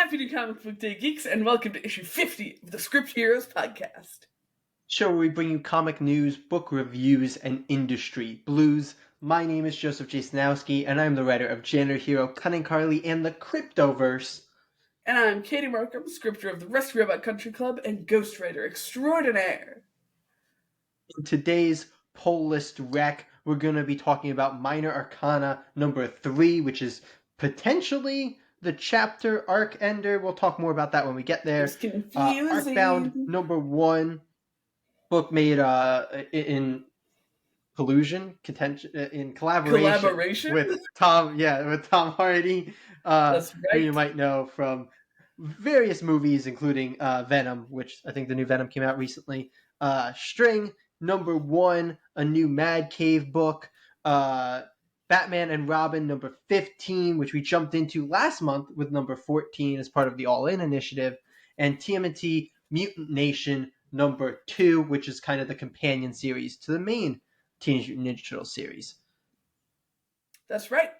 Happy New Comic Book Day, geeks, and welcome to issue 50 of the Script Heroes podcast. Show where we bring you comic news, book reviews, and industry blues. My name is Joseph Jasonowski, and I'm the writer of Janitor Hero, Cunning Carly, and the Cryptoverse. And I'm Katie Markham, scripter of the Rusty Robot Country Club and ghostwriter extraordinaire. In today's poll list rec, we're going to be talking about Minor Arcana number 3, which is potentially the chapter arc ender. We'll talk more about that when we get there. It's confusing. Arcbound number 1, book made in collusion, in collaboration with Tom Hardy, That's right. who you might know from various movies, including Venom, which I think the new Venom came out recently. String number 1, a new Mad Cave book. Batman and Robin number 15, which we jumped into last month with number 14 as part of the All In initiative, and TMNT Mutant Nation number 2, which is kind of the companion series to the main Teenage Mutant Ninja Turtles series. That's right.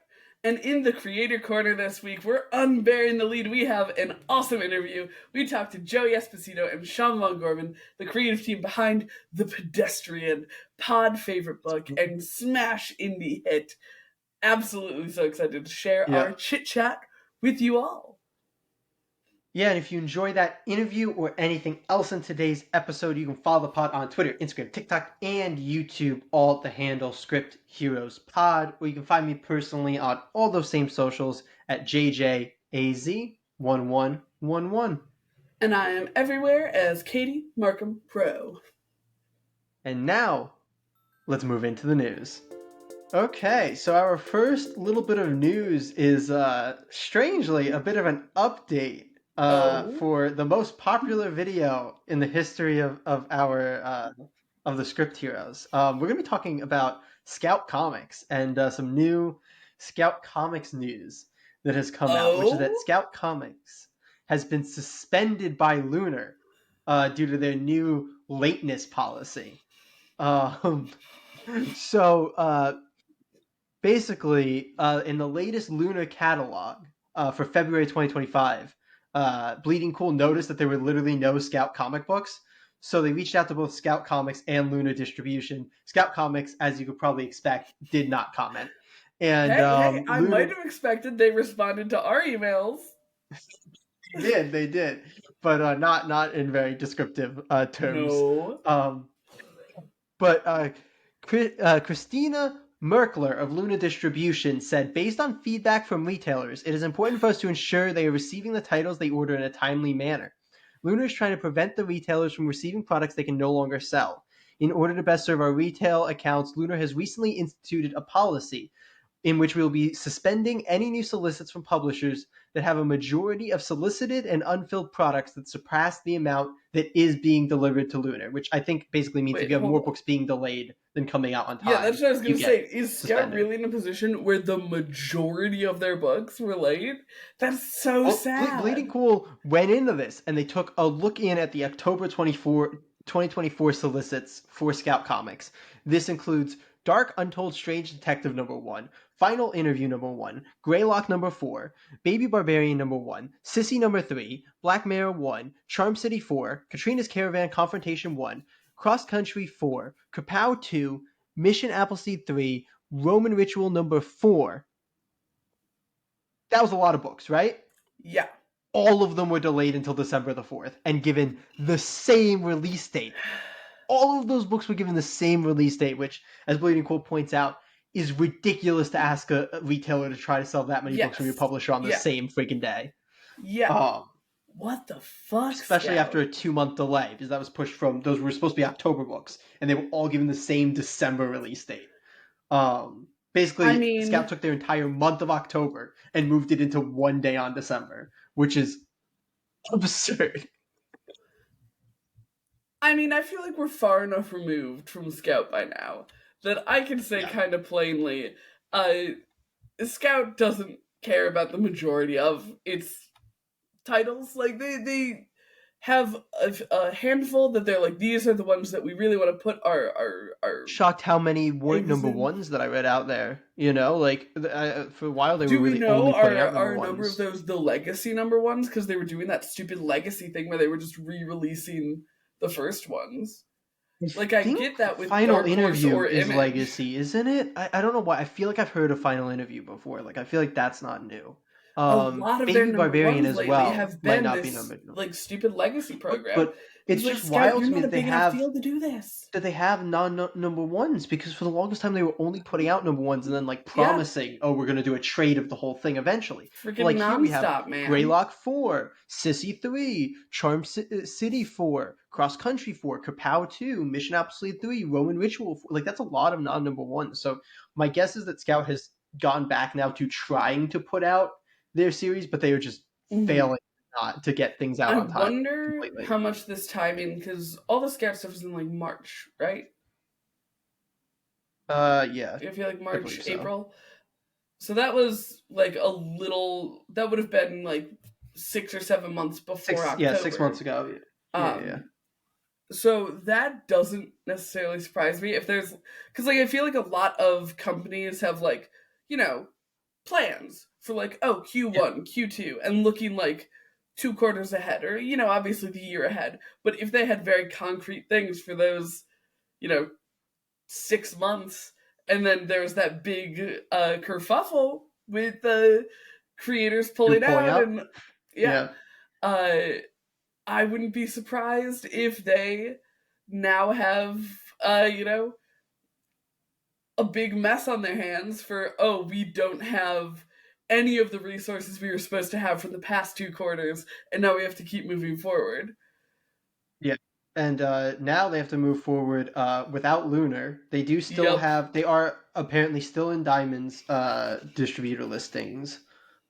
And in the Creator Corner this week, we're unbearing the lead. We have an awesome interview. We talked to Joey Esposito and Sean Von Gorman, the creative team behind the Pedestrian, pod favorite book, and smash indie hit. Absolutely so excited to share our chit-chat with you all. Yeah, and if you enjoy that interview or anything else in today's episode, you can follow the pod on Twitter, Instagram, TikTok, and YouTube, all at the handle Script Heroes Pod, or you can find me personally on all those same socials at JJAZ1111. And I am everywhere as Katie Markham Pro. And now, let's move into the news. Okay, so our first little bit of news is, strangely, a bit of an update for the most popular video in the history of the Script Heroes. We're going to be talking about Scout Comics and some new Scout Comics news that has come out, which is that Scout Comics has been suspended by Lunar due to their new lateness policy. Basically, in the latest Lunar catalog for February 2025, Bleeding Cool noticed that there were literally no Scout comic books, so they reached out to both Scout Comics and Lunar Distribution. Scout Comics, as you could probably expect, did not comment. And I might have expected they responded to our emails. They did, but not in very descriptive terms. No. But Christina Merkler of Luna Distribution said, based on feedback from retailers, it is important for us to ensure they are receiving the titles they order in a timely manner. Luna is trying to prevent the retailers from receiving products they can no longer sell. In order to best serve our retail accounts, Luna has recently instituted a policy in which we will be suspending any new solicits from publishers that have a majority of solicited and unfilled products that surpass the amount that is being delivered to Lunar, which I think basically means if you have more books being delayed than coming out on time. Yeah, that's what I was going to say. Is Scout really in a position where the majority of their books were late? That's so sad. Bleeding Cool went into this, and they took a look in at the October 2024 solicits for Scout Comics. This includes Dark Untold Strange Detective number 1, Final Interview number 1, Greylock number 4, Baby Barbarian number 1, Sissy number 3, Black Mirror 1, Charm City 4, Katrina's Caravan Confrontation 1, Cross Country 4, Kapow 2, Mission Appleseed 3, Roman Ritual number 4. That was a lot of books, right? Yeah. All of them were delayed until December the 4th and given the same release date. All of those books were given the same release date, which, as Bleeding Cool points out, is ridiculous to ask a retailer to try to sell that many books from your publisher on the same freaking day. Yeah. What the fuck? Especially after a 2-month delay, because that was pushed from, those were supposed to be October books, and they were all given the same December release date. Basically, Scout took their entire month of October and moved it into one day on December, which is absurd. I mean, I feel like we're far enough removed from Scout by now that I can say kind of plainly, Scout doesn't care about the majority of its titles. Like, they have a handful that they're like, these are the ones that we really want to put our Shocked how many weren't eggs number in. ones that I read out there. Like for a while they were Do we really know only putting out number are a number of ones. those the legacy number ones because they were doing that stupid legacy thing where they were just re-releasing the first ones? I Like I think get that with Final Dark Horse Interview or is Image. Legacy, isn't it? I don't know why. I feel like I've heard of Final Interview before. Like I feel like that's not new. A lot of their Baby number Barbarian ones as lately well have might been not be this numbered. like stupid legacy program. But It's it's like, just Scout, wild you're to me not a that big enough field to do this. they have number ones, because for the longest time they were only putting out number ones and then like Yeah, promising, oh, we're gonna do a trade of the whole thing eventually. But freaking like here we have nonstop, man. Greylock 4, Sissy 3, City 4, Cross Country 4, Kapow 2, Mission Absolute 3, Roman Ritual 4. Like that's a lot of non-number ones. So my guess is that Scout has gone back now to trying to put out their series, but they are just Mhm. failing not to get things out I on time wonder completely. how much this timing, because all the Scout stuff is in like March, right? Yeah, I feel like I March, believe so. April. So that was like a little. That would have been like 6 or 7 months before 6 months October. ago. Yeah. Um, so that doesn't necessarily surprise me if there's because like I feel like a lot of companies have like you know plans for like oh Yeah. Q1, Q2, and looking like 2 quarters ahead or obviously the year ahead. But if they had very concrete things for those you know 6 months, and then there's that big kerfuffle with the creators Who's pulling pulling out, out? and yeah, Yeah. uh, I wouldn't be surprised if they now have a big mess on their hands for oh we don't have any of the resources we were supposed to have from the past 2 quarters, and now we have to keep moving forward. Yeah. And now they have to move forward without Lunar. They do still Yup. have. They are apparently still in Diamond's distributor listings.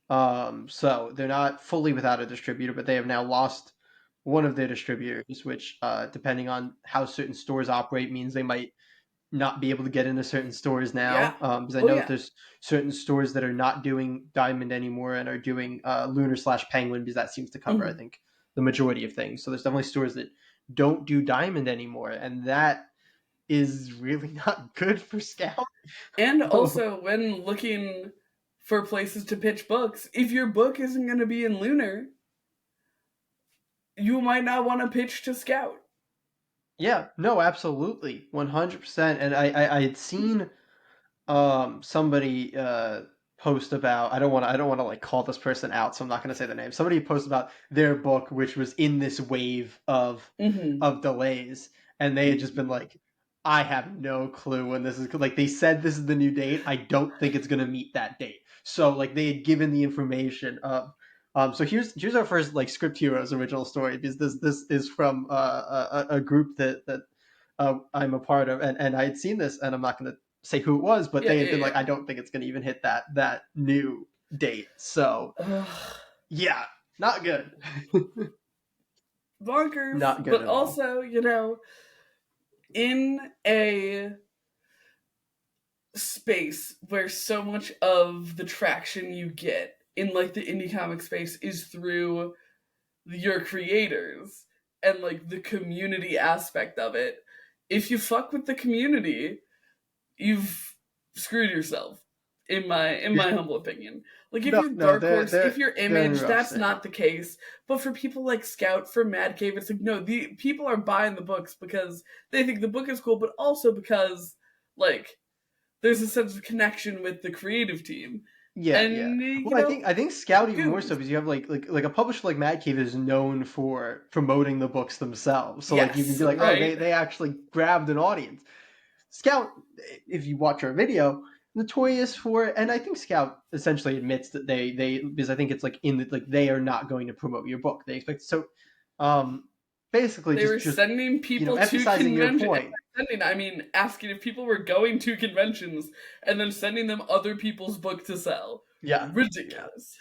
So they're not fully without a distributor, but they have now lost one of their distributors, which, depending on how certain stores operate, means they might not be able to get into certain stores Yeah. now. Because I Oh know that yeah. there's certain stores that are not doing Diamond anymore and are doing Lunar/Penguin, because that seems to cover, I Mhm. think, the majority of things. So there's definitely stores that don't do Diamond anymore, and that is really not good for Scout. And Oh, also, when looking for places to pitch books, if your book isn't going to be in Lunar, you might not want to pitch to Scout. yeah, no, absolutely, 100%. And I had seen somebody post about, I don't want to like call this person out, so I'm not going to say the name. Somebody posted about their book, which was in this wave Mm-hmm. of delays, and they had just been like, I have no clue when this is, like, they said this is the new date. I don't think it's going to meet that date. So like they had given the information of so here's our first like Script Heroes original story, because this is from a group that I'm a part of, and I had seen this, and I'm not going to say who it was, but Yeah, they had been yeah, like, I don't think it's going to even hit that new date. So yeah. Ugh. yeah, not good. Bonkers. Not good But at all. also, in a space where so much of the traction you get in like the indie comic space is through your creators and like the community aspect of it. If you fuck with the community, you've screwed yourself. In my Yeah. humble opinion, like if No, you're no, Dark Horse, if you're they're in a Image, rough that's state. not the case. But for people like Scout, for Mad Cave, it's like no, the people are buying the books because they think the book is cool, but also because like there's a sense of connection with the creative team, Yeah, yeah. and Well, I think Scout even more so, goons. because you have like a publisher like Mad Cave is known for promoting the books themselves. So like you can Yes, be like, oh, right. they actually grabbed an audience. Scout, if you watch our video, notorious for, and I think Scout essentially admits that they because I think it's like in the, like they are not going to promote your book. They expect, so, um, basically They were just sending people to emphasizing your convention. point. Sending, I mean, asking if people were going to conventions and then sending them other people's book to sell. Yeah, yeah, Ridiculous.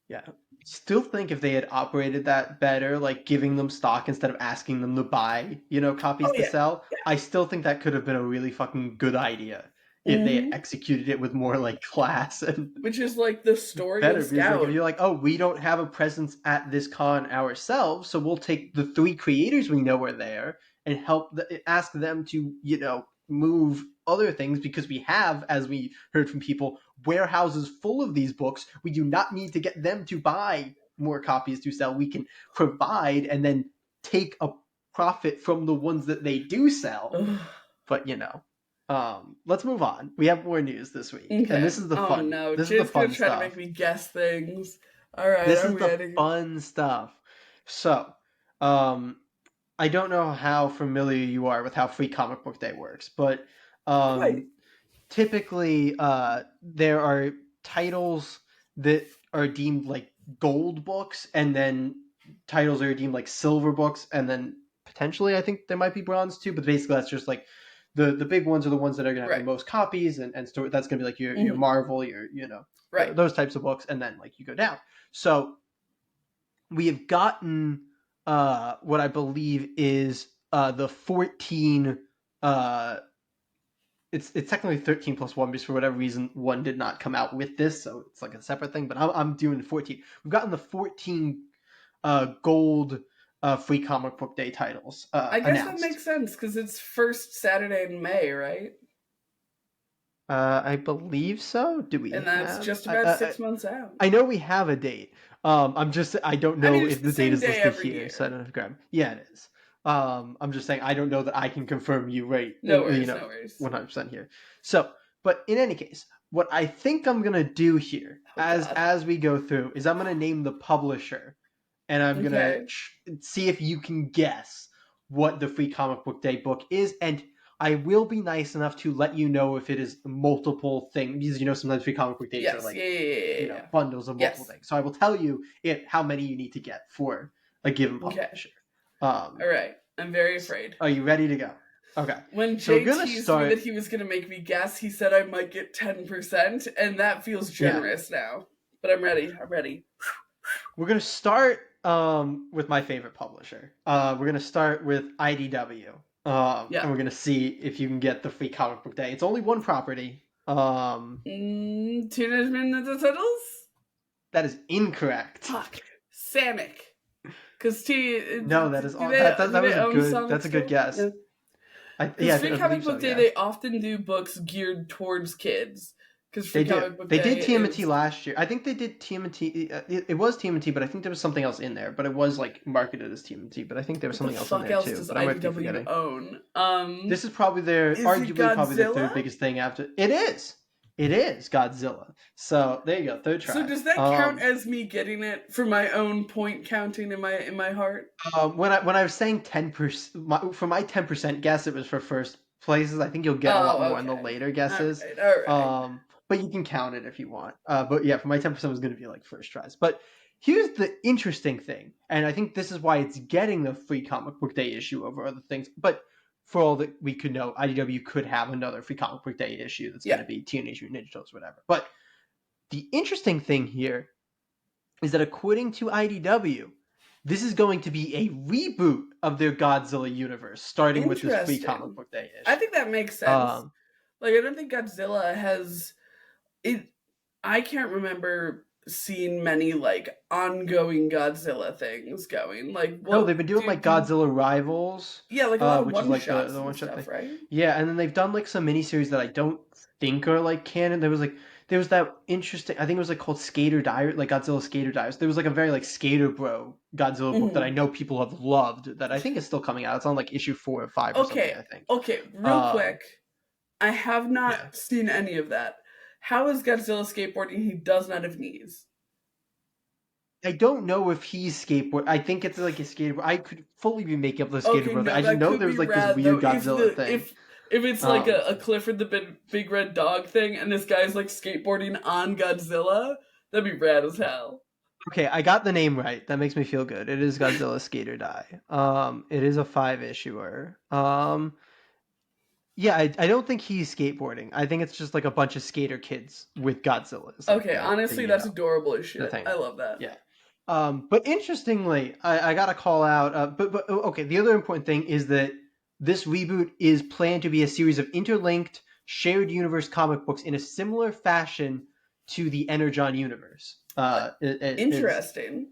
yeah. Still think if they had operated that better, like giving them stock instead of asking them to buy, Oh copies to yeah, sell, yeah. I still think that could have been a really fucking good idea. if they had executed it with more like class and which is like the story better. of Because like Scout. if you're like, oh, we don't have a presence at this con ourselves, so we'll take the 3 creators we know are there and ask them to, move other things, because we have, as we heard from people, warehouses full of these books. We do not need to get them to buy more copies to sell. We can provide and then take a profit from the ones that they do sell. Ugh. But let's move on. We have more news this week, Okay. and this is the fun. Oh no, this Jay's is the fun gonna try stuff. to make me guess things. All right, This I'm is ready. the fun stuff. So, I don't know how familiar you are with how Free Comic Book Day works, but Quite. typically there are titles that are deemed like gold books, and then titles are deemed like silver books, and then potentially I think there might be bronze too, but basically that's just like the big ones are the ones that are going to have Right. the most copies, and that's going to be like your Marvel, your Right. those types of books, and then like you go down. So we have gotten what I believe is the 14 it's technically 13 plus 1, because for whatever reason 1 did not come out with this, so it's like a separate thing, but I'm doing 14. We've gotten the 14 gold Free Comic Book Day titles I guess announced. that makes sense because it's first Saturday in May, right? I believe so. Do we? And that's just about 6 months out. I know we have a date. I don't know if the date is listed here, so I don't have to grab. Yeah, it is. I'm just saying I don't know that I can confirm you right. No worries, no worries. 100% here. So, but in any case, what I think I'm gonna do here, as we go through, is I'm gonna name the publisher, and I'm gonna see if you can guess what the Free Comic Book Day book is, and I will be nice enough to let you know if it is multiple things, because sometimes Free Comic Book Days are like bundles of multiple things. So I will tell you how many you need to get for a given publisher. All right, I'm very afraid. Are you ready to go? Okay. When Jay teased me that he was going to make me guess, he said I might get 10%, and that feels generous now. But I'm ready. We're going to start with my favorite publisher. We're going to start with IDW. And we're going to see if you can get the Free Comic Book Day. It's only one property. Teenage Mutant Ninja Turtles? That is incorrect. Fuck. Sonic. Because No, that is all. That was a good. That's a good guess. Yeah. Free Comic Book Day, they often do books geared towards kids. Because they did TMNT last year. I think they did TMNT. It was TMNT, but I think there was something else in there. But it was like marketed as TMNT. But I think there was something else in there too. But I might be forgetting. This is probably arguably their third biggest thing after. It is. It is Godzilla. So there you go, third try. So does that count as me getting it for my own point counting in my heart? When I was saying 10%, for my 10% guess, it was for first places. I think you'll get a lot more in the later guesses. All right. But you can count it if you want. But yeah, for my 10% was going to be like first tries. But here's the interesting thing, and I think this is why it's getting the Free Comic Book Day issue over other things. But for all that we could know, IDW could have another Free Comic Book Day issue that's going to be Teenage Mutant Ninja Turtles, whatever. But the interesting thing here is that according to IDW, this is going to be a reboot of their Godzilla universe, starting with this Free Comic Book Day issue. I think that makes sense. I don't think Godzilla has it. I can't remember seeing many ongoing Godzilla things going. No, they've been doing Godzilla Rivals. Yeah, a lot of one-shots the one-shot stuff, right? Yeah, and then they've done some miniseries that I don't think are canon. There was that interesting, I think it was called Skater Diary, Godzilla Skater Diaries. There was a very Skater Bro Godzilla book that I know people have loved, that I think is still coming out. It's on issue 4 or 5 or something, I think. Okay, real quick. I have not seen any of that. How is Godzilla skateboarding? He does not have knees. I don't know if he's skateboard. I think it's a skateboard. I could fully be making up the skateboard. I just know there's this weird Godzilla thing. If it's a Clifford the Big Red Dog thing, and this guy's skateboarding on Godzilla, that'd be rad as hell. Okay, I got the name right. That makes me feel good. It is Godzilla Skater Die. It is a 5-issuer. Yeah, I don't think he's skateboarding. I think it's just a bunch of skater kids with Godzillas. Okay, honestly, that's adorable as shit. I love that. Yeah. But interestingly, I got to call out. But okay, the other important thing is that this reboot is planned to be a series of interlinked shared universe comic books in a similar fashion to the Energon universe. Interesting.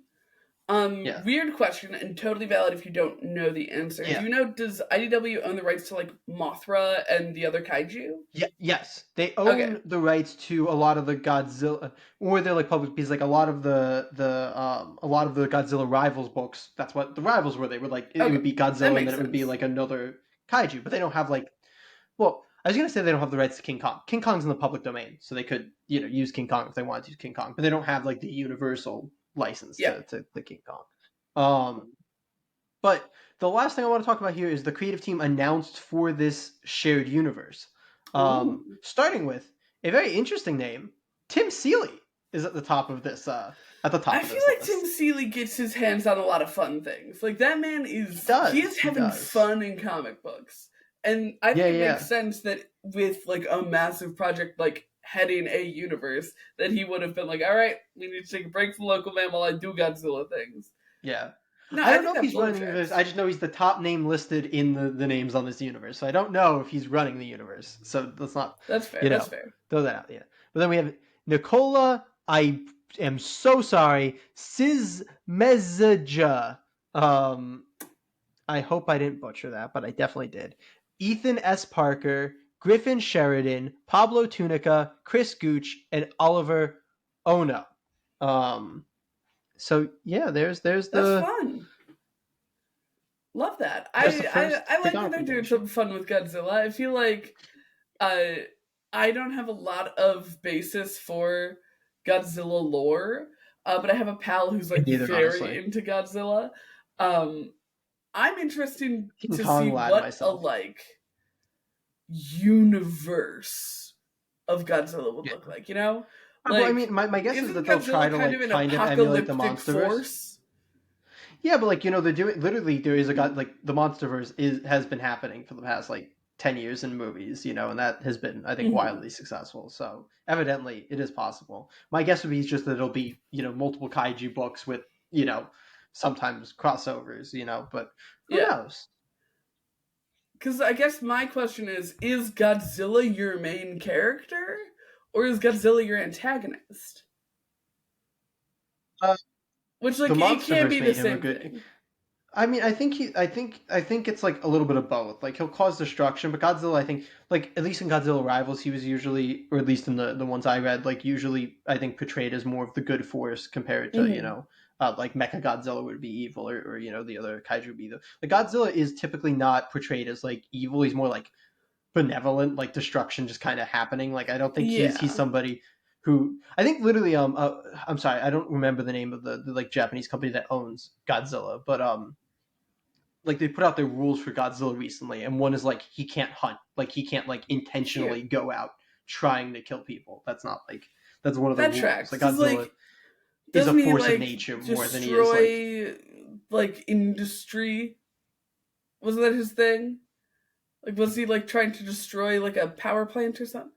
Yeah. Weird question and totally valid if you don't know the answer. Do Yeah. you know, does IDW own the rights to like Mothra and the other kaiju? Yeah, yes, they Okay. own the rights to a lot of the Godzilla, or they're like public pieces. Like a lot of the Godzilla Rivals books. That's what the Rivals were. They were like it Okay. would be That Godzilla, and makes then it would be sense. like another kaiju. But they don't have like, well, I was gonna say they don't have the rights to King Kong. King Kong's in the public domain, so they could use King Kong if they wanted to use King Kong. But they don't have like the universal license Yeah. to the King Kong. But the last thing I want to talk about here is the creative team announced for this shared universe. Ooh. Starting with a very interesting name, Tim Seeley is at the top of this. At the I top of feel this like list. Tim Seeley gets his hands on a lot of fun things. Like that man is he is He having does. fun in comic books. And I think it makes sense that with like a massive project like heading a universe, that he would have been like, all right, we need to take a break from local man while I do Godzilla things. Yeah. No, I I don't know think if that he's fully running the universe. tracks. I just know he's the top name listed in the names on this universe. So I don't know if he's running the universe. So let's not, That's fair. That's fair. throw that out. Yeah. But then we have Nicola. I am so sorry. Sizmezaja. I hope I didn't butcher that, but I definitely did. Ethan S. Parker, Griffin Sheridan, Pablo Tunica, Chris Gooch, and Oliver Ono. So yeah, there's That's the fun. Love that. there's the first I like that Pagano they're doing convention. something fun with Godzilla. I feel like uh, I don't have a lot of basis for Godzilla lore, but I have a pal who's like Neither, very honestly. into Godzilla. Um, I'm interested King to see Kong lad what a myself. like universe of Godzilla would Yeah. look like. You know, Well, I like mean, my guess is isn't that they'll try Godzilla to kind of like an kind of emulate the apocalyptic MonsterVerse. force? Yeah, but like they're doing literally there is a god like the MonsterVerse has been happening for the past like 10 years in movies, and that has been I think Mm-hmm. wildly successful. So evidently it is possible. My guess would be just that it'll be multiple kaiju books with sometimes crossovers, but who Yeah. knows? Because I guess my question is Godzilla your main character? Or is Godzilla your antagonist? Uh, Which, the like, it can MonsterVerse be the made him a same good. thing. I mean, I think it's like a little bit of both. Like he'll cause destruction, but Godzilla, I think, like at least in Godzilla Rivals, he was usually, or at least in the ones I read, like usually I think portrayed as more of the good force compared to Mm-hmm. like Mecha Godzilla would be evil, or the other kaiju would be the. Like Godzilla is typically not portrayed as like evil. He's more like benevolent, like destruction just kind of happening. Like I don't think he's Yeah. somebody who I think literally I'm sorry, I don't remember the name of the like Japanese company that owns Godzilla, but like they put out their rules for Godzilla recently, and one is like he can't hunt, like he can't like Cute. intentionally go out trying to kill people. That's not like that's one of the That rules. tracks. Like Because, Godzilla like, is a doesn't he, force of like, nature more than he is like destroy, like, industry? Wasn't that his thing? Like, was he, like, trying to destroy, like, a power plant or something?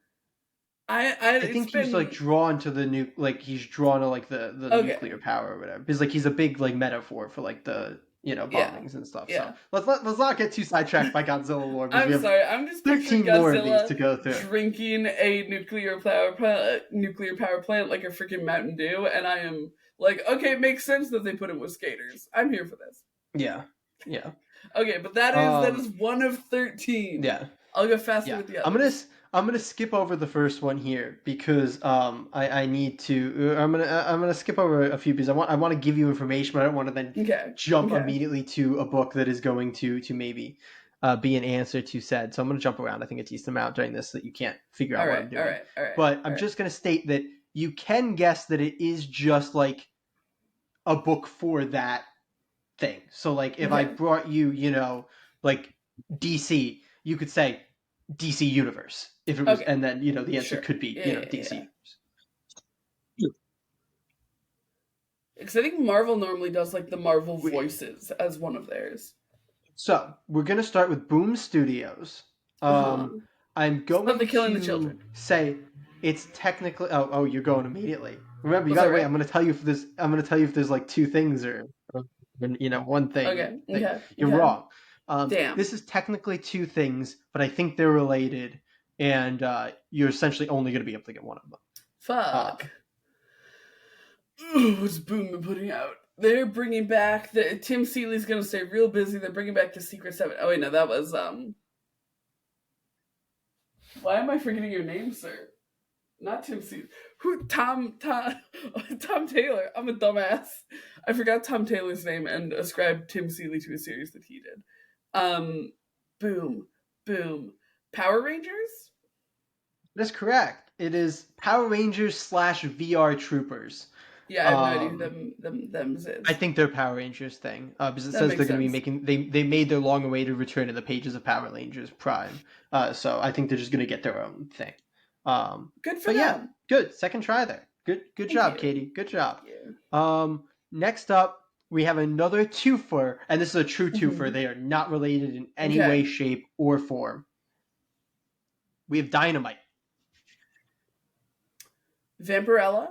I It's think he's like been. drawn to like he's drawn to like the Okay. nuclear power or whatever. Because like he's a big like metaphor for like the Yeah. bombings and stuff. So Yeah. let's not get too sidetracked by Godzilla lore because we I'm have sorry. I'm just picturing 13 more of these Godzilla to go through. drinking a nuclear power plant like a freaking Mountain Dew, and I am like, okay, it makes sense that they put him with skaters. I'm here for this. Yeah. Yeah. Okay, but that is one of 13. Yeah. I'll go faster Yeah. with the others. I'm gonna skip over the first one here because I need to I'm gonna skip over a few because I want to give you information, but I don't want to then Okay. jump Okay. immediately to a book that is going to maybe be an answer to said. So I'm gonna jump around. I think a decent amount during this so that you can't figure All out what right. I'm All doing. right. All right. But All I'm right. just gonna state that you can guess that it is just like a book for that thing. So like if I Okay. brought you, like DC, you could say DC Universe if it was, Okay. and then the answer Sure. could be Yeah. Yeah. DC Yeah. Universe. Because I think Marvel normally does like the Marvel We- voices as one of theirs. So we're gonna start with Boom Studios. Uh-huh. I'm Stop the going killing the to children. say it's technically. Oh, you're going immediately. Remember, you Was that gotta wait. right? I'm gonna tell you if there's. I'm gonna tell you if there's like two things or one thing Okay. that Okay. you're Okay. wrong. Damn. This is technically two things, but I think they're related and you're essentially only going to be able to get one of them. Fuck. What's Boom been putting out? They're bringing back Tim Seeley's gonna stay real busy. They're bringing back the Secret Seven. Oh wait, no, that was Why am I forgetting your name, sir? Not Tim Seeley. Who? Tom Taylor. I'm a dumbass. I forgot Tom Taylor's name and ascribed Tim Seeley to a series that he did. Boom. Power Rangers? That's correct. It is Power Rangers / VR Troopers. Yeah, I have no idea who them is. I think they're Power Rangers thing because it That says makes they're going to be sense. making they made their long-awaited return in the pages of Power Rangers Prime. So I think they're just going to get their own thing. Good for But them. yeah, good second try there. Good Thank job, you. Katie. Good job. Thank you. Next up we have another twofer, and this is a true twofer. Mhm. They are not related in any Okay. way, shape, or form. We have Dynamite. Vampirella?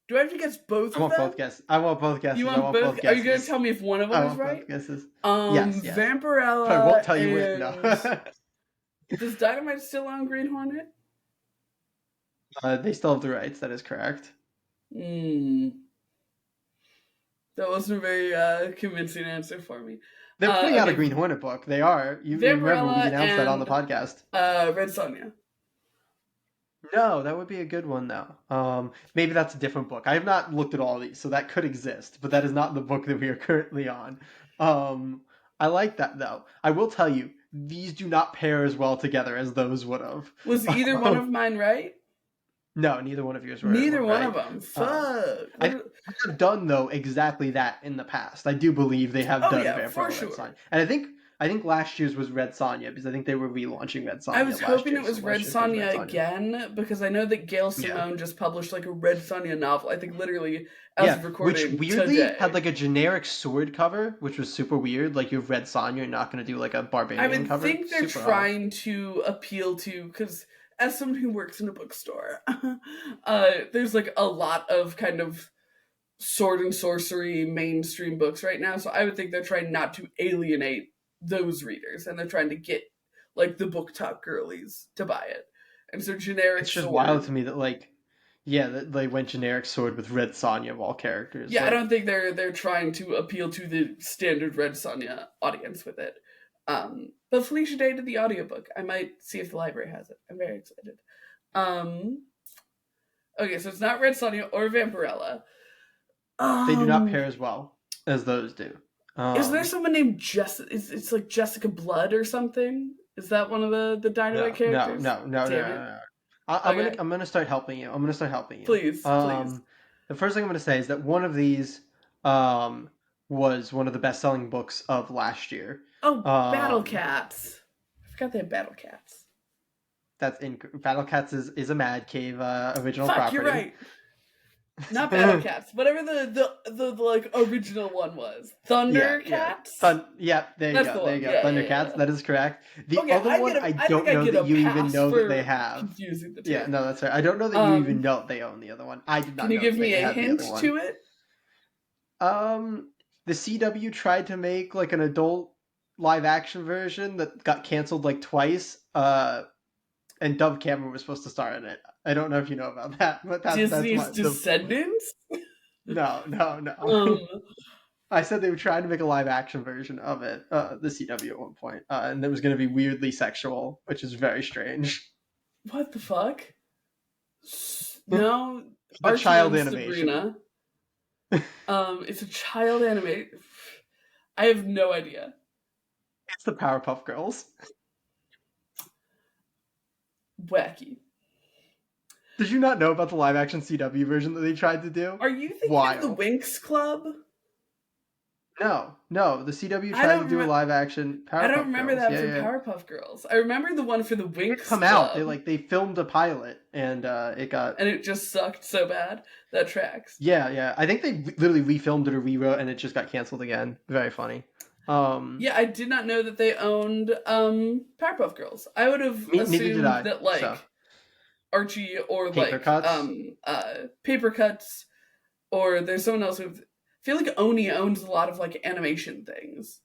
Do I have to guess both I of want them? both guesses. I want both guesses. You I want want both? Are you going to tell me if one of I them is want right? both guesses. Yes. Vampirella. I won't tell you which. No. Does Dynamite still own Green Hornet? They still have the rights. That is correct. That wasn't a very convincing answer for me. They're putting out a Green Hornet book. They are. You remember we announced that on the podcast. Red Sonja. No, that would be a good one though. Maybe that's a different book. I have not looked at all of these, so that could exist, but that is not the book that we are currently on. I like that though. I will tell you, these do not pair as well together as those would have. Was either one of mine right? No, neither one of yours were. Neither one right. of them. Fuck. I have done though exactly that in the past. I do believe they have done Vampire for Red sure. Sonja, and I think last year's was Red Sonja because I think they were relaunching Red Sonja. I was hoping it was Red Sonja again because I know that Gail Simone just published like a Red Sonja novel. I think literally as of recording, which weirdly today had like a generic sword cover, which was super weird. Like you have Red Sonja, you're not going to do like a barbarian cover. I think they're trying to appeal to, because as someone who works in a bookstore, there's like a lot of kind of sword and sorcery mainstream books right now. So I would think they're trying not to alienate those readers, and they're trying to get like the book talk girlies to buy it. And so generic. It's just sword, wild to me that that they went generic sword with Red Sonja of all characters. Yeah, I don't think they're trying to appeal to the standard Red Sonja audience with it. But Felicia Day did the audiobook. I might see if the library has it. I'm very excited. Okay, so it's not Red Sonja or Vampirella. They do not pair as well as those do. Is there someone named Jessica? It's like Jessica Blood or something? Is that one of the Dynamite characters? No. I'm gonna start helping you. Please. The first thing I'm gonna say is that one of these was one of the best-selling books of last year. Oh, Battle Cats. I forgot they had Battle Cats. That's in Battle Cats is a Mad Cave original property. You're right. Not Battle Cats. Whatever the like original one was. Thundercats? There you go. Yeah, Thundercats, that is correct. The other one, I don't know that you even know that they have. Confusing the two. Yeah, no, that's right. I don't know that you even know they own the other one. I did not know. Can you give me a hint to it? The CW tried to make like an adult live action version that got canceled like twice. And Dove Cameron was supposed to star in it. I don't know if you know about that, but Disney's Descendants? No. I said they were trying to make a live action version of it, the CW at one point, and it was going to be weirdly sexual, which is very strange. What the fuck? No, a child animation. It's a child anime. I have no idea. It's the Powerpuff Girls. Wacky. Did you not know about the live action CW version that they tried to do? Are you thinking of the Winx Club? No. The CW tried to do a live action Powerpuff Girls. I don't remember that for Powerpuff Girls. I remember the one for the Winx Club. Out. They filmed a pilot and it got... And it just sucked so bad. That tracks. Yeah. I think they literally refilmed it or rewrote and it just got canceled again. Very funny. Yeah, I did not know that they owned Powerpuff Girls. I would have assumed that Archie or Paper Cuts? Paper Cuts, or there's someone else who... I feel like Oni owns a lot of like animation things.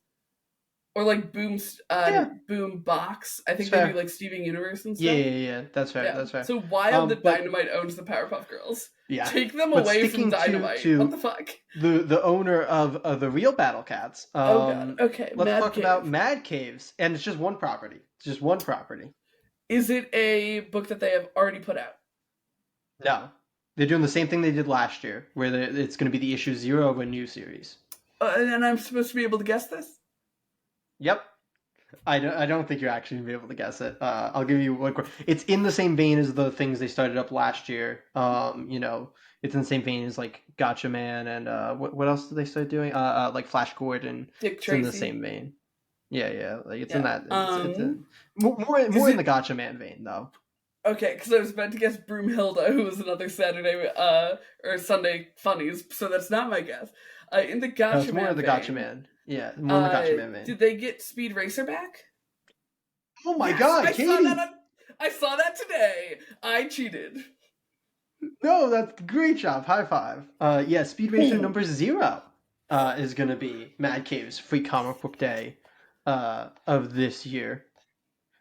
Or like Yeah, Boom Box. I it's think they do fair. like Steven Universe and Yeah, stuff. yeah, yeah. That's fair. Yeah. That's fair. So Wild the But Dynamite owns the Powerpuff Girls. yeah, Take them but away from sticking Dynamite. What the to fuck? the owner of the real Battle Cats, Oh god. Okay, let's Mad talk about Cave. Mad Caves, and it's just one property. It's just one property. Is it a book that they have already put out? No, they're doing the same thing they did last year, where it's going to be the issue 0 of a new series. And I'm supposed to be able to guess this? Yep. I don't think you're actually gonna be able to guess it. I'll give you one. It's in the same vein as the things they started up last year. It's in the same vein as like Gotcha Man and what else did they start doing? Like Flash Gordon. Dick It's in the Tracy. same vein. Yeah. Like it's in Yeah. that. It's more Is in the it Gotcha Man vein though. okay? Because I was about to guess Broomhilda, who was another Saturday or Sunday funnies. So that's not my guess. In the No, it's Gotcha more Man of the Gotcha vein, Man. Yeah, more in the Gotcha Man vein. did they get Speed Racer back? Oh my Yes, God, Katie! I saw that today. I cheated. No, that's great job. High five. Yeah, Speed Racer number 0 is gonna be Mad Cave's free comic book day of this year.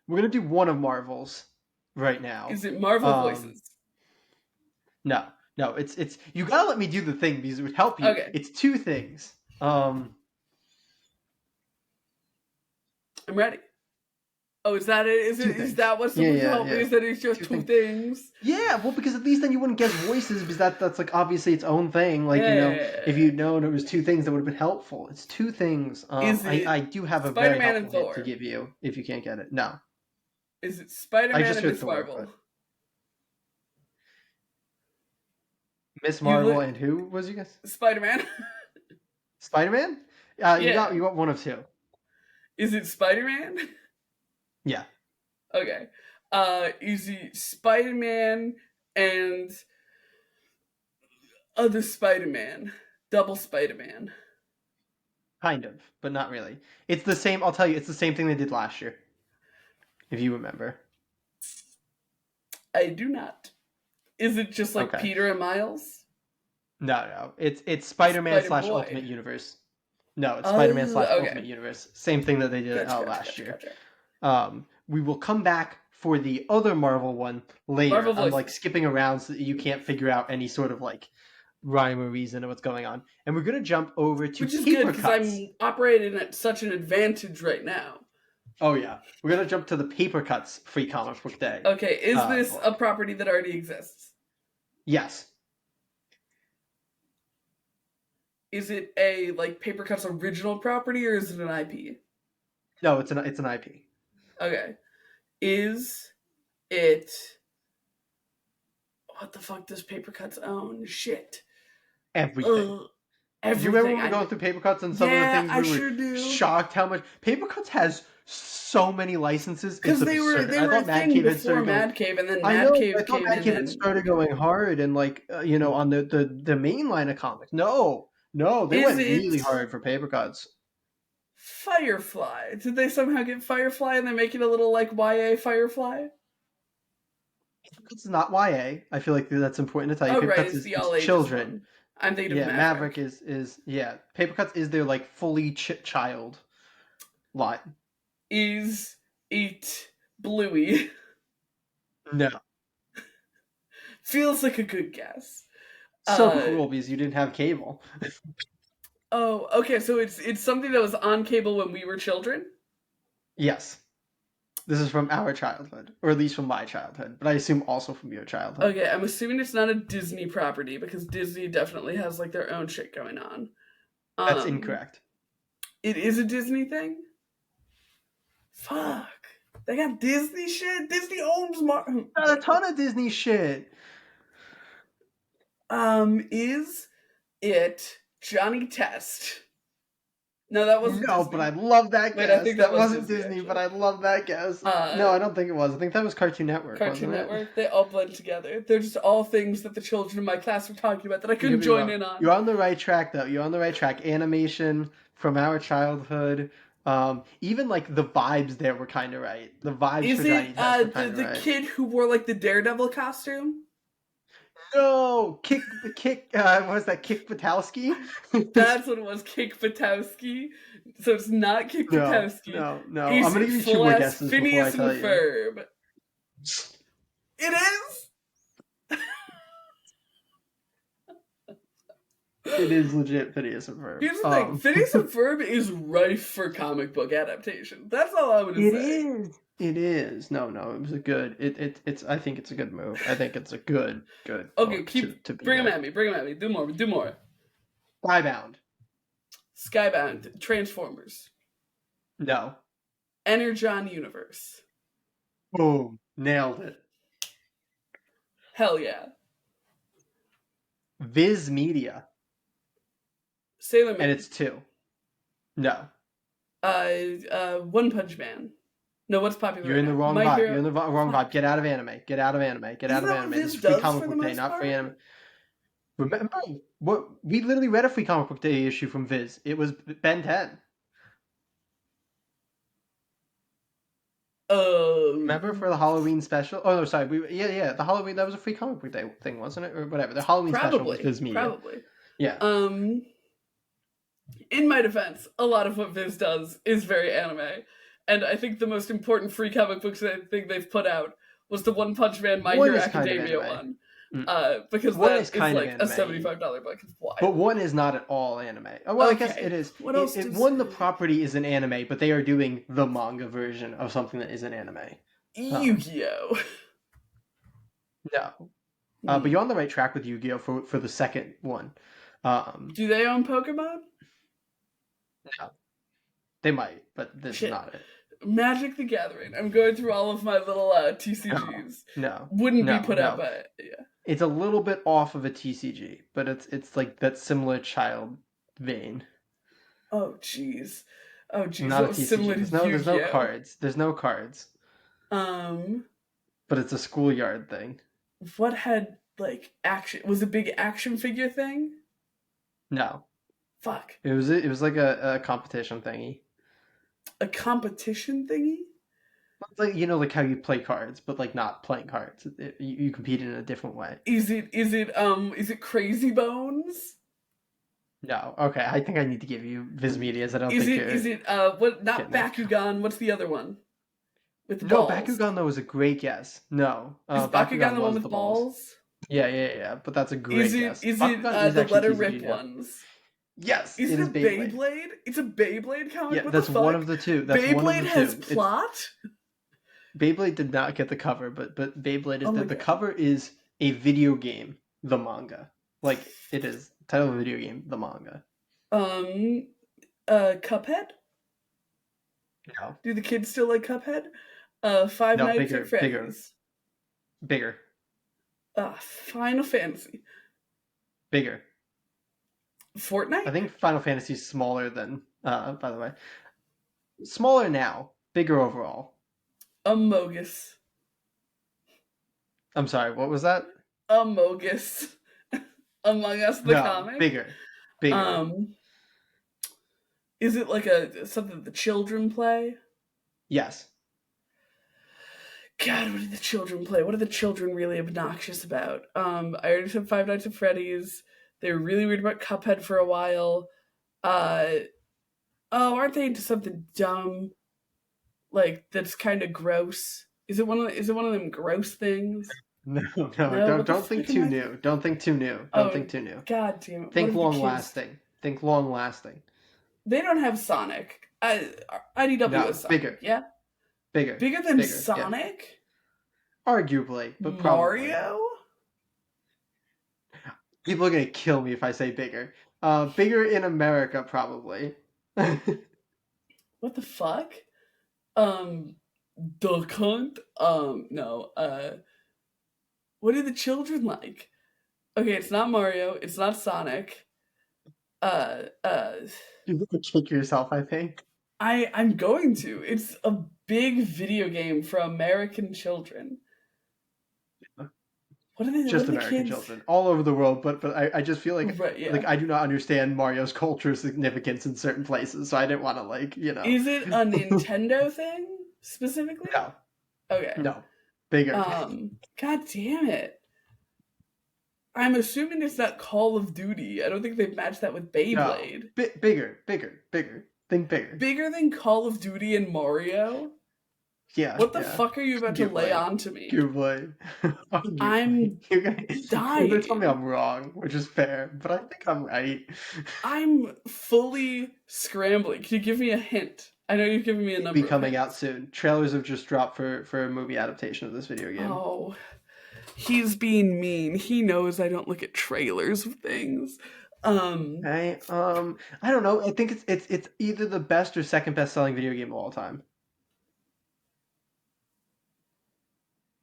We're gonna do one of Marvel's right now. Is it Marvel Um, Voices? no, no, it's you gotta let me do the thing because it would help you. Okay, It's two things. I'm ready. Oh, is that it? Two Is things. that what's supposed to help me? Yeah. Is that it's just two things? Yeah, well, because at least then you wouldn't guess voices because that's like obviously its own thing. Like if Yeah. you'd known it was two things, that would have been helpful. It's two things. Is it I do have a very Spider-Man and helpful hint to Thor? give you if you can't get it. No, Is it I Spider-Man just and heard Miss Thor, Marvel? but Miss You Marvel look and who was you guess? Spider-Man. Spider Man. Yeah. You got one of two. Is it Spider-Man? Yeah, Okay. Is it Spider-Man and other Spider-Man? Double Spider-Man. kind of, but not really. It's the same. I'll tell you, it's the same thing they did last year, if you remember. I do not. Is it just like Okay. Peter and Miles? No. It's Spider Man slash Spider-Boy. Ultimate Universe. No, it's Spider Man slash Oh, Ultimate okay. Universe. Same thing that they did last year. We will come back for the other Marvel one later. Marvel I'm Voices. like skipping around so that you can't figure out any sort of like rhyme or reason of what's going on. And we're gonna jump over to Which is good paper because cuts. I'm operating at such an advantage right now. Oh yeah, we're gonna jump to the paper cuts free comic book day. Okay, is this book. a property that already exists? Yes. Is it a like Paper Cut's original property or is it an IP? No, it's an IP. Okay. Is it what the fuck does Paper Cuts own? Shit. Everything. Everything. Do you remember when we were going through paper cuts and some of the things I we were sure do. shocked how much paper cuts has so many licenses? Because It's they were absurd. a I thought Mad thing Cave had before started going. Mad Cave, and then I Mad know. Cave I thought came Mad in Cave had and started going hard and like on the main line of comics. No, they went really hard for paper cuts. Firefly. Did they somehow get Firefly and they make it a little like YA Firefly? It's not YA. I feel like that's important to tell you. Oh Paper right, cuts it's the it's all ages children. one. I'm thinking Yeah, of Maverick. is yeah. Paper cuts is their like fully child line. Is it Bluey? No. Feels like a good guess. So cruel because you didn't have cable. Oh, okay, so it's something that was on cable when we were children? Yes. This is from our childhood, or at least from my childhood, but I assume also from your childhood. Okay, I'm assuming it's not a Disney property because Disney definitely has like their own shit going on. That's incorrect. It is a Disney thing? Fuck. They got Disney shit? Disney owns Got a ton of Disney shit. Is it Johnny Test? No, that wasn't No, Disney. but I love that guess. Wait, I think that wasn't Disney, Disney, but I love that guess. No, I don't think it was. I think that was Cartoon Network. Cartoon wasn't Network. It? They all blend together. They're just all things that the children in my class were talking about that I couldn't join in on. You're on the right track, though. You're on the right track. Animation from our childhood. Even like the vibes there were kind of right. The vibes Is for Johnny it Test were kind of the right. kid who wore like the Daredevil costume? No, what was that? Kick Patowski? That's what it was, Kick Patowski. So it's not Kick No. Patowski. I'm Is gonna it give you two full more ass guesses before I Phineas and tell you. Ferb? It is. It is legit Phineas and Ferb. Here's the thing: Phineas and Ferb is rife for comic book adaptation. That's all I'm gonna say. It is. No, it was a good. It's. I think it's a good move. I think it's a good Okay, book keep to be bring them there. at me. Bring them at me. Do more. Skybound. Skybound. Transformers. No. Energon Universe. Boom. Nailed it. Hell yeah. Viz Media. Sailor Moon. And it's 2. No. One Punch Man. No, what's popular? You're in the wrong vibe. You're in the wrong Fuck. vibe. Get out of anime. Get out of anime. This is free comic book day, not free anime. Remember what we literally read a free comic book day issue from Viz. It was Ben 10. Remember for the Halloween special? Oh no, sorry. The Halloween, that was a free comic book day thing, wasn't it? Or whatever. The Halloween special was Viz Media. Probably. Yeah. In my defense, a lot of what Viz does is very anime. And I think the most important free comic books I think they've put out was the One Punch Man My Hero Academia one. Because one that is kind like of a $75 book. It's wild. But one is not at all anime. Well, okay. I guess it is. What else? The property is an anime, but they are doing the manga version of something that is an anime. Yu-Gi-Oh! No. But you're on the right track with Yu-Gi-Oh! For the second one. Do they own Pokemon? No. They might, but this is not it. Magic the Gathering. I'm going through all of my little TCGs. No. Wouldn't be put out by it. Yeah. It's a little bit off of a TCG, but it's like that similar child vein. Oh jeez. Not a TCG. There's no cards. There's no cards. But it's a schoolyard thing. What had like action? Was a big action figure thing? No. Fuck. It was like a competition thingy. A competition thingy? It's like, like how you play cards, but like not playing cards. You compete in a different way. Is it Crazy Bones? No. Okay, I think I need to give you Viz Media's. I don't think you're... Is it what? Not Bakugan. What's the other one? With the balls. Bakugan though was a great guess. No. Is Bakugan the one with the balls? Yeah. But that's a great guess. Is it the letter rip ones? Yes. Is it a Beyblade? It's a Beyblade comic? Yeah, that's one of the two. Beyblade has plot? Beyblade did not get the cover, but Beyblade is the cover is a video game, the manga. Like it is title of a video game, the manga. Cuphead? No. Do the kids still like Cuphead? Five Nights at Freddy's. Bigger. Final Fantasy. Bigger. Fortnite? I think Final Fantasy is smaller than, by the way. Smaller now. Bigger overall. Amogus. I'm sorry, what was that? Amogus. Among Us the comic? Bigger. Is it like something the children play? Yes. God, what did the children play? What are the children really obnoxious about? I already said Five Nights at Freddy's. They were really weird about Cuphead for a while. Aren't they into something dumb? Like that's kind of gross. Is it one of them gross things? No. Don't think too new. Don't think too new. Think too new. God damn it. Think long lasting. Think long lasting. They don't have Sonic. IDW is Sonic. Bigger. Yeah? Bigger than Sonic? Yeah. Arguably, but probably. Mario? People are gonna kill me if I say bigger. Bigger in America, probably. What the fuck? The cunt? No. What are the children like? Okay, it's not Mario. It's not Sonic. You're gonna kick yourself, I think. I'm going to. It's a big video game for American children. What are they? Just American children, all over the world, but I just feel like like I do not understand Mario's cultural significance in certain places, so I didn't want to Is it a Nintendo thing specifically? No. Okay. No. Bigger. God damn it. I'm assuming it's not Call of Duty. I don't think they've matched that with No. Beyblade. Bigger. Think bigger. Bigger than Call of Duty and Mario? Yeah, What the yeah. fuck are you about to lay Googling. on to me? Googling. I'm Googling. I'm You're gonna tell me dying. I'm wrong, which is fair, but I think I'm right. I'm fully scrambling. Can you give me a hint? I know you've given me a It'll be number of coming out hints. soon. Trailers have just dropped for a movie adaptation of this video game. Oh, he's being mean. He knows I don't look at trailers of things. Okay. I don't know. I think it's either the best or second best selling video game of all time.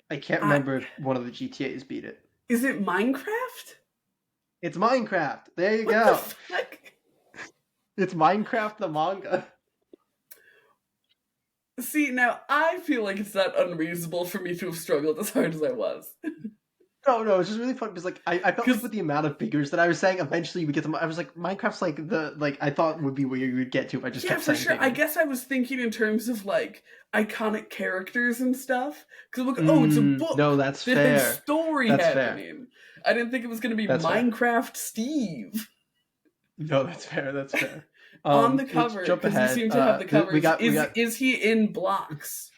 I can't I, remember if one of the GTA's beat it. is it Minecraft? It's Minecraft. There you What the go. fuck? It's Minecraft the manga. See, now I feel like it's not unreasonable for me to have struggled as hard as I was. No, it's just really fun because like I felt like Because with the amount of figures that I was saying, eventually you would get them. I was like, Minecraft's like I thought would be where you would get to if I just yeah, kept for saying sure. I bigger. guess I was thinking in terms of like iconic characters and stuff. Because look, oh, it's a No, book that's that has fair. story That's fair. happening. I didn't think it was going to be That's fair. Minecraft Steve No, that's fair. That's fair. on the Let's cover jump because you ahead. seem to have the covers. We got. Is he in blocks?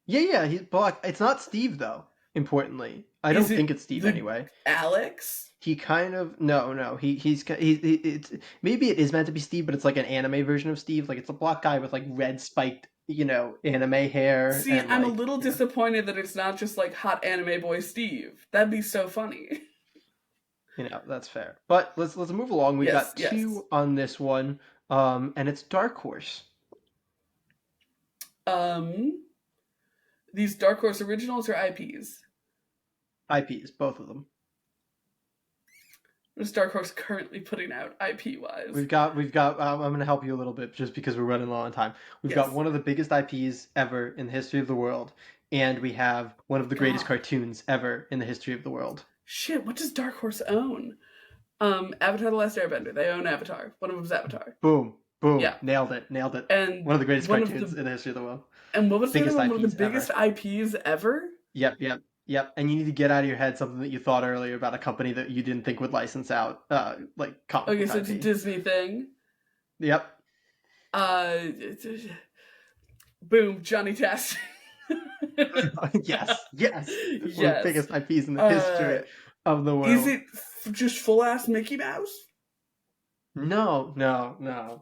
Yeah, he's blocked. It's not Steve though. Importantly, I don't Is it think it's Steve the anyway. Alex? He kind of no. He it's maybe it is meant to be Steve, but it's like an anime version of Steve. Like it's a block guy with like red spiked, anime hair. See, And I'm a like, little disappointed that it's not just like hot anime boy Steve. That'd be so funny. That's fair. But let's move along. We've Yes, got yes. two on this one, and it's Dark Horse. These Dark Horse originals or IPs? IPs, both of them. What is Dark Horse currently putting out IP wise? We've got. I'm going to help you a little bit just because we're running low on time. We've got one of the biggest IPs ever in the history of the world, and we have one of the greatest cartoons ever in the history of the world. Shit, what does Dark Horse own? Avatar: The Last Airbender. They own Avatar. One of them's Avatar. Boom. Yeah. Nailed it. And one of the greatest cartoons in the history of the world. And what was the other one? One of the IPs biggest IPs ever? Yep. And you need to get out of your head something that you thought earlier about a company that you didn't think would license out, like comic Okay, book so it's a IP. Disney thing. Yep. Boom, Johnny Test. Yes. One of the biggest IPs in the history of the world. Is it just full ass Mickey Mouse? No.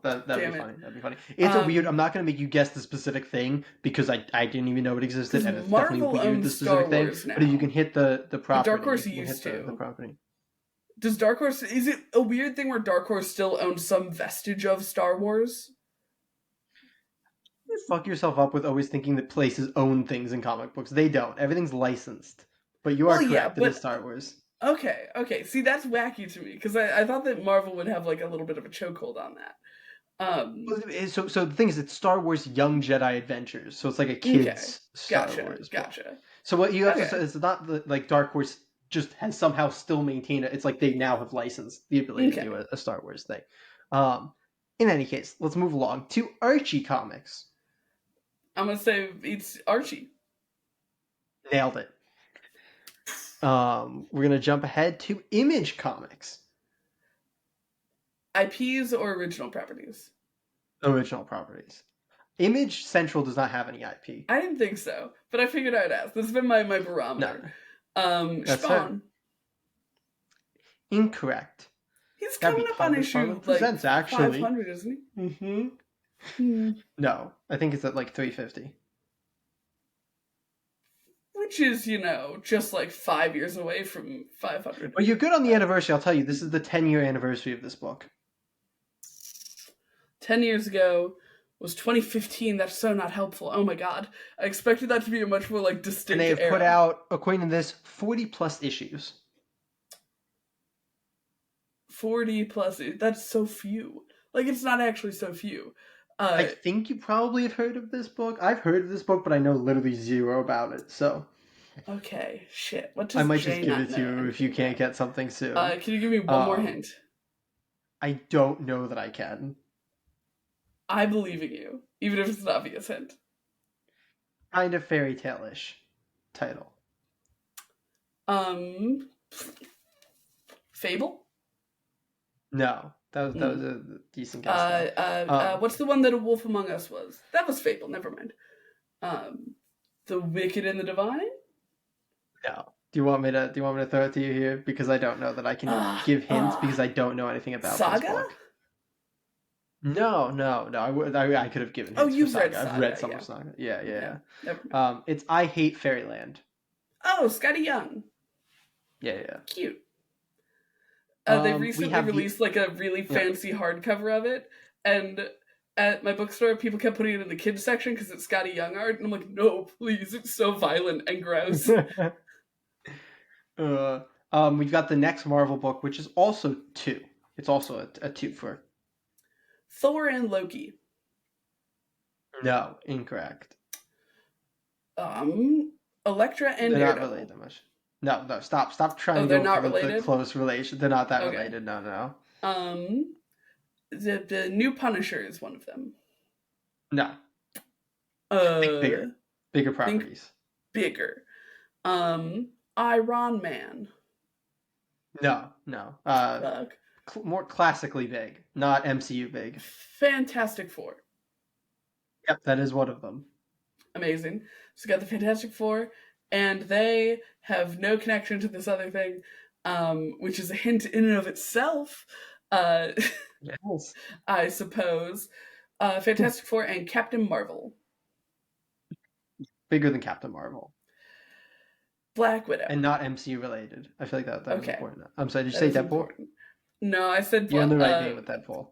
That'd be funny. That'd be funny. It's a weird. I'm not gonna make you guess the specific thing because I didn't even know it existed, and it's Marvel definitely weird the specific thing. Now. But if you can hit the property, Dark Horse you can used hit to. the property. Does Dark Horse? Is it a weird thing where Dark Horse still owns some vestige of Star Wars? You fuck yourself up with always thinking that places own things in comic books. They don't. Everything's licensed. But you are correct. It is Star Wars. Okay. See, that's wacky to me because I thought that Marvel would have like a little bit of a chokehold on that. So the thing is, it's Star Wars Young Jedi Adventures. So it's like a kid's Star Wars book. Gotcha. So what you have to say is not like Dark Horse just has somehow still maintained it. It's like they now have licensed the ability to do a Star Wars thing. In any case, let's move along to Archie Comics. I'm gonna say it's Archie. Nailed it. We're gonna jump ahead to Image Comics. IPs or original properties? Original properties. Image Central does not have any IP. I didn't think so, but I figured I'd ask. This has been my barometer. No. Spawn. Incorrect. He's coming up on issue like 500, isn't he? Mm-hmm. No, I think it's at like 350. Which is, just like 5 years away from 500. Well, you're good on the anniversary, I'll tell you. This is the 10-year anniversary of this book. 10 years ago was 2015. That's so not helpful. Oh my god. I expected that to be a much more like distinct And they have put out, according to this, 40 plus issues. 40 plus. That's so few. Like, it's not actually so few. I think you probably have heard of this book. I've heard of this book, but I know literally zero about it, so... Okay, shit. What does I might Jay just give not it to you if you can't get something soon. Can you give me one more hint? I don't know that I can. I believe in you, even if it's an obvious hint. Kind of fairy tale-ish title. Fable? No, that was a decent guess though. What's the one that A Wolf Among Us was? That was Fable. Never mind. The Wicked and the Divine? No. Do you want me to throw it to you here? Because I don't know that I can give hints because I don't know anything about Saga? this book. No. I could have given hints you've for Saga. read Saga. I've read some yeah. of Saga. Yeah. Never mind. It's I Hate Fairyland. Oh, Scotty Young. Yeah. Cute. They recently have released like a really fancy hardcover of it, and at my bookstore, people kept putting it in the kids section because it's Scotty Young art, and I'm like, no, please, it's so violent and gross. We've got the next Marvel book, which is also 2. It's also a 2 for Thor and Loki. No, incorrect. Elektra and They're Daredevil. not related that much. No, stop trying to go for the close relation. They're not that related. No. The new Punisher is one of them. No. Bigger properties. Bigger. Iron Man. No. More classically big, not MCU big. Fantastic Four. Yep, that is one of them. Amazing. So we got the Fantastic Four, and they have no connection to this other thing, which is a hint in and of itself. Yes. I suppose. Fantastic Four and Captain Marvel. Bigger than Captain Marvel. Black Widow. And not MCU related. I feel like that was important. I'm sorry, did you say Deadpool? Important. No, I said... You're on the right game with Deadpool.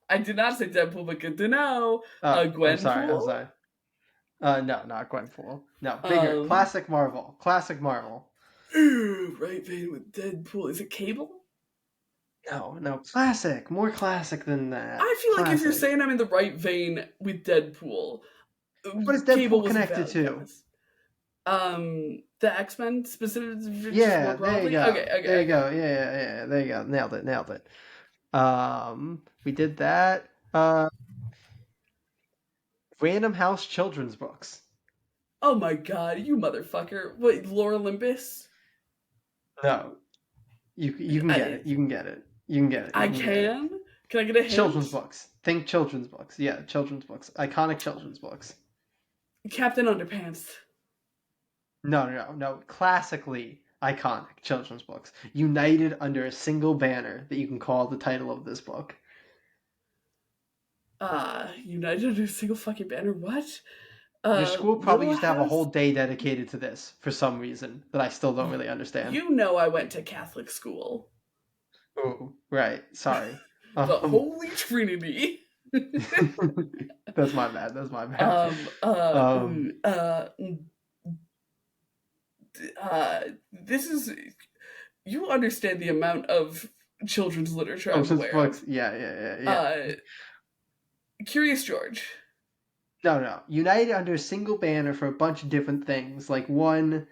I did not say Deadpool, but good to know. Gwenpool? I'm sorry. No, not Gwenpool. No, bigger. Classic Marvel. Right vein with Deadpool. Is it Cable? No, classic. More classic than that. I feel like if you're saying I'm in the right vein with Deadpool... What is Deadpool connected to? The X-Men specifically. Yeah, there you go. Okay. There you go. Yeah. There you go. Nailed it. We did that. Random House children's books. Oh my god, you motherfucker! Wait, Lore Olympus? No, you can get it. You can get it. I can. Can I get a hint? Children's books. Think children's books. Yeah, children's books. Iconic children's books. Captain Underpants. No. Classically iconic children's books. United under a single banner that you can call the title of this book. United under a single fucking banner? What? Your school probably used to have a whole day dedicated to this for some reason that I still don't really understand. You know I went to Catholic school. Oh, right. Sorry. The Holy Trinity. That's my bad. This is... You understand the amount of children's literature I'm aware books. of. Yeah. Curious George. No. United under a single banner for a bunch of different things, like one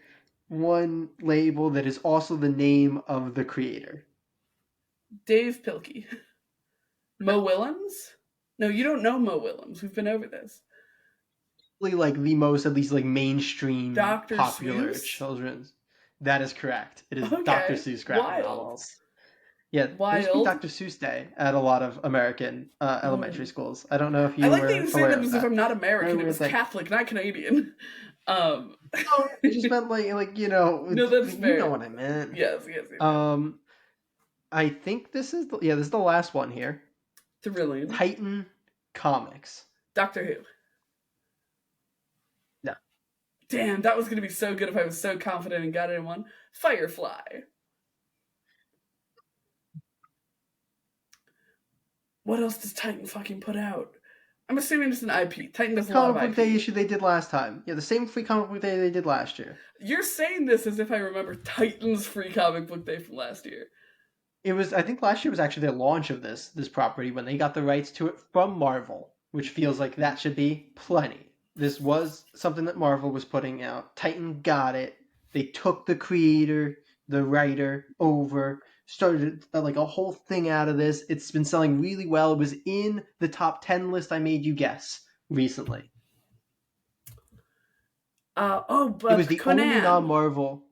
label that is also the name of the creator. Dave Pilkey. Mo Willems? No, you don't know Mo Willems. We've been over this. Like the most, at least like mainstream, Dr. popular Seuss? children's. That is correct. It is Okay. Dr. Seuss graphic novels. Yeah, there used to be Dr. Seuss Day at a lot of American elementary schools. I don't know if you I like were that you say aware that of as that. if I'm not American. Very It was weird thing. Catholic, not Canadian. No, it just meant like you know. No, that's fair. You know what I meant. Yes. I think this is the last one here. Thrilling. Titan Comics. Doctor Who. No. Damn, that was going to be so good if I was so confident and got it in one. Firefly. What else does Titan fucking put out? I'm assuming it's an IP. Titan does a lot of IP. Comic book day issue they did last time. Yeah, the same free comic book day they did last year. You're saying this as if I remember Titan's free comic book day from last year. It was, I think last year was actually the launch of this property when they got the rights to it from Marvel, which feels like that should be plenty. This was something that Marvel was putting out. Titan got it. They took the creator, the writer over, started like a whole thing out of this. It's been selling really well. It was in the top 10 list I made you guess recently. But it was the Conan. only non-Marvel.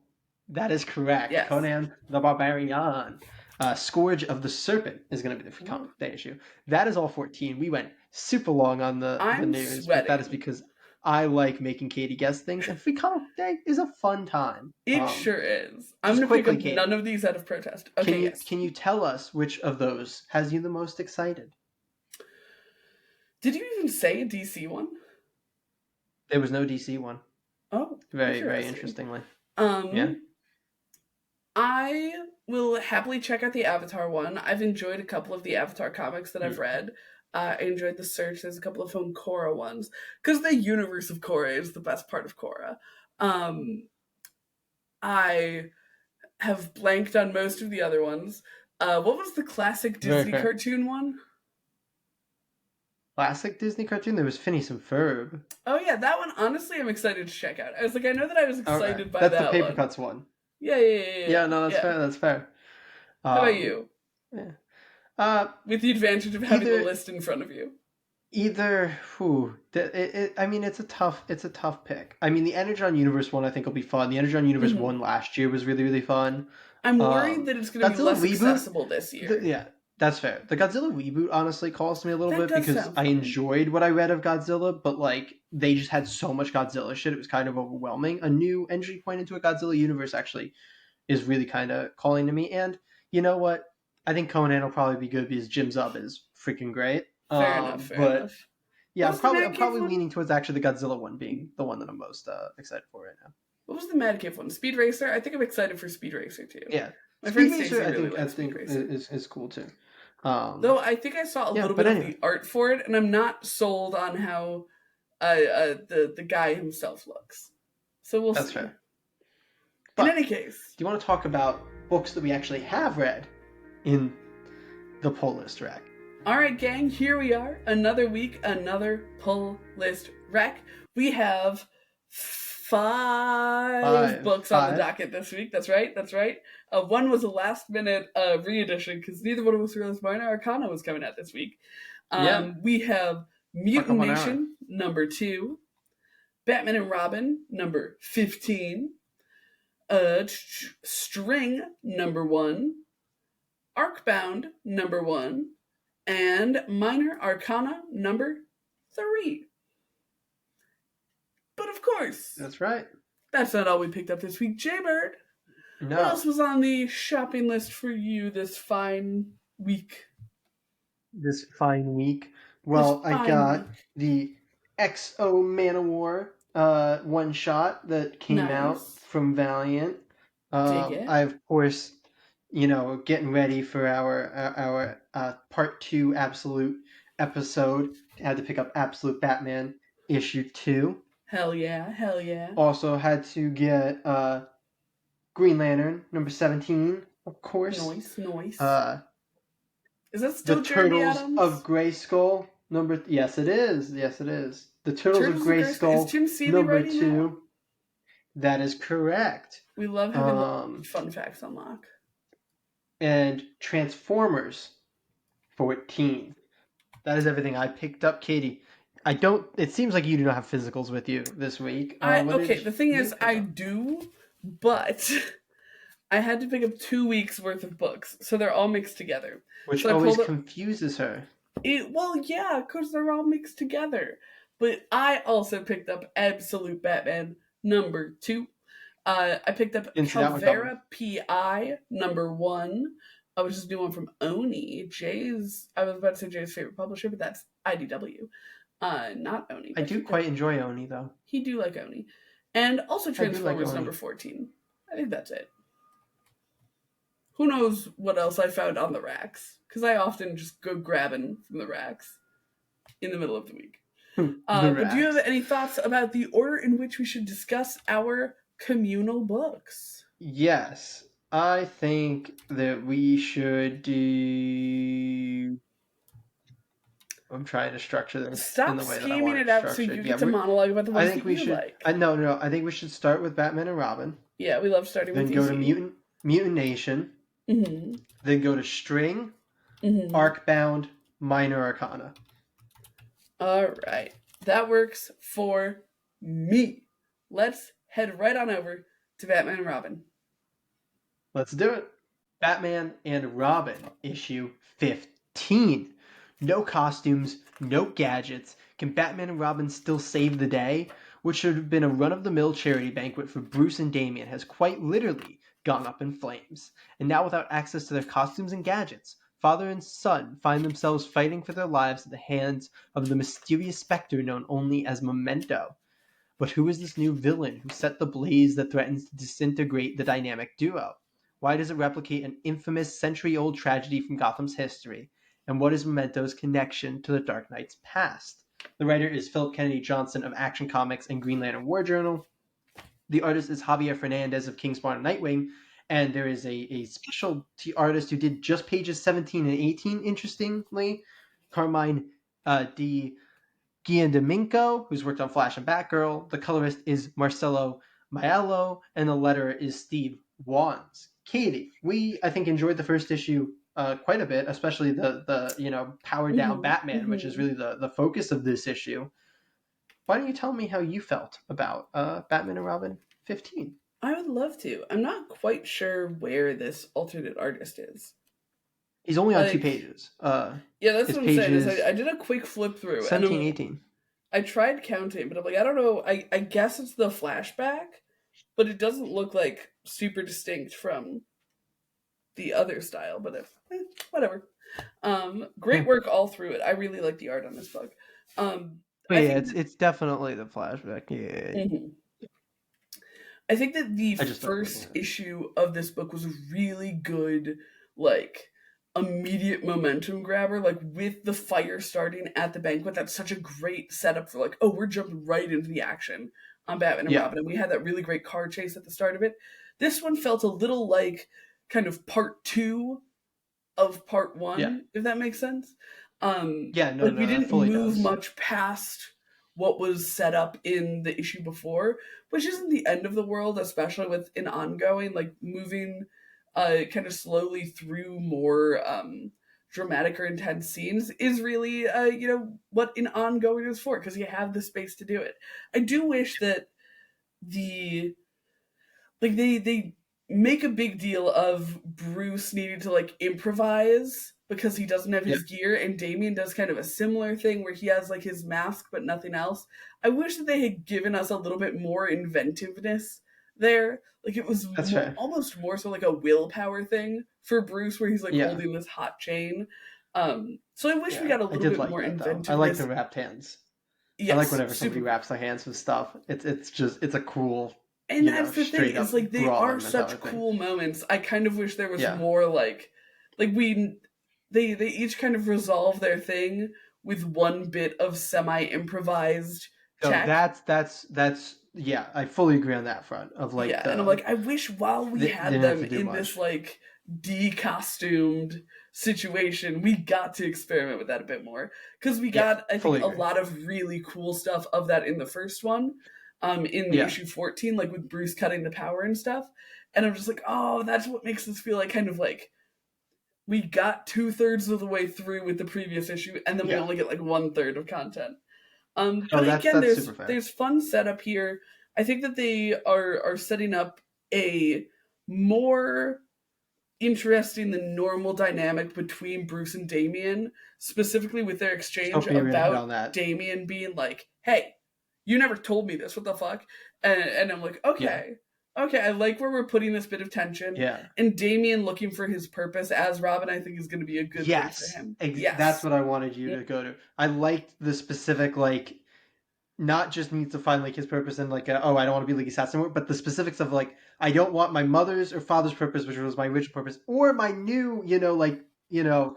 That is correct. Yes. Conan the Barbarian. Scourge of the Serpent is going to be the free comic day issue. That is all 14. We went super long on the I'm news, but that is sweating. because I like making Katie guess things, and free comic day is a fun time. It sure is. I'm just going to pick quickly, up Katie, none of these out of protest. Okay, yes. Can you tell us which of those has you the most excited? Did you even say a DC one? There was no DC one. Oh, very interestingly. Yeah. I will happily check out the Avatar one. I've enjoyed a couple of the Avatar comics that I've read. I enjoyed The Search. There's a couple of fun Korra ones. Because the universe of Korra is the best part of Korra. I have blanked on most of the other ones. What was the classic Disney cartoon one? Classic Disney cartoon? There was Phineas and Ferb. Oh yeah, that one, honestly, I'm excited to check out. I was like, I know that I was excited by that one. That's the Paper Cuts one. Yeah. Yeah, no, that's fair. How about you? Yeah. With the advantage of having the list in front of you. I mean, it's a tough pick. I mean, the Energon Universe one I think will be fun. The Energon Universe one last year was really, really fun. I'm worried that it's going to be less accessible this year. Yeah, that's fair. The Godzilla reboot honestly calls to me a little bit because I enjoyed what I read of Godzilla, but like they just had so much Godzilla shit, it was kind of overwhelming. A new entry point into a Godzilla universe actually is really kind of calling to me. And you know what? I think Conan will probably be good because Jim Zub is freaking great. Fair enough. Yeah, I'm probably leaning towards actually the Godzilla one being the one that I'm most excited for right now. What was the Mad Cave one? Speed Racer? I think I'm excited for Speed Racer too. Yeah. My friend Stacey really likes Speed Racer. Is cool too. Though I think I saw a little bit of the art for it, and I'm not sold on how the guy himself looks. So we'll see. That's fair. In any case. Do you want to talk about books that we actually have read in the pull list rack? Alright, gang, here we are. Another week, another pull list rack. We have five books on the docket this week. That's right. One was a last minute re-edition because neither one of us realized Minor Arcana was coming out this week. We have Mutant Nation, number 2. Batman and Robin, number 15. String, number 1. Arcbound, number 1. And Minor Arcana, number 3. But of course, that's right. That's not all we picked up this week. Jaybird, no. What else was on the shopping list for you this fine week? Well, I got the XO Manowar one shot that came out from Valiant. I of course, getting ready for our part 2 Absolute episode. Had to pick up Absolute Batman issue 2. Hell yeah. Also had to get Green Lantern number 17, of course. Nice. Is that still the Jeremy Turtles Adams? of Grayskull number? Yes, it is. The Turtles of Grayskull is Jim Seeley number 2. That is correct. We love having fun facts on lock. And Transformers 14. That is everything I picked up, Katie. It seems like you do not have physicals with you this week. The thing is, I do, but I had to pick up 2 weeks worth of books, so they're all mixed together. Which always confuses her. Because they're all mixed together. But I also picked up Absolute Batman number 2. I picked up Calvera P.I. number 1. Which is a new one from Oni. I was about to say Jay's favorite publisher, but that's IDW. Not Oni. I do quite enjoy Oni, though. He do like Oni. And also Transformers number 14. I think that's it. Who knows what else I found on the racks? Because I often just go grabbing from the racks in the middle of the week. But do you have any thoughts about the order in which we should discuss our communal books? Yes. I think that we should do... I'm trying to structure this in the way that I want it out so you get to monologue about the ones that you like. No. I think we should start with Batman and Robin. Yeah, we love starting with DC. Then go to Mutant Nation. Mm-hmm. Then go to String, Arcbound, Minor Arcana. All right. That works for me. Let's head right on over to Batman and Robin. Let's do it. Batman and Robin, issue 15. No costumes, no gadgets. Can Batman and Robin still save the day? What should have been a run-of-the-mill charity banquet for Bruce and Damian has quite literally gone up in flames. And now without access to their costumes and gadgets, father and son find themselves fighting for their lives at the hands of the mysterious specter known only as Memento. But who is this new villain who set the blaze that threatens to disintegrate the dynamic duo? Why does it replicate an infamous century-old tragedy from Gotham's history? And what is Memento's connection to the Dark Knight's past? The writer is Philip Kennedy Johnson of Action Comics and Green Lantern War Journal. The artist is Javier Fernandez of Kingspawn and Nightwing. And there is a specialty artist who did just pages 17 and 18, interestingly, Carmine D. Giandomenico, who's worked on Flash and Batgirl. The colorist is Marcelo Maiello, and the letterer is Steve Wands. Katie, we I think enjoyed the first issue quite a bit, especially the powered down Batman, which is really the focus of this issue. Why don't you tell me how you felt about Batman and Robin 15? I would love to. I'm not quite sure where this alternate artist is. He's only on 2 pages. Yeah, that's what I'm saying. Is I did a quick flip through. 17, 18. I tried counting, but I'm like, I don't know. I guess it's the flashback, but it doesn't look like super distinct from the other style. But whatever. Great work all through it. I really like the art on this book. It's definitely the flashback. Yeah. Mm-hmm. I think that the first issue of this book was a really good, like, immediate momentum grabber, like with the fire starting at the banquet. That's such a great setup for like, oh, we're jumping right into the action on Batman and Robin. And we had that really great car chase at the start of it. This one felt a little like kind of part 2 of part 1, if that makes sense. We didn't move much past what was set up in the issue before, which isn't the end of the world, especially with an ongoing, like moving kind of slowly through more dramatic or intense scenes is really, what an ongoing is for, because you have the space to do it. I do wish that they make a big deal of Bruce needing to like improvise because he doesn't have his gear, and Damian does kind of a similar thing where he has like his mask but nothing else. I wish that they had given us a little bit more inventiveness there. Like it was almost more so like a willpower thing for Bruce, where he's like holding this hot chain. So I wish we got a little bit more inventiveness. I like the wrapped hands. Yes, I like whenever somebody wraps their hands with stuff. It's a cool. And that's the thing, is like they are such cool moments. I kind of wish there was more like they each kind of resolve their thing with one bit of semi-improvised check. That's I fully agree on that front of like and I'm like, I wish while we had them in this like de-costumed situation, we got to experiment with that a bit more, because we got I think a lot of really cool stuff of that in the first one. In issue 14, like with Bruce cutting the power and stuff. And I'm just like, oh, that's what makes this feel like kind of like we got 2/3 of the way through with the previous issue, and then we only get like 1/3 of content. But again, there's fun setup here. I think that they are setting up a more interesting than normal dynamic between Bruce and Damian, specifically with their exchange about Damian being like, hey, you never told me this. What the fuck? And I'm like, okay, I like where we're putting this bit of tension. Yeah. And Damian looking for his purpose as Robin, I think is going to be a good thing for him. Yes, that's what I wanted you to go to. I liked the specific, like, not just needs to find like his purpose and like, I don't want to be like assassin, but the specifics of like, I don't want my mother's or father's purpose, which was my original purpose, or my new,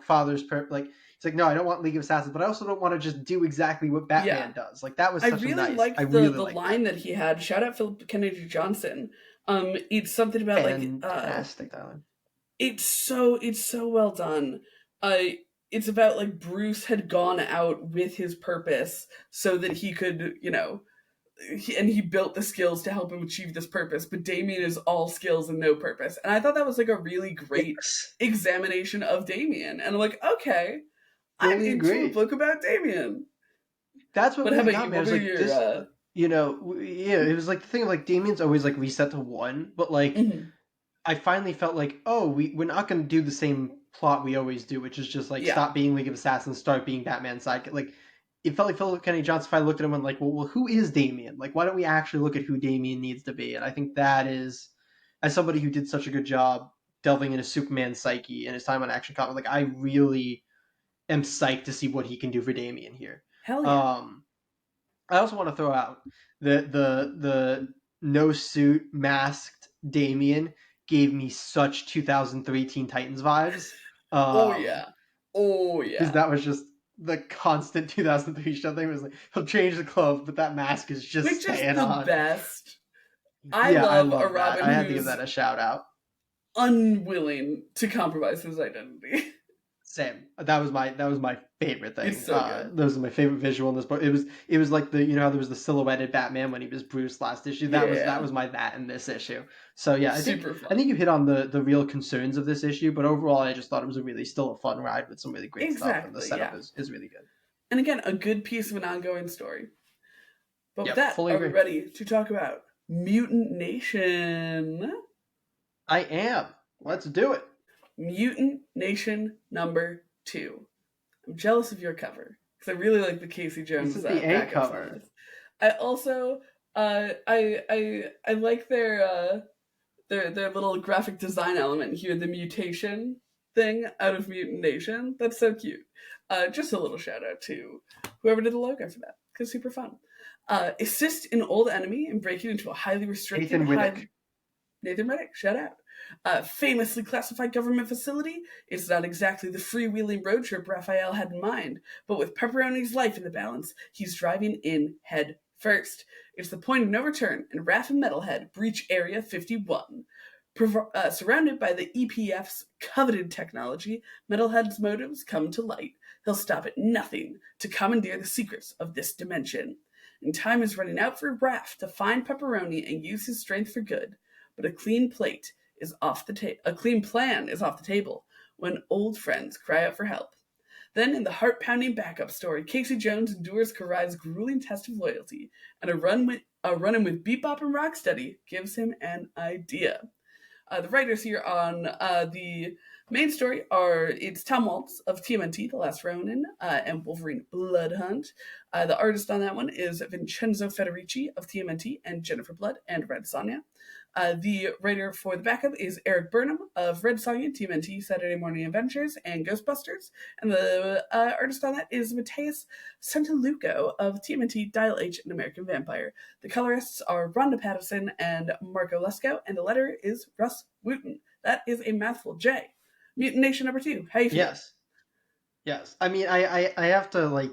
father's purpose. Like, it's like, no, I don't want League of Assassins, but I also don't want to just do exactly what Batman does. Like, that was such a nice. Liked the line that he had. Shout out Philip Kennedy Johnson. It's something about fantastic line. It's so well done. It's about like Bruce had gone out with his purpose so that he could, and he built the skills to help him achieve this purpose, but Damian is all skills and no purpose. And I thought that was like a really great examination of Damian. And I'm like, okay, I'm into a book about Damian. That's what really got me. I was like, it was like the thing of like Damian's always like reset to 1, but like I finally felt like, oh, we're not going to do the same plot we always do, which is just like Yeah. stop being League of Assassins, start being Batman's sidekick. Like, it felt like Philip Kennedy Johnson finally looked at him and like, well, who is Damian? Like, why don't we actually look at who Damian needs to be? And I think that is, as somebody who did such a good job delving into Superman's psyche and his time on Action Comics, like I really am psyched to see what he can do for Damian here. Hell yeah. Um, I also want to throw out the no suit masked Damien gave me such 2003 Teen Titans vibes. Oh yeah. Oh Because yeah. that was just the constant 2003 show thing. Was like he'll change the clothes, but that mask is just Which is staying the on. best. I Yeah, I love a love that. Robin I had to give who's that a shout out. unwilling to compromise his identity. Same. That was my favorite thing. It's so good. That was my favorite visual in this book. It was like the how there was the silhouetted Batman when he was Bruce last issue. That was my that in this issue. So yeah, Super fun. I think you hit on the real concerns of this issue, but overall I just thought it was still a fun ride with some really great stuff, and the setup is really good. And again, a good piece of an ongoing story. But with Yep, that, fully are agree. we ready to talk about Mutant Nation? I am. Let's do it. Mutant Nation number 2. I'm jealous of your cover because I really like the Casey Jones This is the A backups cover. on this. I also I like their little graphic design element here, the mutation thing out of Mutant Nation. That's so cute. Just a little shout out to whoever did the logo for that because super fun. Assist an old enemy in breaking into a highly restricted Nathan Reddick, shout out. Famously classified government facility, it's not exactly the freewheeling road trip Raphael had in mind, but with Pepperoni's life in the balance, he's driving in head first. It's the point of no return, and Raph and Metalhead breach Area 51. Surrounded by the EPF's coveted technology, Metalhead's motives come to light. He'll stop at nothing to commandeer the secrets of this dimension. And time is running out for Raph to find Pepperoni and use his strength for good. But a clean plan is off the table when old friends cry out for help. Then, in the heart-pounding backup story, Casey Jones endures Karai's grueling test of loyalty, and a run-in with Bebop and Rocksteady gives him an idea. The writers here on the main story it's Tom Waltz of TMNT, The Last Ronin, and Wolverine Blood Hunt. The artist on that one is Vincenzo Federici of TMNT and Jennifer Blood and Red Sonja. The writer for the backup is Eric Burnham of Red Sonja, TMNT, Saturday Morning Adventures, and Ghostbusters. And the artist on that is Mateus Santaluco of TMNT, Dial H, and American Vampire. The colorists are Rhonda Pattison and Marco Lesko, and the letter is Russ Wooten. That is a mouthful. Jay, Mutant Nation number 2. How you feel? Yes. I mean, I have to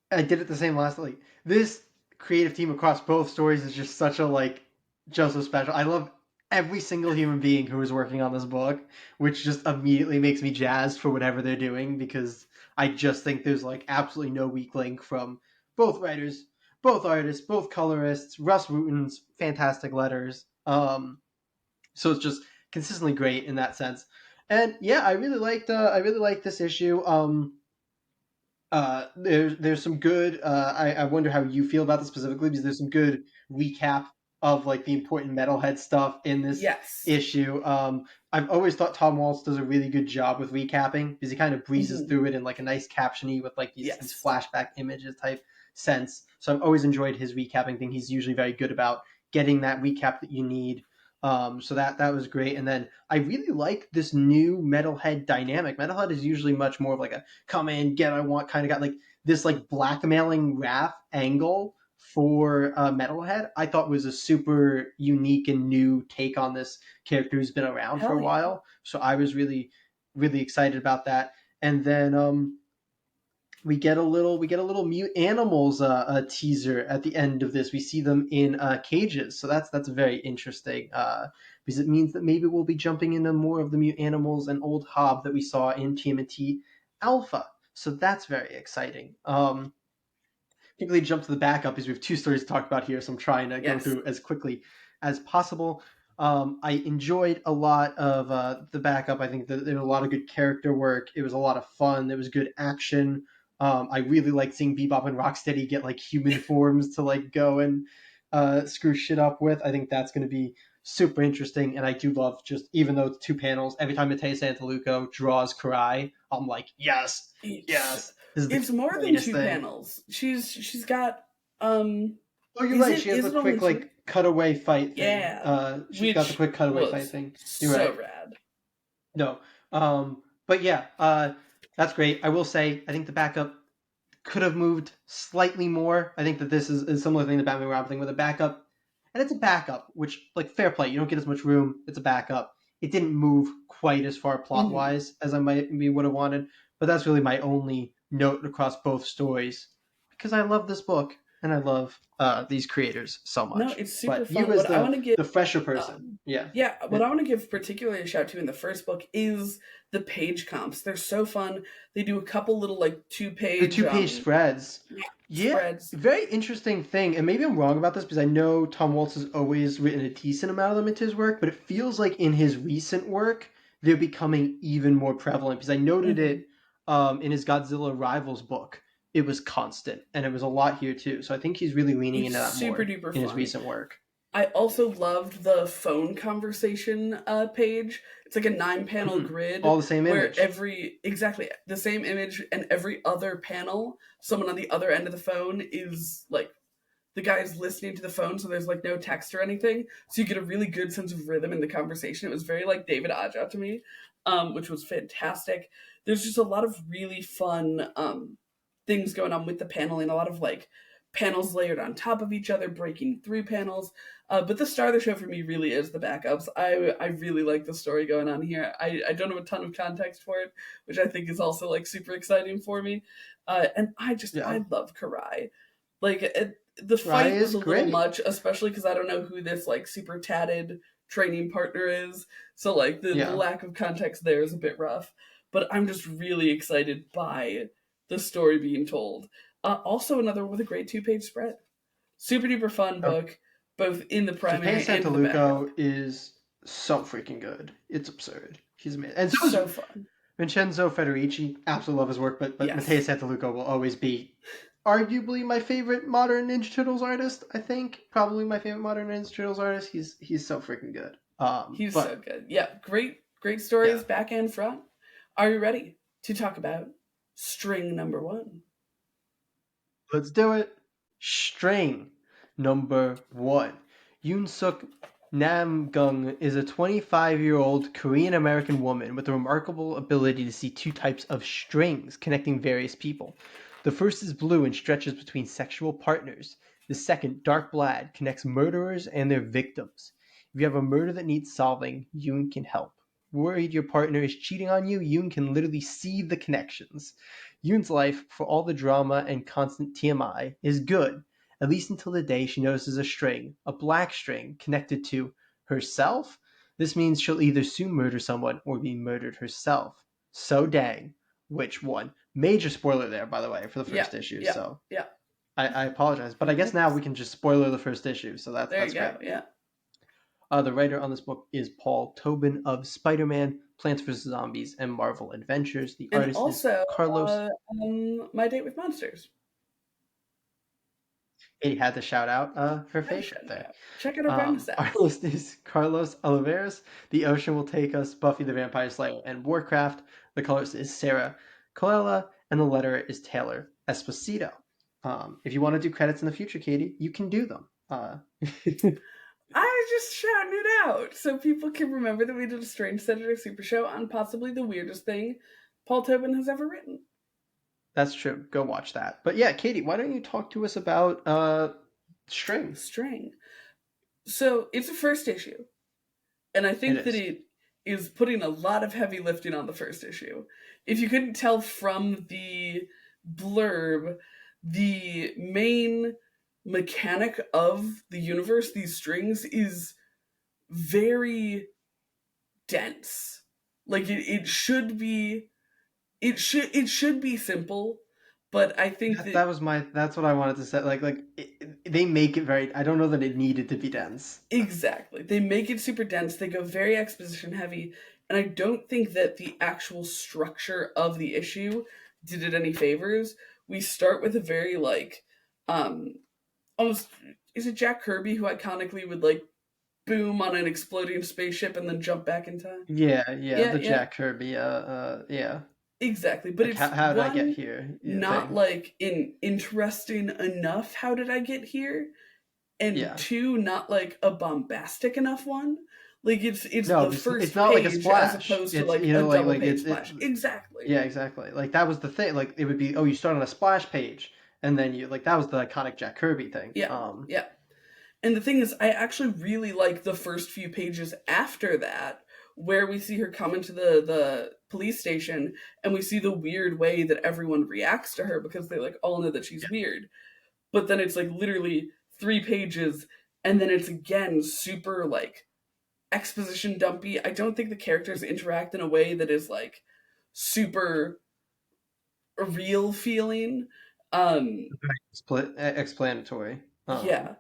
I did it the same last this creative team across both stories is just such a just so special. I love every single human being who is working on this book, which just immediately makes me jazzed for whatever they're doing because I just think there's absolutely no weak link from both writers, both artists, both colorists, Russ Wooten's fantastic letters. So it's just consistently great in that sense. And yeah, I really liked this issue. There's some good. I wonder how you feel about this specifically because there's some good recap of the important metalhead stuff in this issue. I've always thought Tom Waltz does a really good job with recapping because he kind of breezes through it in a nice captiony with these flashback images type sense. So I've always enjoyed his recapping thing. He's usually very good about getting that recap that you need. So that was great. And then I really like this new Metalhead dynamic. Metalhead is usually much more of a come in, get what I want kind of got this blackmailing Raph angle for Metalhead. I thought was a super unique and new take on this character who's been around for a while. So I was really, really excited about that. And then we get a little mute animals teaser at the end of this. We see them in cages, so that's very interesting because it means that maybe we'll be jumping into more of the mute animals and old Hob that we saw in TMNT Alpha. So that's very exciting. Quickly jump to the backup because we have 2 stories to talk about here, so I'm trying to go through as quickly as possible. I enjoyed a lot of the backup. I think that there was a lot of good character work. It was a lot of fun. There was good action. I really like seeing Bebop and Rocksteady get human forms to go and screw shit up with. I think that's going to be super interesting, and I do love just even though it's 2 panels, every time Matteo Santaluco draws Karai, I'm like, yes, It's yes, this is the it's more than greatest two thing. panels. She's got um Oh, you're is right. She has the it only quick two? like cutaway fight thing. Yeah, She's got the which quick cutaway fight was thing. You're so right. rad. No, but yeah, that's great. I will say, I think the backup could have moved slightly more. I think that this is a similar thing to Batman Robin thing with a backup, and it's a backup, which like fair play. You don't get as much room. It's a backup. It didn't move quite as far plot Mhm. wise as I would have wanted, but that's really my only note across both stories because I love this book and I love these creators so No, much. it's super But you fun. as What I want to give the fresher person, Um, yeah, yeah, what I it, want to give particularly a shout to in the first book is the page comps. They're so fun. They do a couple little like two the page 2 page spreads. yeah, Yeah, spreads. very interesting thing. And maybe I'm wrong about this because I know Tom Waltz has always written a decent amount of them into his work, but it feels like in his recent work, they're becoming even more prevalent because I noted Hmm. it in his Godzilla Rivals book. It was constant, and it was a lot here too. So I think he's really leaning It's into that super more duper in his fun. recent work. I also loved the phone conversation page. It's like a 9 panel grid All the same where image. every exactly the same image and every other panel, someone on the other end of the phone is like the guy's listening to the phone, so there's like no text or anything. So you get a really good sense of rhythm in the conversation. It was very like David Aja to me, which was fantastic. There's just a lot of really fun things going on with the paneling, a lot of like panels layered on top of each other, breaking through panels. But the star of the show for me really is the backups. I really like the story going on here. I don't have a ton of context for it, which I think is also like super exciting for me. And Yeah, I love Karai. Like the Rye fight was is a little great. much, especially because I don't know who this like super tatted training partner is. So like the Yeah. lack of context there is a bit rough. But I'm just really excited by the story being told. Also, another one with a great 2 page spread. Super duper fun book, both in the Matteo primary and the backup. Santaluco is so freaking good. It's absurd. He's amazing. And so is So fun. Vincenzo Federici. Absolutely love his work, but Matteo Yes. Santaluco will always be arguably my favorite modern Ninja Turtles artist, I think. Probably my favorite modern Ninja Turtles artist. He's so freaking good. He's so But good. Yeah, great yeah, stories, back and front. Are you ready to talk about string number one? let's do it. String number one. Yoon Suk Namgung is a 25-year-old Korean American woman with a remarkable ability to see 2 types of strings connecting various people. The first is blue and stretches between sexual partners. The second, dark black, connects murderers and their victims. If you have a murder that needs solving, Yoon can help. Worried your partner is cheating on you, Yoon can literally see the connections. Yoon's life, for all the drama and constant TMI, is good, at least until the day she notices a string, a black string, connected to herself. This means she'll either soon murder someone or be murdered herself. So dang. Which one? Major spoiler there, by the way, for the Yeah, first issue. yeah, So yeah. I apologize, but I guess now we can just spoiler the first issue. So There that's you great. go. Yeah, The writer on this book is Paul Tobin of Spider-Man, Plants vs. Zombies, and Marvel Adventures. The and artist is also Carlos. My Date with Monsters. He had to shout out her Had to face shout right it there. out. Check out our bonus stats. Artist is Carlos Oliveras. The Ocean Will Take Us, Buffy the Vampire Slayer, and Warcraft. The colorist is Sarah Colella, and the letterer is Taylor Esposito. If you want to do credits in the future, Katie, you can do them. I was just shouting it out so people can remember that we did a Strange Senator Super Show on possibly the weirdest thing Paul Tobin has ever written. That's true. Go watch that. But yeah, Katie, why don't you talk to us about String? String. So it's a first issue, and I It think that is. it is putting a lot of heavy lifting on the first issue. If you couldn't tell from the blurb, the main mechanic of the universe, these strings, is very dense. Like it should be it should be simple, but I think That, that that was my. That's what I wanted to say. They make it very. I don't know that it needed to be dense. exactly. They make it super dense. They go very exposition heavy, and I don't think that the actual structure of the issue did it any favors. We start with a very like um almost, is it Jack Kirby who iconically would like boom on an exploding spaceship and then jump back in time. Yeah, Yeah, the yeah, Jack Kirby, yeah. exactly. But Like, it's how did I get one, here? Yeah, not thing. like in interesting enough. How did I get here? And Yeah. two, not like a bombastic enough one. Like it's No, the it's first not like a page as splash. opposed to It's, like a double like page splash. Exactly. yeah, exactly. Like, that was the thing. Like, it would be, oh, you start on a splash page, and then you, like, that was the iconic Jack Kirby thing. Yeah, yeah. And the thing is, I actually really like the first few pages after that, where we see her come into the police station and we see the weird way that everyone reacts to her because they like all know that she's weird. But then it's like literally 3 pages, and then it's again super like exposition dumpy. I don't think the characters interact in a way that is like super real feeling. Um Explanatory. yeah.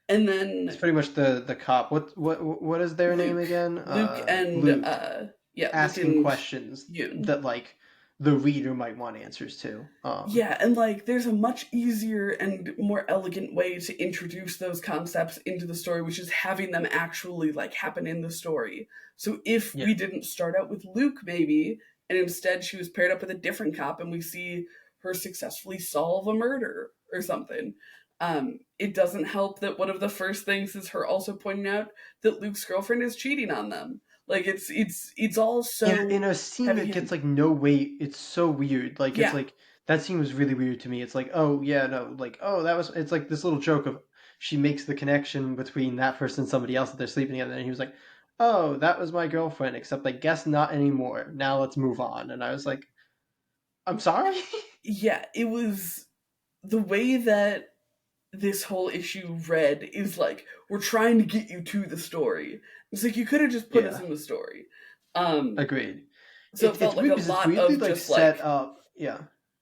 And It's then pretty much the cop. What is their name Luke. again? Luke and Luke, Luke asking and questions Yoon. that, like, the reader might want answers to. Yeah, and like there's a much easier and more elegant way to introduce those concepts into the story, which is having them actually like happen in the story. So if Yeah. we didn't start out with Luke maybe, and instead she was paired up with a different cop and we see her successfully solve a murder or something. It doesn't help that one of the first things is her also pointing out that Luke's girlfriend is cheating on them. Like it's all In so a scene heavy that gets handed. like no weight. It's so weird. Like, it's Yeah. like, that scene was really weird to me. It's like, oh yeah, no, like, oh, that was, it's like this little joke of, she makes the connection between that person and somebody else that they're sleeping together, and he was like, oh, that was my girlfriend, except I guess not anymore. Now let's move on. And I was like, I'm sorry. Yeah, it was the way that this whole issue read is like we're trying to get you to the story. It's like you could have just put us Yeah, in the story. Um agreed. so it It's felt like weird a because it's lot weirdly of like just set like up. Yeah,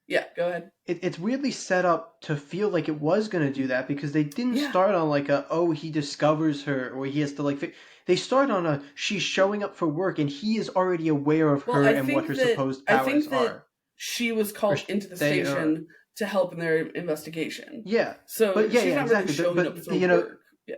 yeah, go ahead. it's weirdly set up to feel like it was going to do that, because they didn't Yeah. start on like a, oh, he discovers her, or he has to like they start on a, she's showing up for work and he is already aware of Well, her and what her supposed I powers think that are, she was or called into the they are. station to help in their investigation. Yeah, So but yeah, she's yeah, not really exactly. showing up for You know, work. Yeah.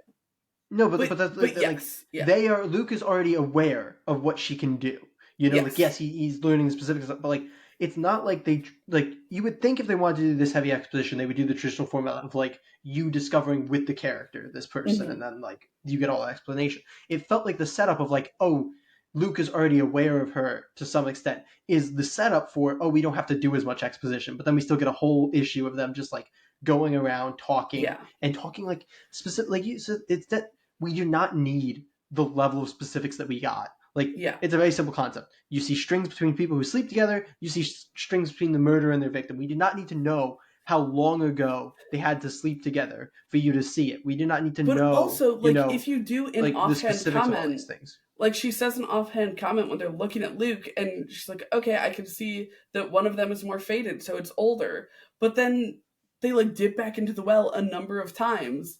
no, But but that's but like, yes, yeah. they are. Luke is already aware of what she can do. You know, like, Yes. yes, he's learning the specifics, but like, it's not like they, like, you would think if they wanted to do this heavy exposition, they would do the traditional format of like you discovering with the character this person, and Hmm. then like you get all the explanation. It felt like the setup of like, oh, Luke is already aware of her to some extent, is the setup for, oh, we don't have to do as much exposition, but then we still get a whole issue of them just like going around talking Yeah. and talking like specific, like you said, it's that we do not need the level of specifics that we got. Like, Yeah. it's a very simple concept. You see strings between people who sleep together. You see strings between the murderer and their victim. We do not need to know how long ago they had to sleep together for you to see it. We do not need to But know, also, like, if you do an like, the offhand specifics of all these comment, things. like she says an offhand comment when they're looking at Luke, and she's like, "Okay, I can see that one of them is more faded, so it's older." But then they like dip back into the well a number of times,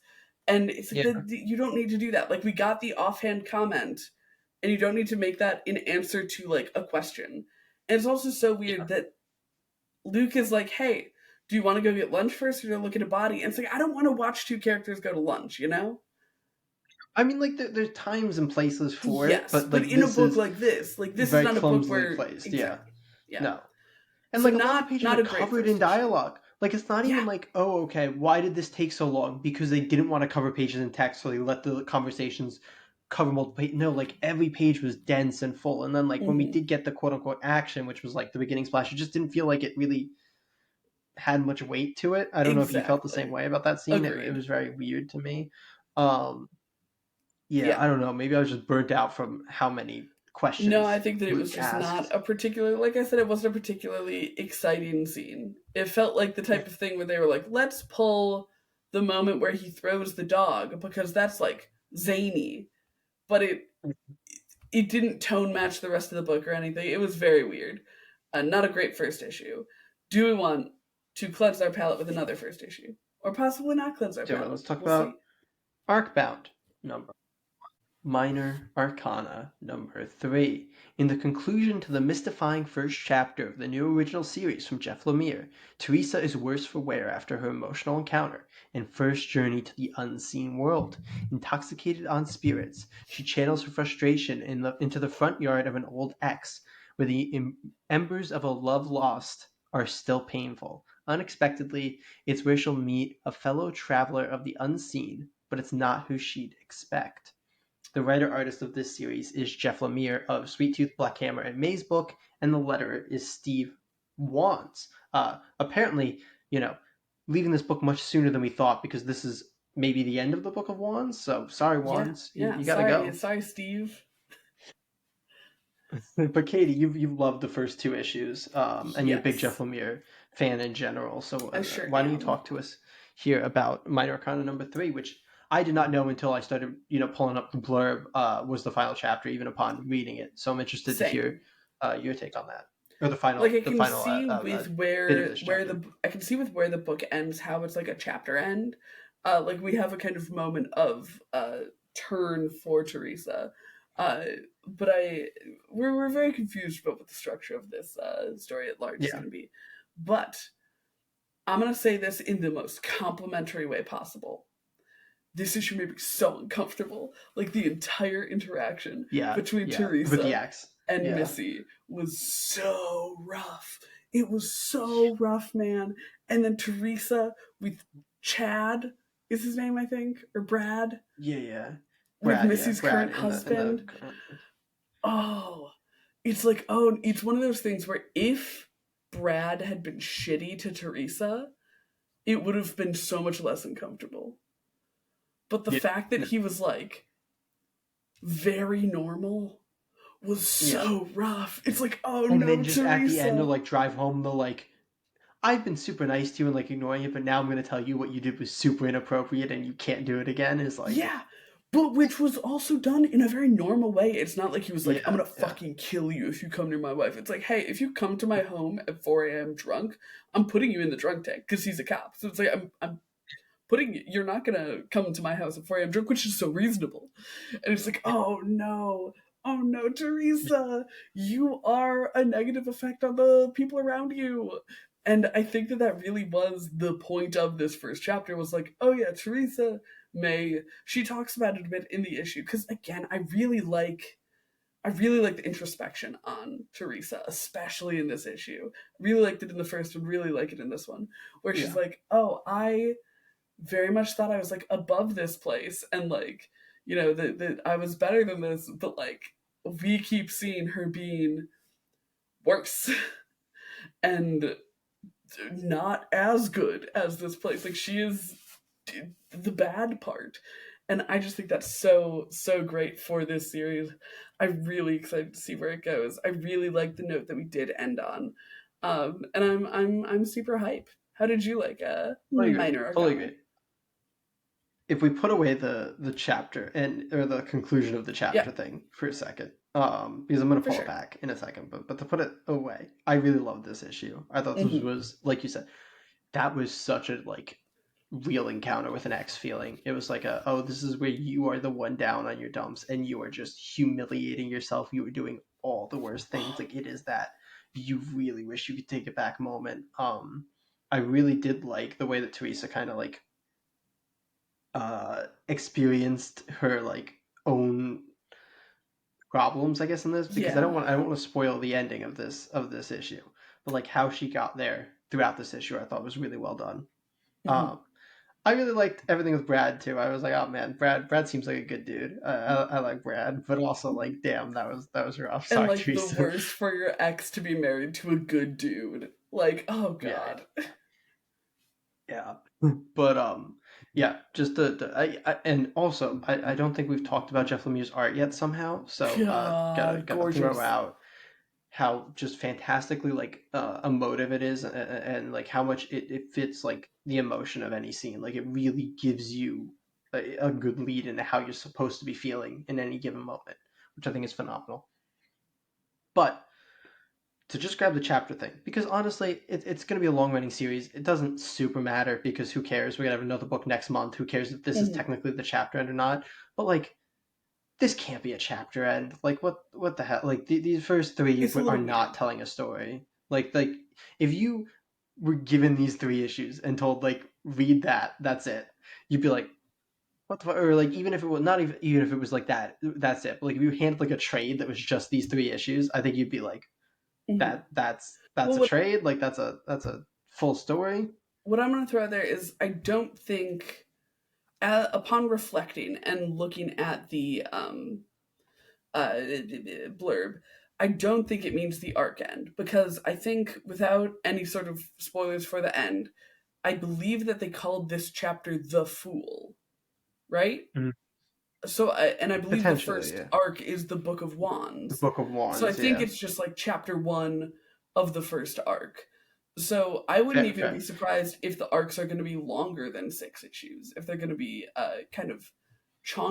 and it's like Yeah. you don't need to do that. Like we got the offhand comment, and you don't need to make that in answer to like a question. And it's also so Yeah. weird that Luke is like, "Hey, do you want to go get lunch first, or to look at a body?" And it's like I don't want to watch two characters go to lunch, you know? I mean, like, there's times and places for it, Yes, but but like in a this book is like this is very not a book clumsily where placed. Yeah. exactly. Yeah. No. And So like a lot of the not pages not are a great covered in first issue. dialogue. Like, it's not Yeah. even like, oh, okay, why did this take so long? Because they didn't want to cover pages in text, so they let the conversations cover multiple pages. No, like, every page was dense and full. And then like when we Hmm. did get the quote unquote action, which was like the beginning splash, it just didn't feel like it really had much weight to it. I don't know if you felt the same Exactly. way about that scene. It Agreed. was very weird to me. Um, yeah, Yeah. I don't know. Maybe I was just burnt out from how many No, I questions think that it was Luke just not asked. a particular like I said, it wasn't a particularly exciting scene. It felt like the Yeah. type of thing where they were like, let's pull the moment where he throws the dog because that's like zany. But it didn't tone match the rest of the book or anything. It was very weird. Not a great first issue. Do we want to cleanse our palate with another first issue? Or possibly not cleanse our So palate? let's talk We'll see. about Arcbound number. Minor Arcana number 3. In the conclusion to the mystifying first chapter of the new original series from Jeff Lemire, Teresa is worse for wear after her emotional encounter and first journey to the unseen world. Intoxicated on spirits, she channels her frustration into the front yard of an old ex, where the embers of a love lost are still painful. Unexpectedly, it's where she'll meet a fellow traveler of the unseen, but it's not who she'd expect. The writer-artist of this series is Jeff Lemire of Sweet Tooth, Black Hammer, and Maze Book, and the letterer is Steve Wands. Apparently, leaving this book much sooner than we thought, because this is maybe the end of the Book of Wands. So sorry, Wands, Yeah. you gotta go. Sorry, Steve. But Katie, you've loved the first 2 issues, and you're a big Yes. Jeff Lemire fan in general. So I sure why don't you am. talk to us here about Minor Arcana number 3, which I did not know until I started, pulling up the blurb, was the final chapter, even upon reading it. So I'm interested to hear your take on that, or the final. Like I can final, see with where I can see with where the book ends, how it's like a chapter end. Like we have a kind of moment of turn for Teresa. But we're very confused about what the structure of this story at large is going to be. But I'm going to say this in the most complimentary way possible. This issue made me so uncomfortable. Like the entire interaction between Teresa and Missy was so rough. It was so rough, man. And then Teresa with Chad is his name, I think, or Brad. Brad, with Missy's current husband. Oh, it's like, it's one of those things where if Brad had been shitty to Teresa, it would have been so much less uncomfortable. But the fact that he was like very normal was so rough. It's like, and no, then just Teresa. At the end, they'll like drive home. They'll like, I've been super nice to you and like ignoring it, but now I'm going to tell you what you did was super inappropriate and you can't do it again. Is like, but which was also done in a very normal way. It's not like he was like, I'm going to fucking kill you if you come near my wife. It's like, hey, if you come to my home at 4 a.m. drunk, I'm putting you in the drunk tank because he's a cop. So it's like, I'm putting, you're not going to come to my house at 4 a.m. drunk, which is so reasonable. And it's like, oh no, Teresa, you are a negative effect on the people around you. And I think that really was the point of this first chapter, was like, oh yeah, Teresa May, she talks about it a bit in the issue. Because again, I really like the introspection on Teresa, especially in this issue. Really liked it in the first one, really like it in this one, where she's like, oh, I very much thought I was like above this place, and like, that I was better than this, but like we keep seeing her being worse and not as good as this place. Like she is the bad part. And I just think that's so great for this series. I'm really excited to see where it goes. I really like the note that we did end on. And I'm super hype. How did you like Minor Arcana? Fully agree. If we put away the chapter or the conclusion of the chapter thing for a second, because I'm going to pull it back in a second, but to put it away, I really loved this issue. I thought this was, like you said, that was such a like real encounter with an ex feeling. It was like this is where you are the one down on your dumps and you are just humiliating yourself. You were doing all the worst things. Like it is that you really wish you could take it back moment. I really did like the way that Teresa kind of like experienced her like own problems, I guess, in this, because I don't want to spoil the ending of this issue, but like how she got there throughout this issue, I thought was really well done. I really liked everything with Brad too. I was like, oh man, Brad seems like a good dude. I like Brad, but also like, damn, that was rough. Sorry, and like Teresa. The worst for your ex to be married to a good dude. Like, oh god. Yeah. But just and also I don't think we've talked about Jeff Lemire's art yet somehow. So gotta throw out how just fantastically like emotive it is, and like how much it fits like the emotion of any scene. Like it really gives you a good lead into how you're supposed to be feeling in any given moment, which I think is phenomenal. But to just grab the chapter thing, because honestly, it's going to be a long-running series. It doesn't super matter, because who cares? We're going to have another book next month. Who cares if this is technically the chapter end or not? But like, this can't be a chapter end. Like what the hell? Like these first three It's a are little not weird. telling a story. Like if you were given these three issues and told like read that's it, you'd be like what the fuck? Or like even if it was not even if it was like that's it. But like if you handed like a trade that was just these three issues, I think you'd be like Mhm. that's Well, a trade. Like that's a full story. what I'm going to throw out there is I don't think, upon reflecting and looking at the blurb, I don't think it means the arc end, because I think, without any sort of spoilers for the end, I believe that they called this chapter The Fool, right? Mhm. So, and I believe the Potentially, first yeah. arc is the Book of The Wands. Book of So I Wands, think yeah. it's just like chapter one of the first arc. So I wouldn't Fair, even be fair. surprised if the arcs are going to be longer than 6 issues, if they're going to be kind of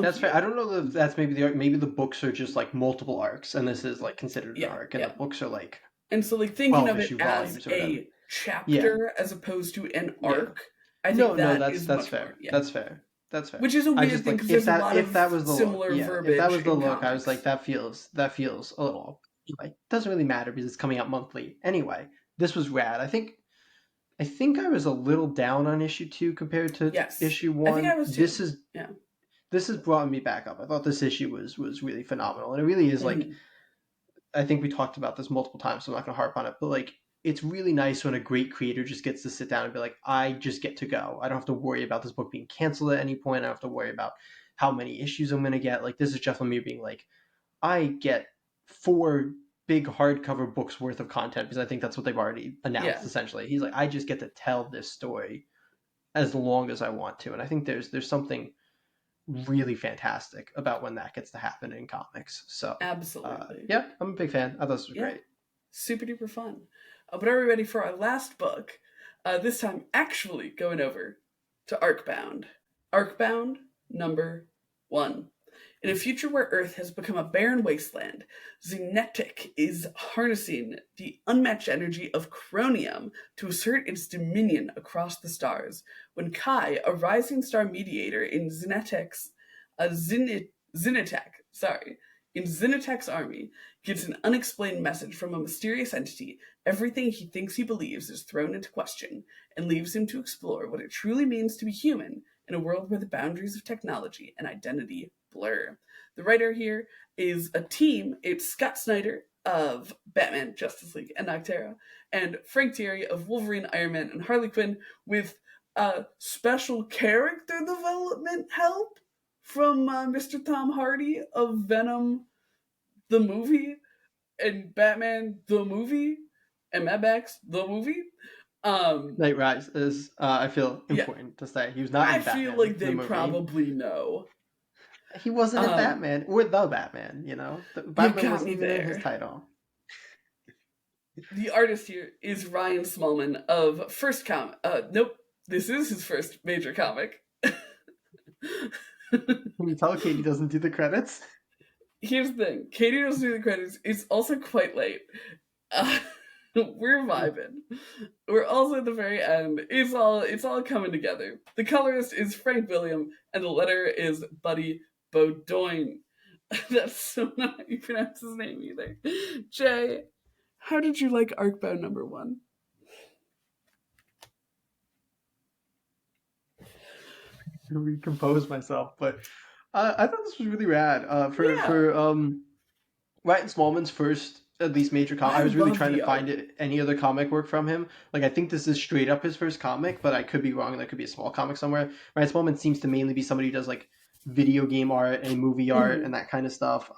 That's fair. I chonkier. don't know if that's maybe the arc. Maybe the books are just like multiple arcs, and this is like considered an Yeah, arc, and the yeah. books are like And so, like, thinking 12 of it issue as volumes or whatever. a Yeah, chapter as opposed to an yeah. arc, I think No, no, that that's is that's much more, fair. yeah. That's fair. That's fair. Which is a I weird just thing like because there's a lot if that of was the look, similar yeah, if that verbiage was the in look, I was like comics. that feels a little like doesn't really matter because it's coming out monthly anyway. This was rad. I think I was a little down on issue 2 compared to Yes. issue I think I 1. was too. Yeah. This has brought me back up. I thought this issue was really phenomenal, and it really is like Hmm. I think we talked about this multiple times, so I'm not going to harp on it, but like it's really nice when a great creator just gets to sit down and be like, I just get to go. I don't have to worry about this book being canceled at any point. I don't have to worry about how many issues I'm going to get. Like this is Jeff Lemire being like, I get 4 big hardcover books worth of content because I think that's what they've already announced. Yeah, Essentially, he's like, I just get to tell this story as long as I want to, and I think there's something really fantastic about when that gets to happen in comics. So, absolutely. yeah, I'm a big fan. I thought this was Yeah, great. super duper fun. But are we ready for our last book? This time, actually going over to Arcbound. Arcbound number 1. In a future where Earth has become a barren wasteland, Xenetic is harnessing the unmatched energy of chromium to assert its dominion across the stars. When Kai, a rising star mediator in Xenetic's Xenetech, sorry, in Xenetech's army, gets an unexplained message from a mysterious entity, everything he thinks he believes is thrown into question and leaves him to explore what it truly means to be human in a world where the boundaries of technology and identity blur. The writer here is a team. It's Scott Snyder of Batman, Justice League, and Noctera, and Frank Thierry of Wolverine, Iron Man, and Harley Quinn, with special character development help from Mr. Tom Hardy of Venom the movie and Batman the movie and Mad Max the movie. Um, Night Rise is, I feel, yeah, important to say. He was not I in feel Batman like the they movie. probably know. He wasn't in Um, Batman or the Batman. you Batman got wasn't me even in his there. title. The artist here is Ryan Smallman of First Comic. Nope, this is his first major comic. Can you tell Katie doesn't do the credits? Here's the thing: Katie doesn't do the credits. It's also quite late. Uh, we're vibing. We're also at the very end. It's all coming together. The colorist is Frank William, and the letter is Buddy Beaudoin. That's so not how you pronounce his name either. Jay, how did you like Arcbound number 1? Recompose myself, but I thought this was really rad. Yeah, For Ryan Smallman's first at least major comic. I I was really love trying to the find art. any other comic work from him. Like I think this is straight up his first comic, but I could be wrong. There could be a small comic somewhere. Ryan Smallman seems to mainly be somebody who does like video game art and movie art Hmm. and that kind of stuff.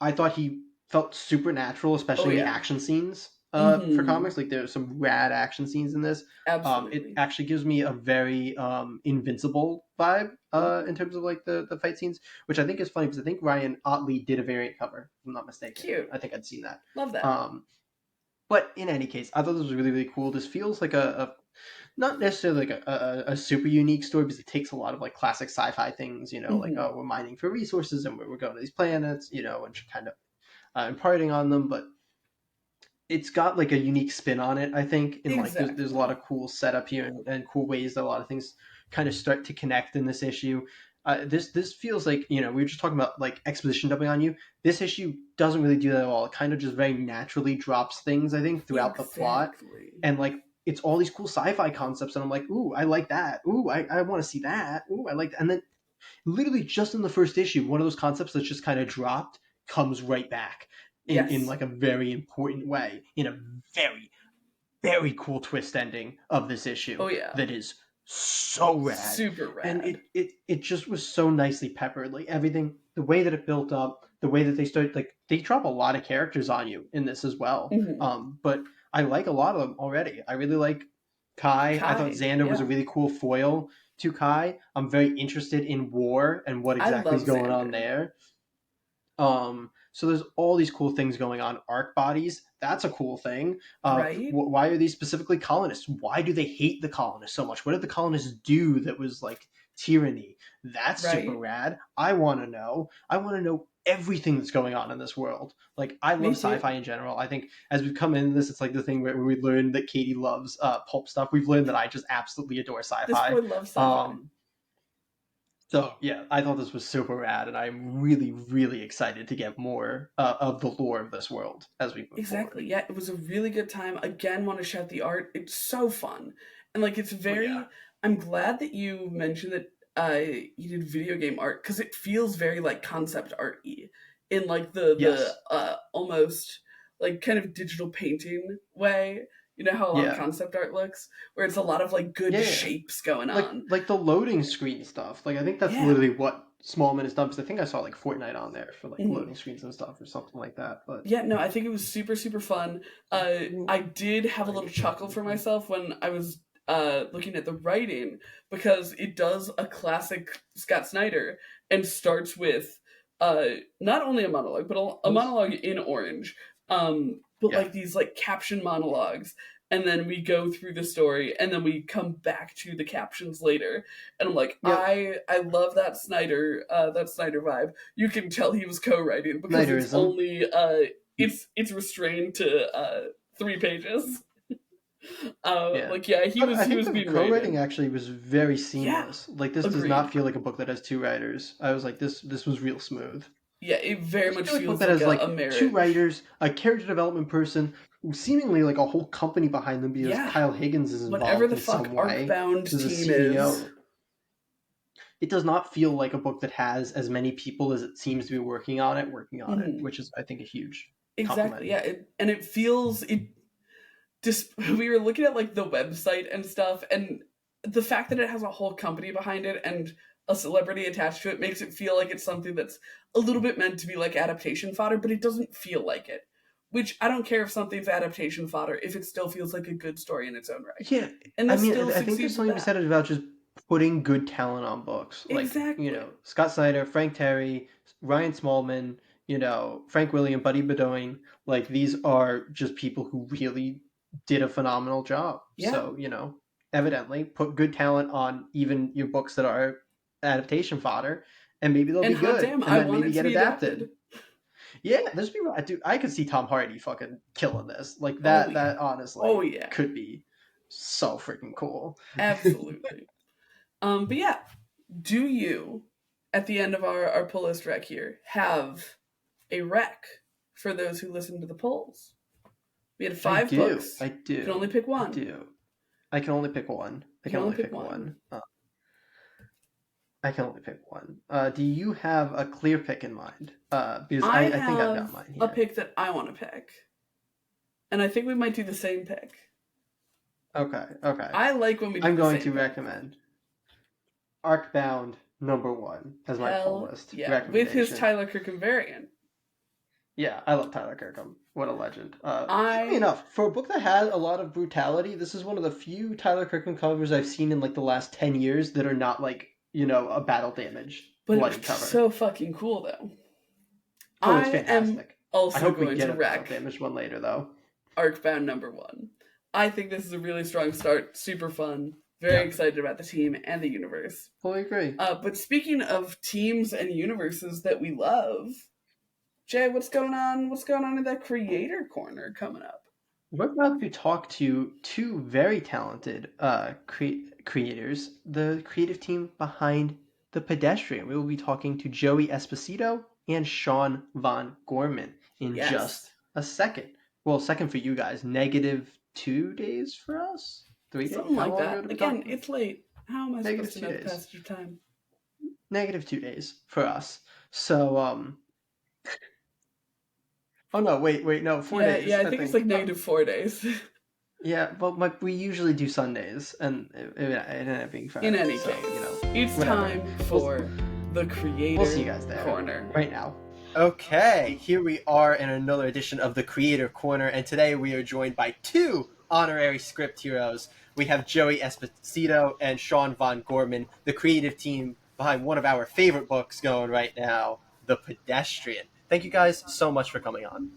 I thought he felt supernatural, Oh especially in the yeah. action scenes for Hmm. comics. Like there's some rad action scenes in this. It Absolutely. actually gives me a very invincible vibe in Ooh, terms of like the fight scenes, which I think is funny because I think Ryan Otley did a variant cover, if I'm not mistaken. cute. I think I'd seen that. Love that. Um, but in any case, I thought this was really, really cool. This feels like a not necessarily like a super unique story because it takes a lot of like classic sci-fi things, like Hmm. oh we're mining for resources and we're going to these planets, and kind of imparting on them, but it's got like a unique spin on it. I think, and like there's a lot Exactly. of cool setup here and cool ways that a lot of things kind of start to connect in this issue. This feels like, we were just talking about like exposition dumping on you. This issue doesn't really do that at all. It kind of just very naturally drops things, I think, throughout the plot, Exactly. and like it's all these cool sci-fi concepts, and I'm like, ooh, I like that. Ooh, I want to see that. Ooh, I like that. And then literally just in the first issue, one of those concepts that's just kind of dropped comes right back in Yes. like a very important way, in a very very cool twist ending of this issue Oh yeah. that is so rad. Super And rad. it just was so nicely peppered. Like everything, the way that it built up, the way that they started, like they drop a lot of characters on you in this as well. Hmm. But I like a lot of them already. I really like Kai. I thought Kai. Xander was a Yeah. really cool foil to Kai. I'm very interested in War and what I exactly love is going on Xander. there. So there's all these cool things going on. Arc bodies, that's a cool thing. Right? Why are these specifically colonists? Why do they hate the colonists so much? What did the colonists do that was like tyranny? That's super Right? rad. I want to know. I want to know everything that's going on in this world. Like I love Me sci-fi too. in general. I think as we come into this, it's like the thing where we learned that Katie loves pulp stuff. We've learned that I just absolutely adore This sci-fi. boy loves sci-fi. Um, so yeah, I thought this was super rad, and I'm really, really excited to get more of the lore of this world as we move forward. Exactly. Yeah, it was a really good time. Again, want to shout the art. It's so fun. And like it's But yeah, very I'm glad that you mentioned that you did video game art because it feels very like concept art-y in like the yes, almost like kind of digital painting way. You know how a lot of yeah, concept art looks, where it's a lot of like good yeah, yeah. shapes going Like on. like the loading screen stuff. Like I think that's Yeah. literally what Smallman has done. Because I think I saw like Fortnite on there for like Mhm. loading screens and stuff or something like that. But Yeah, no, I think it was super, super fun. I did have a little chuckle for myself when I was looking at the writing because it does a classic Scott Snyder and starts with uh, not only a monologue, but a monologue in orange, but yeah, like these like caption monologues. And then we go through the story, and then we come back to the captions later. And I'm like, yep, I love that Snyder vibe. You can tell he was co-writing because it's Snyderism. only it's restrained to 3 pages. Yeah. Like yeah, But I he think was the being co-writing rated. actually was very Yeah, seamless. Like this does not agreed. feel like a book that has two writers. I was like, this was real smooth. Yeah, it very Does much feel like a book feels that like has a like two merit. writers, a character development person, seemingly like a whole company behind them because Yeah, Kyle Higgins is whatever involved the in fuck some way Arcbound as a team is. CEO. It does not feel like a book that has as many people as it seems to be working on it, Mhm. which is I think a huge compliment. Exactly. Yeah, and it feels it. Just we were looking at like the website and stuff, and the fact that it has a whole company behind it and a celebrity attached to it makes it feel like it's something that's a little bit meant to be like adaptation fodder, but it doesn't feel like it. Which I don't care if something's adaptation fodder if it still feels like a good story in its own right. Yeah, And I this mean, still I think there's succeeds with something to be that. said about just putting good talent on books. Like, Exactly. Scott Snyder, Frank Terry, Ryan Smallman, Frank William, Buddy Bedoin. Like, these are just people who really did a phenomenal job. Yeah. So, evidently, put good talent on even your books that are adaptation fodder, and maybe they'll And be hot good, damn, and I then want maybe it to get be adapted. adapted. Yeah, there's be right, dude. I could see Tom Hardy fucking killing this. Like Oh that. yeah. That Oh honestly yeah. could be so freaking cool. Absolutely. But yeah, do you, at the end of our pull list rec here, have a rec for those who listen to the polls? We had I 5 books. do. I You can only do. pick I one. do. I can only pick one. I You can can only only pick pick one. one. I can only pick one. Do you have a clear pick in mind? Because I I think I've got have mine a here. pick that I want to pick, and I think we might do the same pick. Okay. Okay. I like when we do I'm the going same to pick. recommend Arcbound #1 as my poll Hell list yeah, with his recommendation. Tyler Kirkham variant. Yeah, I love Tyler Kirkham. What a legend. Funny I enough, for a book that has a lot of brutality, this is one of the few Tyler Kirkham covers I've seen in like the last 10 years that are not like, a battle damaged but it was bloody cover. so fucking cool though. Oh, it's I am fantastic. I also hope we going get to a battle wreck damaged one later though. Arcbound #1. I think this is a really strong start, super fun, very Yeah, excited about the team and the universe. fully agree. But speaking of teams and universes that we love, Jay, what's going on? What's going on in that creator corner coming up? We're about to talk to two very talented creators, the creative team behind The Pedestrian. We will be talking to Joey Esposito and Sean Von Gorman in Yes. just a second. Well, second for you guys. -2 days for us? 3 days? Something How like long that. ago did we Again, talk? it's late. How am I supposed to -2 know the days. passage of time? -2 days for us. So, oh no, wait, no, 4 days. Yeah, I think it's like -4 days. Yeah, well, we usually do Sundays, and it ended up being Friday. In any so, case, whatever. it's time for the Creator We'll see you guys there Corner. right now. Okay, here we are in another edition of the Creator Corner, and today we are joined by two honorary script heroes. We have Joey Esposito and Sean Von Gorman, the creative team behind one of our favorite books going right now, The Pedestrian. Thank you guys so much for coming on.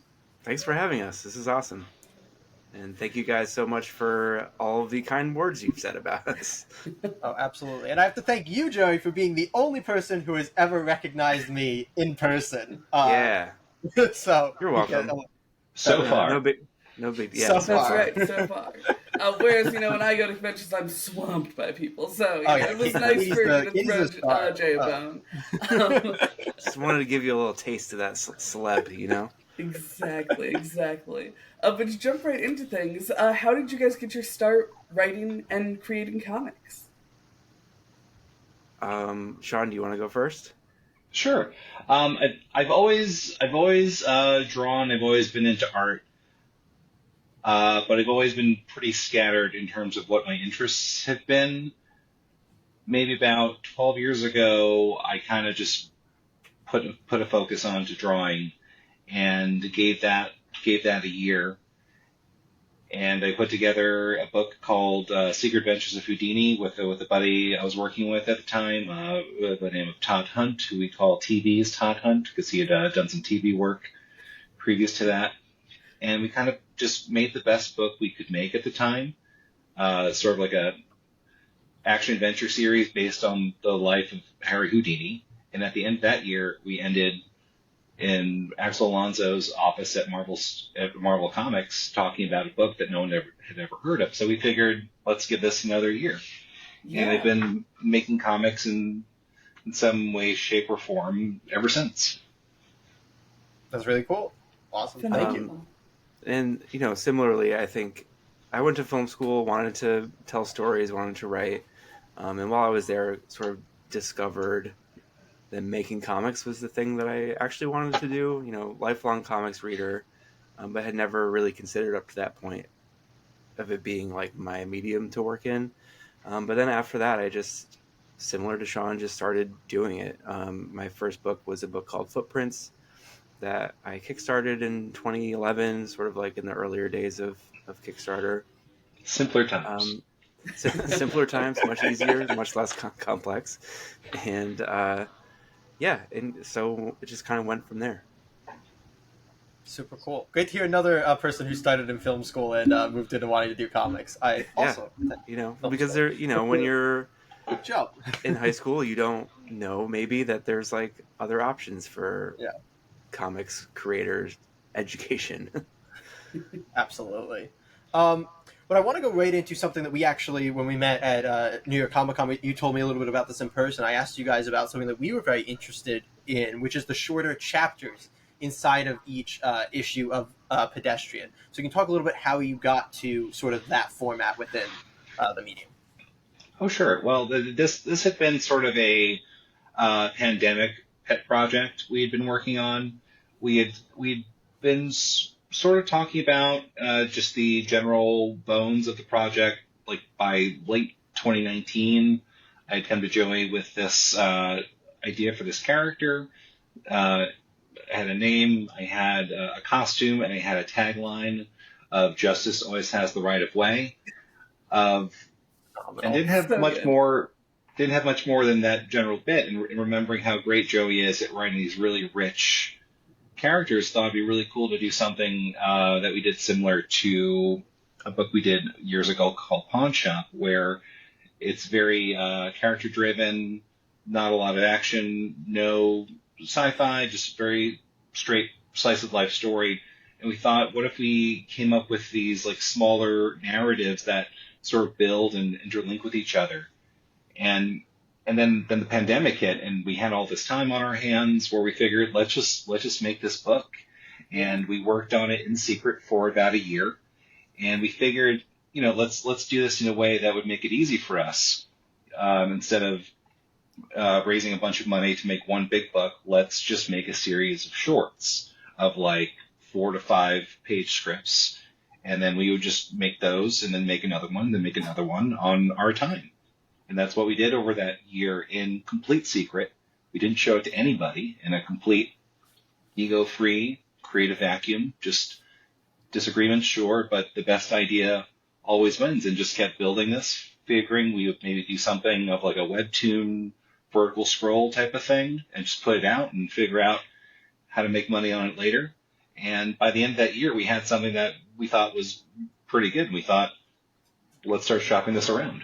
Thanks for having us. This is awesome. And thank you guys so much for all of the kind words you've said about us. Oh, absolutely. And I have to thank you, Joey, for being the only person who has ever recognized me in person. Yeah. So you're welcome. So far. No big yeah. So That's far. right, so far. Whereas, when I go to conventions, I'm swamped by people. So, it was nice for you to throw Jay a bone. Just wanted to give you a little taste of that celeb, Exactly. But to jump right into things, how did you guys get your start writing and creating comics? Sean, do you want to go first? Sure. I've always drawn. I've always been into art, but I've always been pretty scattered in terms of what my interests have been. Maybe about 12 years ago, I kind of just put a focus onto drawing, and gave that a year. And I put together a book called Secret Adventures of Houdini with a buddy I was working with at the time, by the name of Todd Hunt, who we call TV's Todd Hunt, because he had done some TV work previous to that. And we kind of just made the best book we could make at the time, sort of like a action-adventure series based on the life of Harry Houdini. And at the end of that year, we ended in Axel Alonso's office at Marvel Comics talking about a book that no one had ever heard of. So we figured, let's give this another year. Yeah. And I've been making comics in some way, shape, or form ever since. That's really cool. Awesome. Thank you. And, similarly, I think I went to film school, wanted to tell stories, wanted to write. And while I was there, sort of discovered that making comics was the thing that I actually wanted to do, lifelong comics reader, but had never really considered up to that point of it being like my medium to work in. But then after that, I just, similar to Sean, just started doing it. My first book was a book called Footprints that I kickstarted in 2011, sort of like in the earlier days of Kickstarter. Simpler times. Simpler times, much easier, much less complex. And, and so it just kind of went from there. Super cool. Great to hear another person who started in film school and moved into wanting to do comics. Because they're, when you're good job in high school, you don't know maybe that there's like other options for comics creators education. Absolutely. But I want to go right into something that we actually, when we met at New York Comic Con, you told me a little bit about this in person. I asked you guys about something that we were very interested in, which is the shorter chapters inside of each issue of Pedestrian. So you can talk a little bit how you got to sort of that format within the medium. Oh, sure. Well, this had been sort of a pandemic pet project we had been working on. We'd been sort of talking about just the general bones of the project. Like by late 2019, I had come to Joey with this idea for this character. I had a name, I had a costume, and I had a tagline of "Justice always has the right of way." And didn't have much more. Didn't have much more than that general bit. And remembering how great Joey is at writing these really rich characters, thought it'd be really cool to do something that we did similar to a book we did years ago called Pawn Shop, where it's very character driven, not a lot of action, no sci-fi, just very straight slice of life story. And we thought, what if we came up with these like smaller narratives that sort of build and interlink with each other? And then the pandemic hit, and we had all this time on our hands where we figured let's just make this book, and we worked on it in secret for about a year, and we figured, let's do this in a way that would make it easy for us, instead of raising a bunch of money to make one big book. Let's just make a series of shorts of like 4 to 5 page scripts, and then we would just make those, and then make another one, then make another one on our time. And that's what we did over that year in complete secret. We didn't show it to anybody, in a complete ego-free creative vacuum. Just disagreements, sure, but the best idea always wins, and just kept building this, figuring we would maybe do something of like a webtoon vertical scroll type of thing, and just put it out and figure out how to make money on it later. And by the end of that year, we had something that we thought was pretty good. We thought, let's start shopping this around.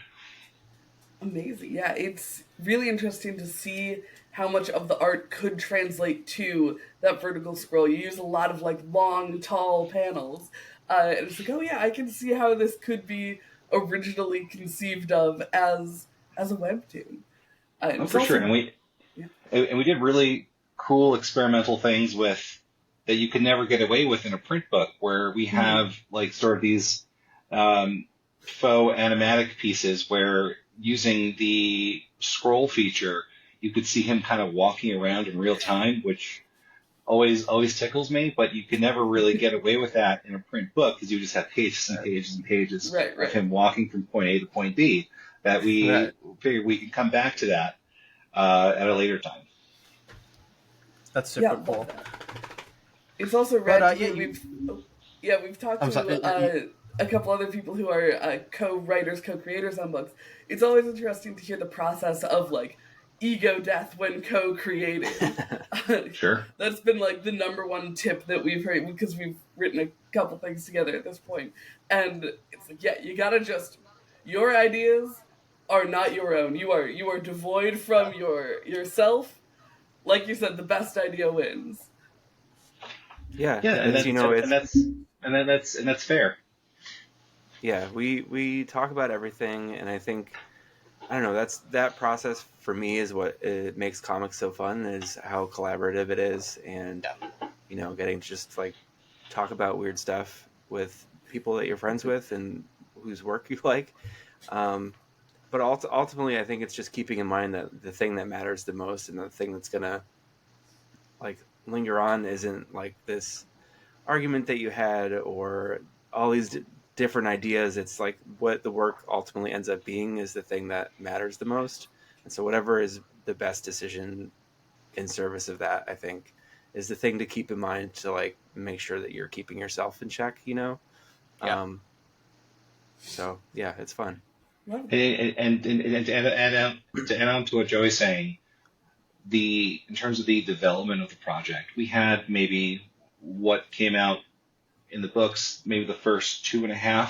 Amazing. Yeah, it's really interesting to see how much of the art could translate to that vertical scroll. You use a lot of like long, tall panels. And it's like, oh yeah, I can see how this could be originally conceived of as a webtoon. Oh, for sure. And we did really cool experimental things with that you could never get away with in a print book, where we have like sort of these faux animatic pieces where, using the scroll feature, you could see him kind of walking around in real time, which always tickles me. But you could never really get away with that in a print book, because you just have pages and pages and pages of him walking from point A to point B. That we figured we could come back to that at a later time. That's super cool. It's also rad. We've talked to a couple other people who are co-writers, co-creators on books. It's always interesting to hear the process of like ego death when co-creating. Sure. That's been like the number one tip that we've heard, because we've written a couple things together at this point. And it's like, yeah, you gotta just, your ideas are not your own. You are devoid from yourself. Like you said, the best idea wins. Yeah, and that's fair. Yeah, we talk about everything, and I think, I don't know, that process for me is what it makes comics so fun, is how collaborative it is, and getting to just like talk about weird stuff with people that you're friends with and whose work you like. But ultimately, I think it's just keeping in mind that the thing that matters the most, and the thing that's gonna like linger on, isn't like this argument that you had or all these different ideas. It's like what the work ultimately ends up being is the thing that matters the most. And so whatever is the best decision in service of that, I think, is the thing to keep in mind, to like make sure that you're keeping yourself in check, So yeah, it's fun. And to add on to what Joey's saying, in terms of the development of the project, we had maybe what came out in the books, maybe the first 2.5,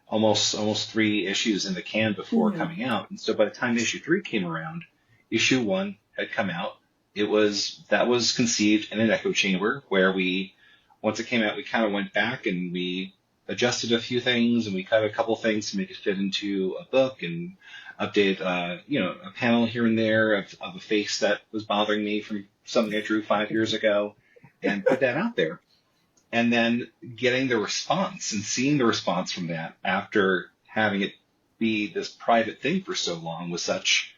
almost 3 issues in the can before coming out. And so by the time issue 3 came around, issue 1 had come out. That was conceived in an echo chamber, where once it came out, we kind of went back and we adjusted a few things, and we cut a couple things to make it fit into a book, and updated, a panel here and there of a face that was bothering me from something I drew 5 years ago, and put that out there. And then getting the response and seeing the response from that, after having it be this private thing for so long, was such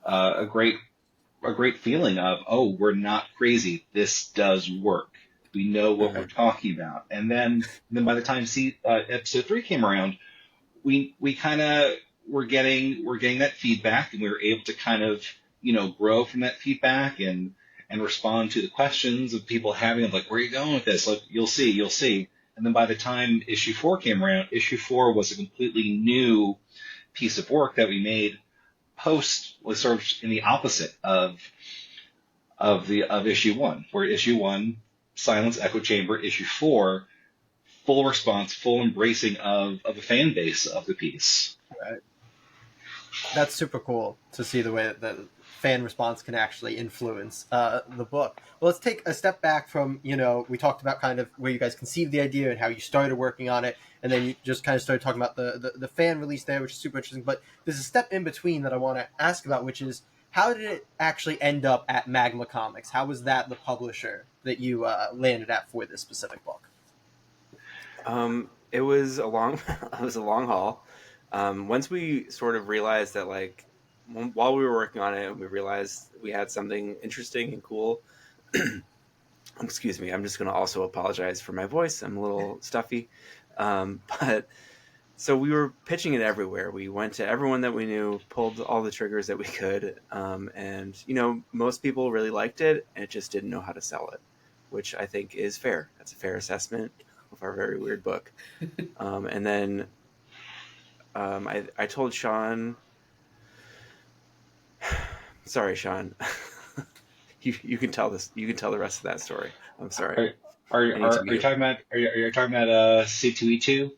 a great feeling of, oh, we're not crazy. This does work. We know what we're talking about. And then by the time episode 3 came around, we kind of were getting that feedback, and we were able to kind of, grow from that feedback and respond to the questions of people having, like, where are you going with this? Like, you'll see. And then by the time issue 4 came around, issue 4 was a completely new piece of work that we made post, was sort of in the opposite of issue 1, where issue 1, silence, echo chamber, issue 4, full response, full embracing of a fan base of the piece. Right. That's super cool to see the way that the fan response can actually influence the book. Well, let's take a step back from, we talked about kind of where you guys conceived the idea and how you started working on it, and then you just kind of started talking about the fan release there, which is super interesting. But there's a step in between that I want to ask about, which is, how did it actually end up at Magma Comics? How was that the publisher that you landed at for this specific book? It was a long haul. Once we sort of realized that, like, while we were working on it, we realized we had something interesting and cool. Excuse me, I'm just going to also apologize for my voice. I'm a little stuffy. But so we were pitching it everywhere. We went to everyone that we knew, pulled all the triggers that we could. And, most people really liked it and it just didn't know how to sell it, which I think is fair. That's a fair assessment of our very weird book. And then I told Sean, sorry, Sean, you can tell this. You can tell the rest of that story. I'm sorry. Are you talking about C2E2?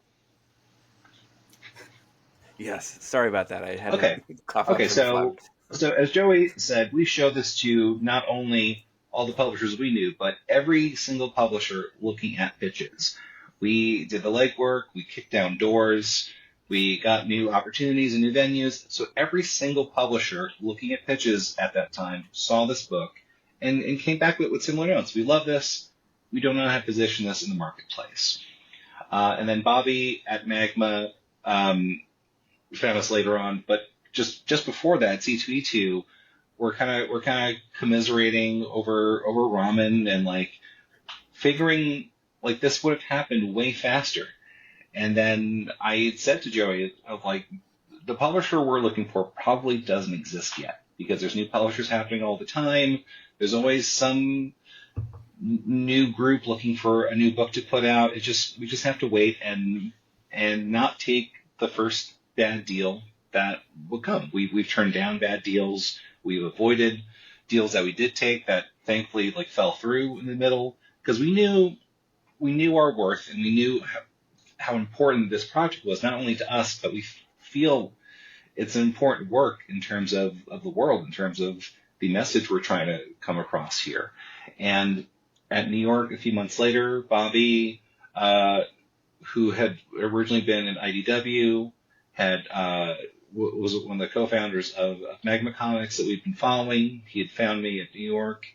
Yes. Sorry about that. I had Okay. a cough. Okay. So as Joey said, we showed this to not only all the publishers we knew, but every single publisher looking at pitches. We did the legwork. We kicked down doors. We got new opportunities and new venues. So every single publisher looking at pitches at that time saw this book and came back with similar notes. We love this. We don't know how to position this in the marketplace. And then Bobby at Magma found us later on, but just before that, C2E2, we're kind of commiserating over ramen and like figuring like this would have happened way faster. And then I said to Joey, of like, the publisher we're looking for probably doesn't exist yet because there's new publishers happening all the time. There's always some new group looking for a new book to put out. We just have to wait and not take the first bad deal that will come. We've turned down bad deals. We've avoided deals that we did take that thankfully like fell through in the middle because we knew our worth and we knew how important this project was, not only to us, but we feel it's an important work in terms of the world, in terms of the message we're trying to come across here. And at New York, a few months later, Bobby, who had originally been in IDW, was one of the co-founders of Magma Comics that we've been following. He had found me at New York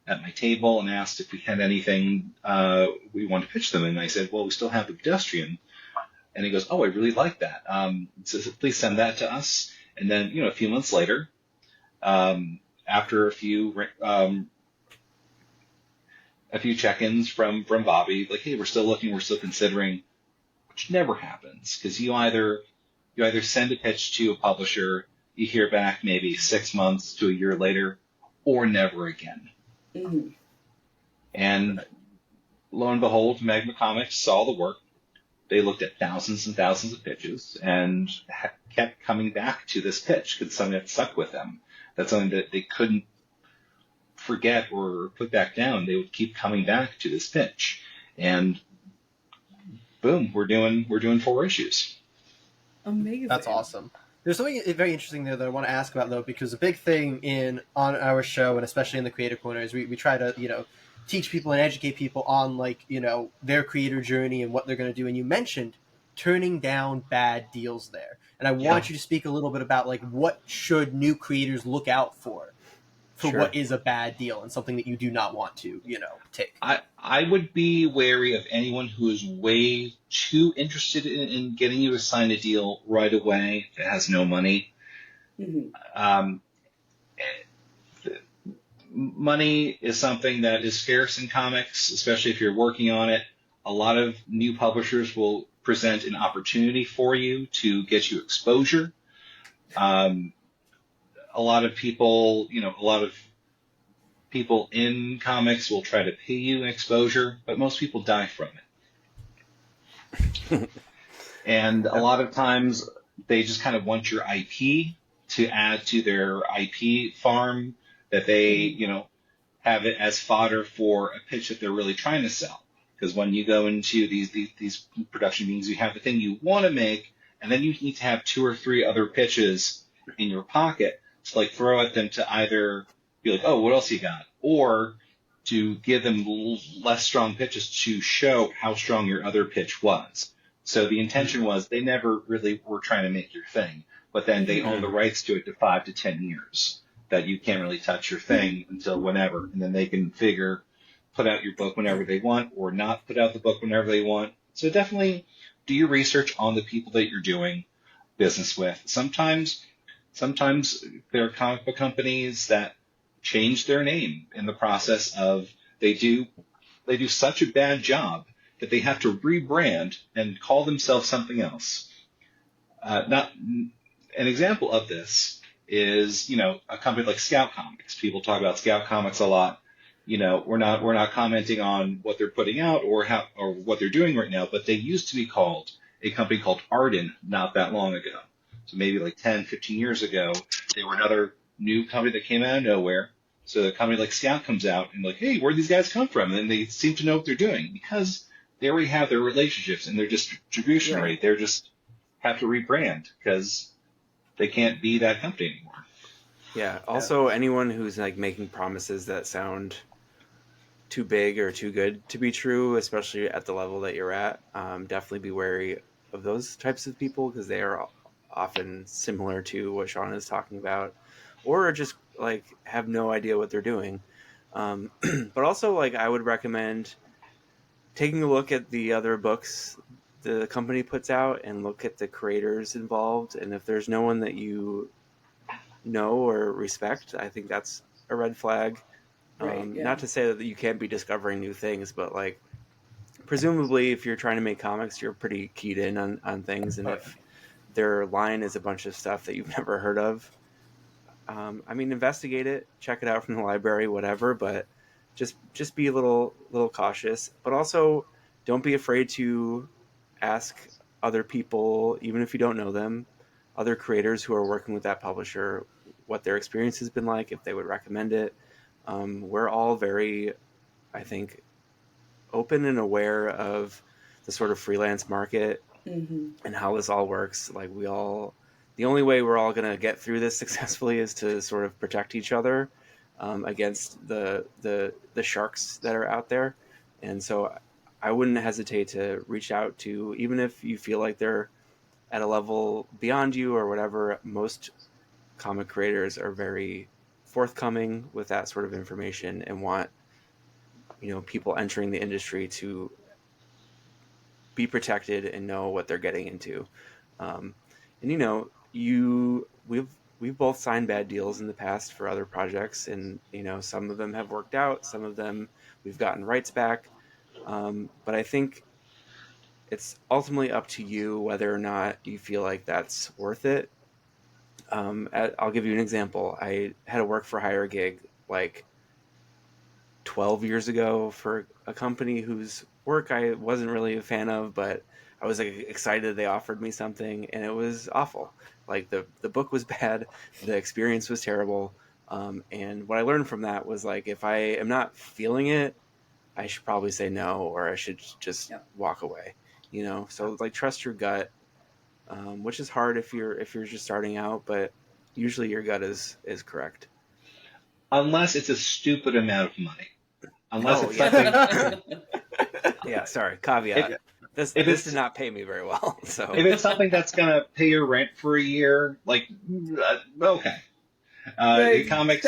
at my table and asked if we had anything we wanted to pitch them. And I said, well, we still have the Pedestrian. And he goes, oh, I really like that. So please send that to us. And then, a few months later, after a few check-ins from Bobby, like, hey, we're still looking, we're still considering, which never happens because you either send a pitch to a publisher, you hear back maybe 6 months to a year later, or never again. Mm-hmm. And lo and behold, Magma Comics saw the work. They looked at thousands and thousands of pitches and kept coming back to this pitch because something that stuck with them. That's something that they couldn't forget or put back down. They would keep coming back to this pitch. And boom, we're doing 4 issues. Amazing. That's awesome. There's something very interesting there that I want to ask about, though, because a big thing on our show, and especially in the Creator Corner, is we try to, teach people and educate people on, like, their creator journey and what they're going to do. And you mentioned turning down bad deals there. And I want you to speak a little bit about, like, what should new creators look out for Sure. what is a bad deal and something that you do not want to, take. I would be wary of anyone who is way too interested in getting you to sign a deal right away that has no money. Mm-hmm. Money is something that is scarce in comics, especially if you're working on it. A lot of new publishers will present an opportunity for you to get you exposure. A lot of people in comics will try to pay you an exposure, but most people die from it. And a lot of times they just kind of want your IP to add to their IP farm, that they, have it as fodder for a pitch that they're really trying to sell. Because when you go into these production meetings, you have the thing you want to make, and then you need to have 2 or 3 other pitches in your pocket to like throw at them to either be like, oh, what else you got? Or to give them less strong pitches to show how strong your other pitch was. So the intention was they never really were trying to make your thing, but then they own the rights to it to 5 to 10 years that you can't really touch your thing until whenever. And then they can put out your book whenever they want or not put out the book whenever they want. So definitely do your research on the people that you're doing business with. Sometimes there are comic book companies that change their name in the process of they do such a bad job that they have to rebrand and call themselves something else. Not an example of this is, a company like Scout Comics. People talk about Scout Comics a lot. We're not commenting on what they're putting out or what they're doing right now, but they used to be called a company called Arden not that long ago. So maybe like 10, 15 years ago, they were another new company that came out of nowhere. So a company like Scout comes out and like, hey, where do these guys come from? And they seem to know what they're doing because they already have their relationships and their distribution rate. They're just have to rebrand because they can't be that company anymore. Yeah. Also, anyone who's like making promises that sound too big or too good to be true, especially at the level that you're at, definitely be wary of those types of people because they are often similar to what Sean is talking about, or just like have no idea what they're doing. But also, like, I would recommend taking a look at the other books the company puts out and look at the creators involved. And if there's no one that you know or respect, I think that's a red flag. Not to say that you can't be discovering new things, but like presumably if you're trying to make comics, you're pretty keyed in on things. And if their line is a bunch of stuff that you've never heard of, investigate it, check it out from the library, whatever, but just be a little cautious. But also don't be afraid to ask other people, even if you don't know them, other creators who are working with that publisher, what their experience has been like, if they would recommend it. We're all very, I think, open and aware of the sort of freelance market and how this all works. Like the only way we're all going to get through this successfully is to sort of protect each other against the sharks that are out there. And so I wouldn't hesitate to reach out to, even if you feel like they're at a level beyond you or whatever. Most comic creators are very forthcoming with that sort of information and want, people entering the industry to be protected and know what they're getting into. We've both signed bad deals in the past for other projects, and some of them have worked out, some of them we've gotten rights back. But I think it's ultimately up to you whether or not you feel like that's worth it. I'll give you an example. I had a work for hire gig like 12 years ago for a company whose work I wasn't really a fan of, but I was like excited they offered me something, and it was awful. Like the book was bad, the experience was terrible, and what I learned from that was like if I am not feeling it, I should probably say no, or I should just walk away. So like trust your gut, which is hard if you're just starting out, but usually your gut is correct. Unless it's a stupid amount of money. Unless it's something. Yeah, sorry. Caveat. This did not pay me very well. So if it's something that's gonna pay your rent for a year, like okay. Comics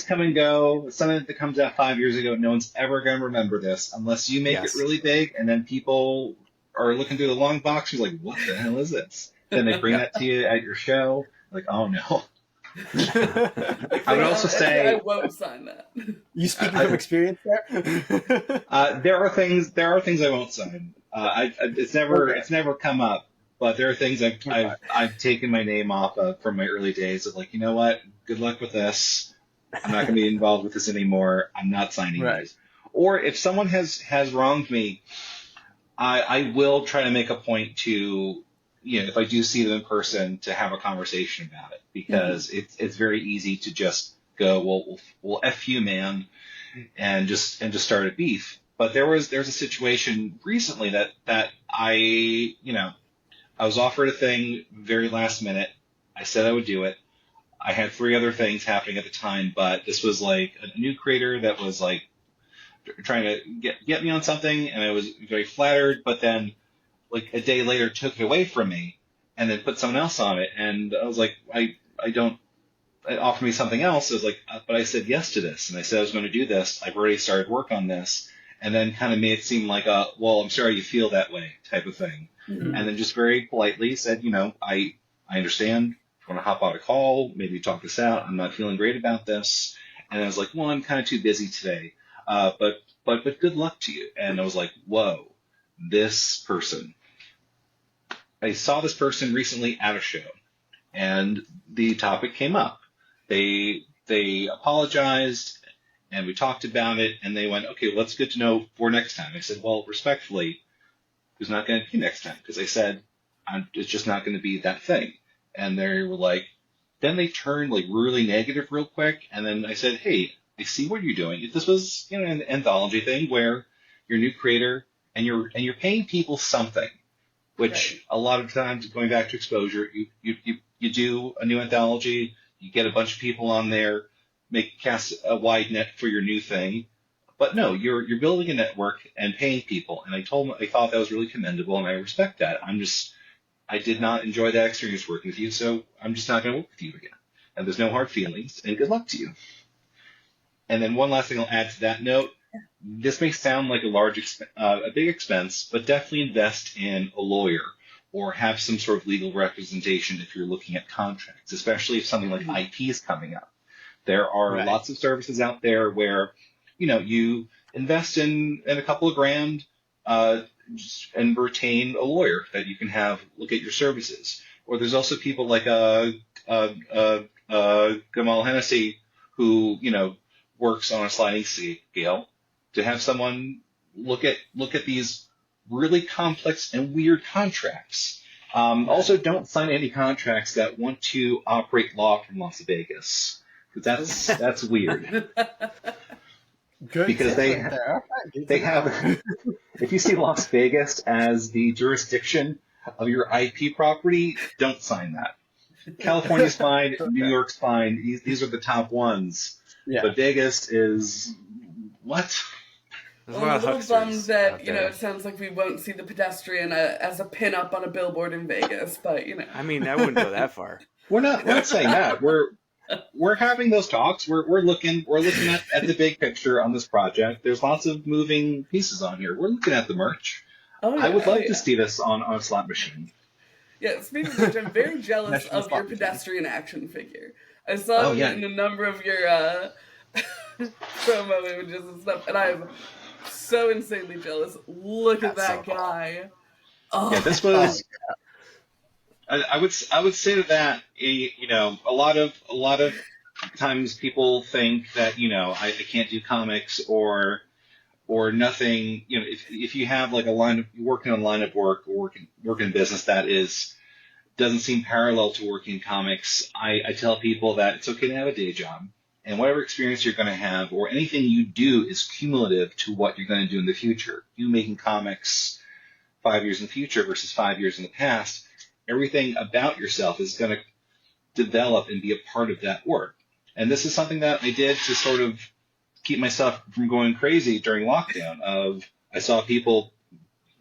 come and go. Something that comes out 5 years ago, no one's ever gonna remember this unless you make it really big, and then people are looking through the long box. You're like, what the hell is this? Then they bring that to you at your show. Like, oh no. I would also say I won't sign that. You speaking from experience there? there are things I won't sign. It's never come up, but there are things I've taken my name off of from my early days of like, you know what? Good luck with this. I'm not going to be involved with this anymore. I'm not signing these. Or if someone has wronged me, I will try to make a point to, if I do see them in person, to have a conversation about it, because it's very easy to just go, well, F you, man, and just start a beef. But there's a situation recently that I was offered a thing very last minute. I said I would do it. I had 3 other things happening at the time, but this was like a new creator that was like trying to get me on something, and I was very flattered, but then like a day later took it away from me and then put someone else on it. And I was like, I don't, it offered me something else. I was like, but I said yes to this. And I said I was going to do this. I've already started work on this. And then kind of made it seem like well, I'm sorry you feel that way type of thing. Mm-hmm. And then just very politely said, I understand. If you want to hop on a call, maybe talk this out. I'm not feeling great about this. And I was like, well, I'm kind of too busy today. But good luck to you. And I was like, whoa, this person. I saw this person recently at a show, and the topic came up. They apologized, and we talked about it, and they went, okay, well, that's good to know for next time. I said, well, respectfully, it's not going to be next time, because I said, it's just not going to be that thing. And they were like, then they turned like really negative real quick, and then I said, hey, I see what you're doing. If this was an anthology thing where you're a new creator and you're paying people something, which Right. a lot of times, going back to exposure, you do a new anthology, you get a bunch of people on there, cast a wide net for your new thing. But no, you're building a network and paying people. And I told them I thought that was really commendable, and I respect that. I did not enjoy that experience working with you, so I'm just not going to work with you again. And there's no hard feelings, and good luck to you. And then one last thing I'll add to that note. This may sound like a big expense, but definitely invest in a lawyer or have some sort of legal representation if you're looking at contracts, especially if something like IP is coming up. There are lots of services out there where, you invest in a couple of grand and retain a lawyer that you can have look at your services. Or there's also people like Gamal Hennessy who, works on a sliding scale. To have someone look at these really complex and weird contracts. Also, don't sign any contracts that want to operate law from Las Vegas, because that's weird. Good. Because they have. If you see Las Vegas as the jurisdiction of your IP property, don't sign that. California's fine. Okay. New York's fine. These are the top ones. Yeah. But Vegas is what? Well, I'm a little bummed that, it sounds like we won't see the Pedestrian as a pin-up on a billboard in Vegas, but, I mean, I wouldn't go that far. We're not saying that. We're having those talks. We're looking at the big picture on this project. There's lots of moving pieces on here. We're looking at the merch. Oh, yeah, I would love to see this on a slot machine. Yeah, speaking of which, I'm very jealous of your Pedestrian action figure. I saw it in a number of your promo images and stuff, and I'm so insanely jealous. Look at that guy. Oh. Yeah, this was. I would say to that, a lot of times people think that I can't do comics or nothing. If you have like working on a line of work or working in business that doesn't seem parallel to working in comics, I tell people that it's okay to have a day job. And whatever experience you're going to have or anything you do is cumulative to what you're going to do in the future. You making comics 5 years in the future versus 5 years in the past, everything about yourself is going to develop and be a part of that work. And this is something that I did to sort of keep myself from going crazy during lockdown. I saw people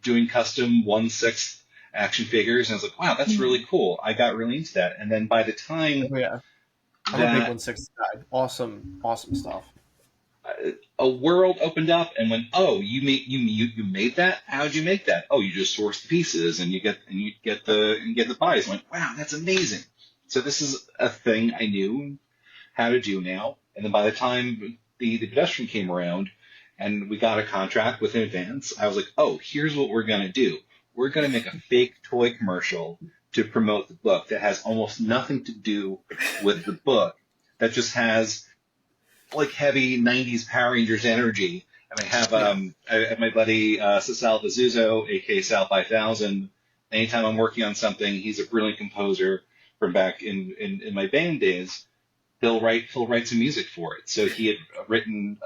doing custom 1/6 action figures, and I was like, wow, that's really cool. I got really into that. And then by the time... I'm a big 1/6 guy. Awesome stuff. A world opened up and went, oh, you made that? How'd you make that? Oh, you just source the pieces and you get the buys. I went, wow, that's amazing. So this is a thing I knew how to do now. And then by the time the Pedestrian came around and we got a contract with an advance, I was like, oh, here's what we're gonna do. We're gonna make a fake toy commercial to promote the book that has almost nothing to do with the book. That just has like heavy 90s Power Rangers energy. And I have my buddy Sal Vazuzo, aka Sal 5000. Anytime I'm working on something, he's a brilliant composer from back in my band days. He'll write some music for it. So he had written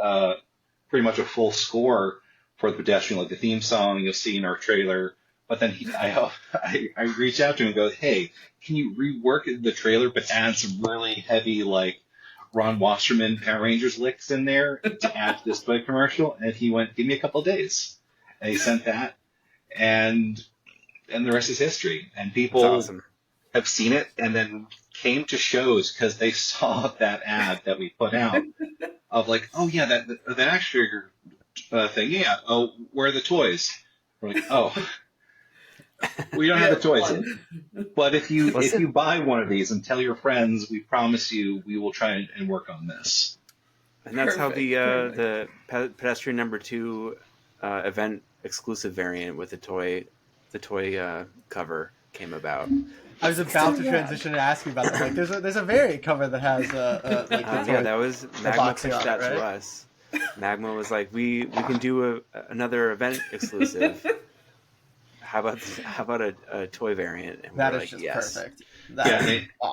pretty much a full score for the Pedestrian, like the theme song you'll see in our trailer, But then I reach out to him and go, hey, can you rework the trailer but add some really heavy, like, Ron Wasserman Power Rangers licks in there to add to this toy commercial? And he went, give me a couple of days. And he sent that, and the rest is history. And people awesome. have seen it and then came to shows because they saw that ad that we put out of like, oh yeah, that action figure thing, yeah. Oh, where are the toys? We're like, oh, we don't have the toys. But if you buy one of these and tell your friends, we promise you we will try and work on this. And that's how the Pedestrian #2 event exclusive variant with the toy cover came about. I was about to transition and ask you about that. Like, there's a variant cover that has like yeah, that was Magma pitched that to us. Magma was like, we can do another event exclusive. How about a toy variant? And that we're is like, just yes. perfect.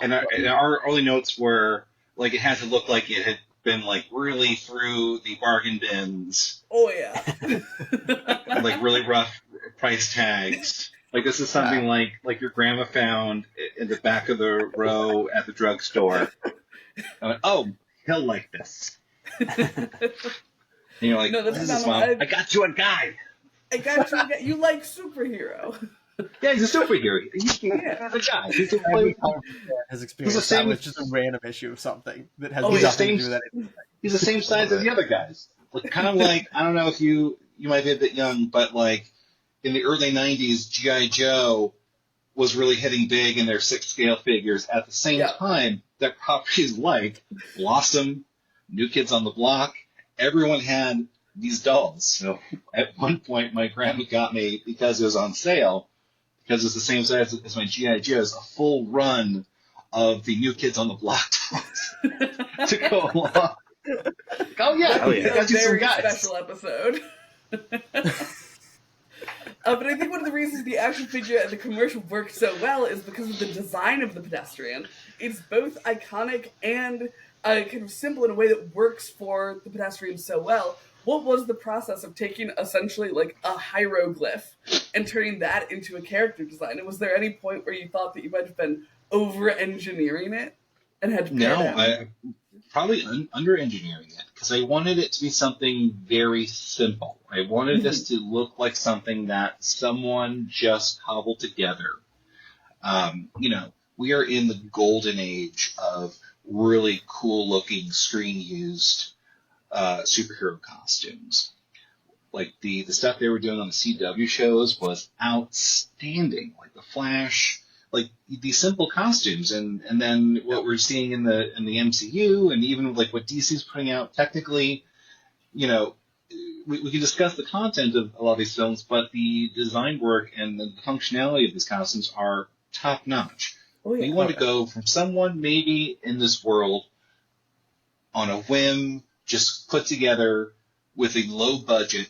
And our early notes were like it had to look like it had been like really through the bargain bins. Oh yeah. Like really rough price tags. Like this is something like your grandma found in the back of the row at the drugstore. I went, oh, he'll like this. And you're like, No, this is Mom. I got you a guy. I got you. You like superhero. Yeah, he's a superhero. He's a guy. He's a play. Has experienced that with just a random issue of something that has nothing to do with that. He's the same size as the other guys. Like, kind of like, I don't know if you might be a bit young, but like in the early 90s, G.I. Joe was really hitting big in their 6-scale figures. At the same time, that properties like Blossom, New Kids on the Block, everyone had these dolls. So at one point, my grandma got me, because it was on sale, because it's the same size as my G.I. Joe's, a full run of the New Kids on the Block dolls to go along. Oh yeah, that was I got you some very guys. special episode. But I think one of the reasons the action figure and the commercial worked so well is because of the design of the Pedestrian. It's both iconic and kind of simple in a way that works for the Pedestrian so well. What was the process of taking essentially like a hieroglyph and turning that into a character design? And was there any point where you thought that you might have been over-engineering it and had to pare down? I probably under-engineering it, because I wanted it to be something very simple. I wanted this to look like something that someone just cobbled together. We are in the golden age of really cool-looking screen-used superhero costumes. Like the stuff they were doing on the CW shows was outstanding. Like the Flash, like these simple costumes, and then what we're seeing in the MCU, and even like what DC's putting out. Technically, we can discuss the content of a lot of these films, but the design work and the functionality of these costumes are top notch. Oh, yeah. We want to go from someone maybe in this world on a whim, just put together with a low budget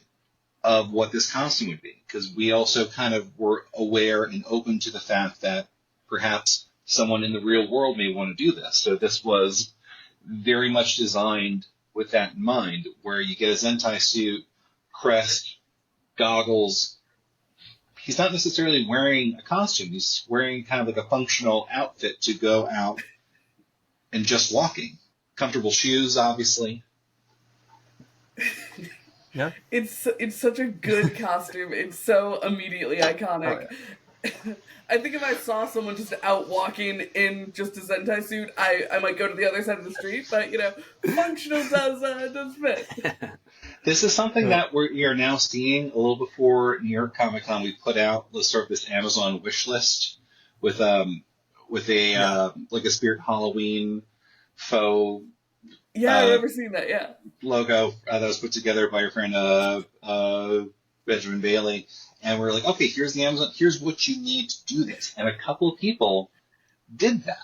of what this costume would be. Because we also kind of were aware and open to the fact that perhaps someone in the real world may want to do this. So this was very much designed with that in mind, where you get a Zentai suit, crest, goggles. He's not necessarily wearing a costume. He's wearing kind of like a functional outfit to go out and just walking. Comfortable shoes, obviously. Yeah. It's such a good costume. It's so immediately iconic. Oh, yeah. I think if I saw someone just out walking in just a Zentai suit, I might go to the other side of the street. But functional does fit. This is something that we are now seeing. A little before New York Comic Con, we put out this Amazon wish list with a Spirit Halloween faux. Yeah, I've never seen that. Yeah. Logo that was put together by your friend Benjamin Bailey, and we're like, okay, here's the Amazon. Here's what you need to do this, and a couple of people did that.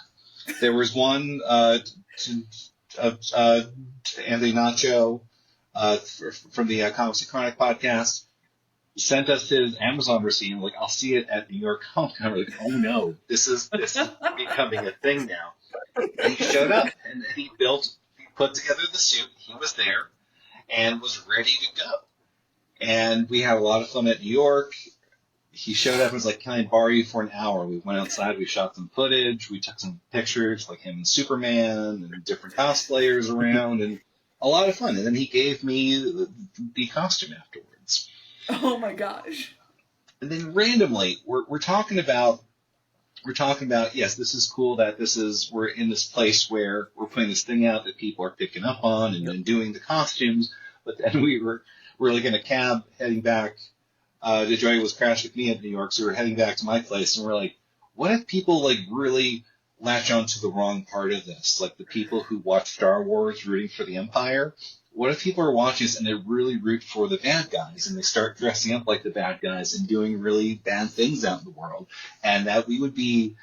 There was one Anthony Nacho from the Comics and Chronic podcast sent us his Amazon receipt. Like, I'll see it at New York Comic Con. We're like, oh no, this is becoming a thing now. And he showed up and he put together the suit. He was there and was ready to go. And we had a lot of fun at New York. he showed up and was like, "Can I borrow you for an hour?" We went outside, we shot some footage, we took some pictures, like him and Superman and different cosplayers around, and a lot of fun. And then he gave me the costume afterwards. Oh my gosh. And then randomly, we're talking about, yes, this is cool that we're in this place where we're putting this thing out that people are picking up on and doing the costumes. But then we were like in a cab heading back. The Joy was crashed with me in New York, so we were heading back to my place, and we're like, what if people like really latch onto the wrong part of this? Like the people who watch Star Wars rooting for the Empire. What if people are watching this and they really root for the bad guys, and they start dressing up like the bad guys and doing really bad things out in the world? And that we would be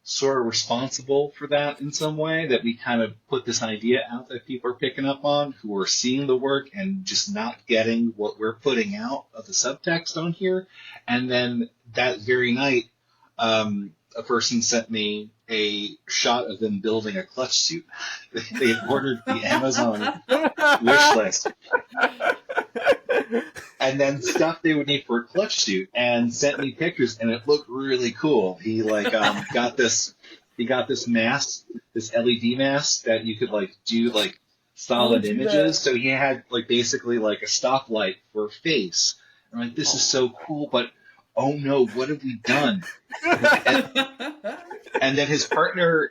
sort of responsible for that in some way, that we kind of put this idea out that people are picking up on, who are seeing the work and just not getting what we're putting out of the subtext on here. And then that very night, a person sent me a shot of them building a clutch suit. They had ordered the Amazon wish list. And then stuff they would need for a clutch suit, and sent me pictures, and it looked really cool. He got this mask, this LED mask that you could like do like solid images. So he had like basically like a stoplight for a face. I'm like, this is so cool, but oh no, what have we done? And then his partner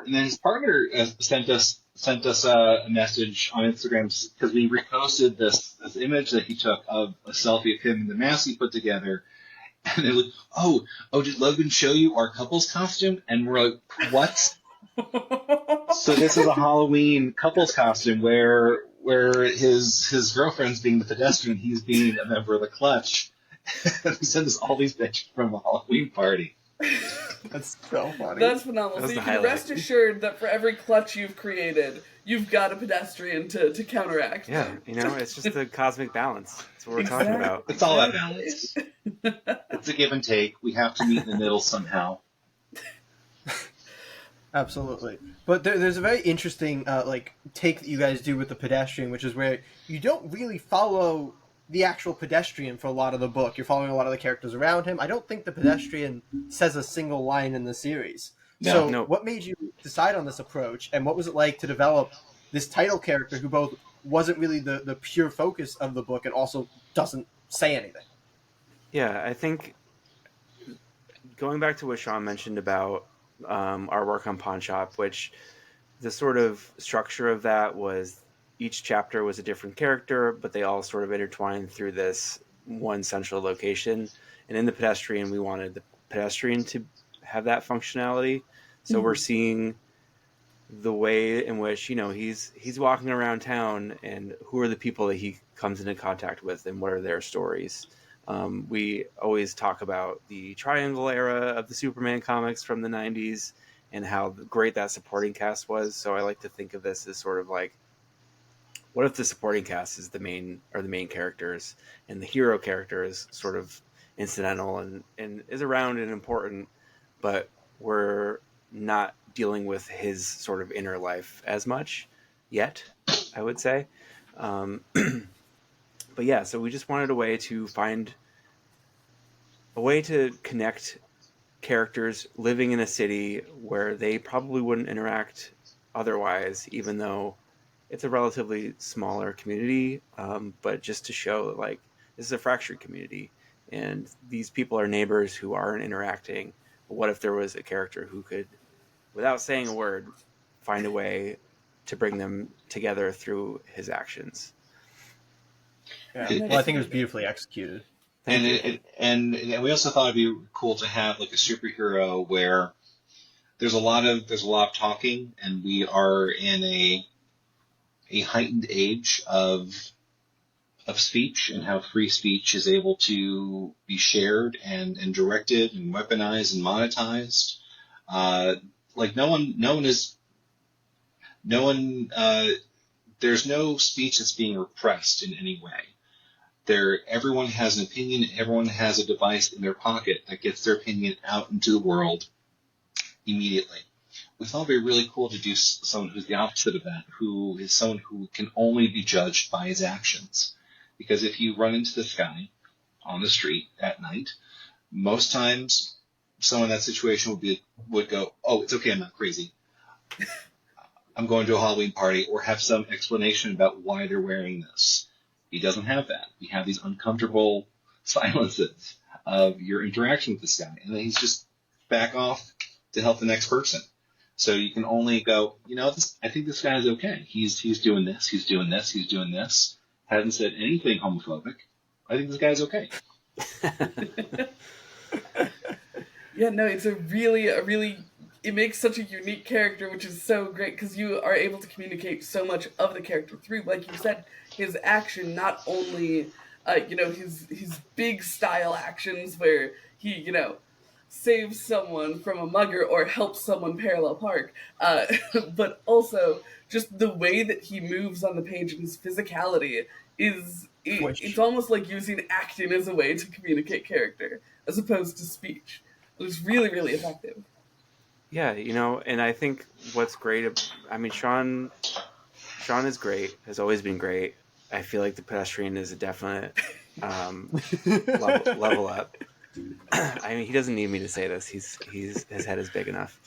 sent us a message on Instagram, because we reposted this image that he took of a selfie of him in the mask he put together, and it was, oh, did Logan show you our couples costume? And we're like, what? So this is a Halloween couples costume where his girlfriend's being the pedestrian, he's being a member of the Clutch. And he sent us all these pictures from a Halloween party. That's so funny. That's phenomenal. So you can rest assured that for every clutch you've created, you've got a pedestrian to counteract. Yeah, it's just the cosmic balance. That's what we're talking about. It's all about balance. It's a give and take. We have to meet in the middle somehow. Absolutely. But there's a very interesting take that you guys do with the pedestrian, which is where you don't really follow the actual pedestrian for a lot of the book. You're following a lot of the characters around him. I don't think the pedestrian says a single line in the series. No. What made you decide on this approach, and what was it like to develop this title character who both wasn't really the pure focus of the book and also doesn't say anything? Yeah, I think going back to what Sean mentioned about our work on Pawn Shop, which the sort of structure of that was each chapter was a different character, but they all sort of intertwined through this one central location. And in the pedestrian, we wanted the pedestrian to have that functionality. So we're seeing the way in which, he's walking around town, and who are the people that he comes into contact with, and what are their stories. We always talk about the Triangle era of the Superman comics from the 90s and how great that supporting cast was. So I like to think of this as sort of like, what if the supporting cast is the main characters, and the hero character is sort of incidental and is around and important, but we're not dealing with his sort of inner life as much yet, I would say. But yeah, so we just wanted a way to find a way to connect characters living in a city where they probably wouldn't interact otherwise, even though it's a relatively smaller community, but just to show that, like, this is a fractured community, and these people are neighbors who aren't interacting. But what if there was a character who could, without saying a word, find a way to bring them together through his actions? Yeah. Well, I think it was beautifully executed. And we also thought it'd be cool to have like a superhero where there's a lot of talking, and we are in a heightened age of speech, and how free speech is able to be shared and directed and weaponized and monetized. There's no speech that's being repressed in any way. Everyone has an opinion. Everyone has a device in their pocket that gets their opinion out into the world immediately. We thought it'd be really cool to do someone who's the opposite of that, who is someone who can only be judged by his actions. Because if you run into this guy on the street at night, Most times, someone in that situation would go, "Oh, it's okay, I'm not crazy. I'm going to a Halloween party," or have some explanation about why they're wearing this. He doesn't have that. We have these uncomfortable silences of your interaction with this guy, and then he's just back off to help the next person. So you can only go, I think this guy is okay. He's doing this, he's doing this, he's doing this. Hasn't said anything homophobic. I think this guy's okay. Yeah, no, it's a really, it makes such a unique character, which is so great because you are able to communicate so much of the character through, like you said, his action, not only, his big style actions where he, saves someone from a mugger or helps someone parallel park, but also just the way that he moves on the page and his physicality it's almost like using acting as a way to communicate character as opposed to speech. It was really, really effective. Yeah, and I think what's great, Sean is great, has always been great. I feel like the Pedestrian is a definite level up. He doesn't need me to say this. His head is big enough.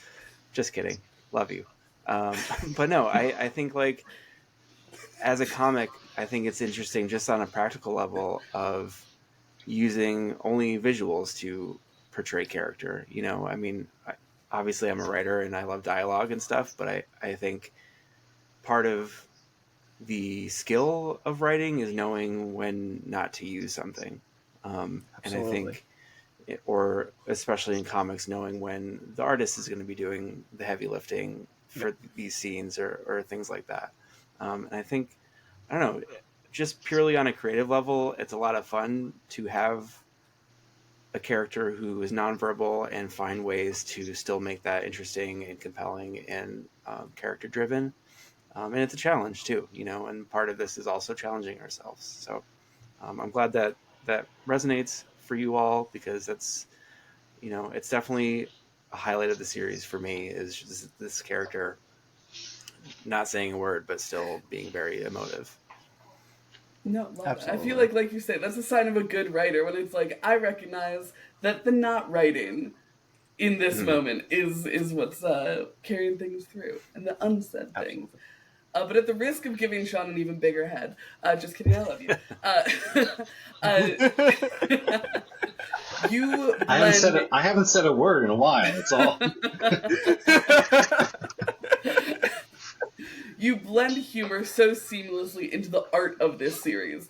Just kidding. Love you. But no, I think like as a comic, I think it's interesting just on a practical level of using only visuals to portray character. Obviously I'm a writer and I love dialogue and stuff, but I think part of the skill of writing is knowing when not to use something. And I think, or especially in comics, knowing when the artist is going to be doing the heavy lifting for these scenes or things like that. And I think, I don't know, just purely on a creative level, it's a lot of fun to have a character who is nonverbal and find ways to still make that interesting and compelling and character driven. And it's a challenge too, and part of this is also challenging ourselves. So I'm glad that resonates for you all, because that's, it's definitely a highlight of the series for me, is just this character not saying a word, but still being very emotive. No, love it. I feel like you said, that's a sign of a good writer when it's like, I recognize that the not writing in this moment is what's carrying things through, and the unsaid things. But at the risk of giving Sean an even bigger head, just kidding, I love you. You blend... I haven't said a word in a while. That's all. You blend humor so seamlessly into the art of this series,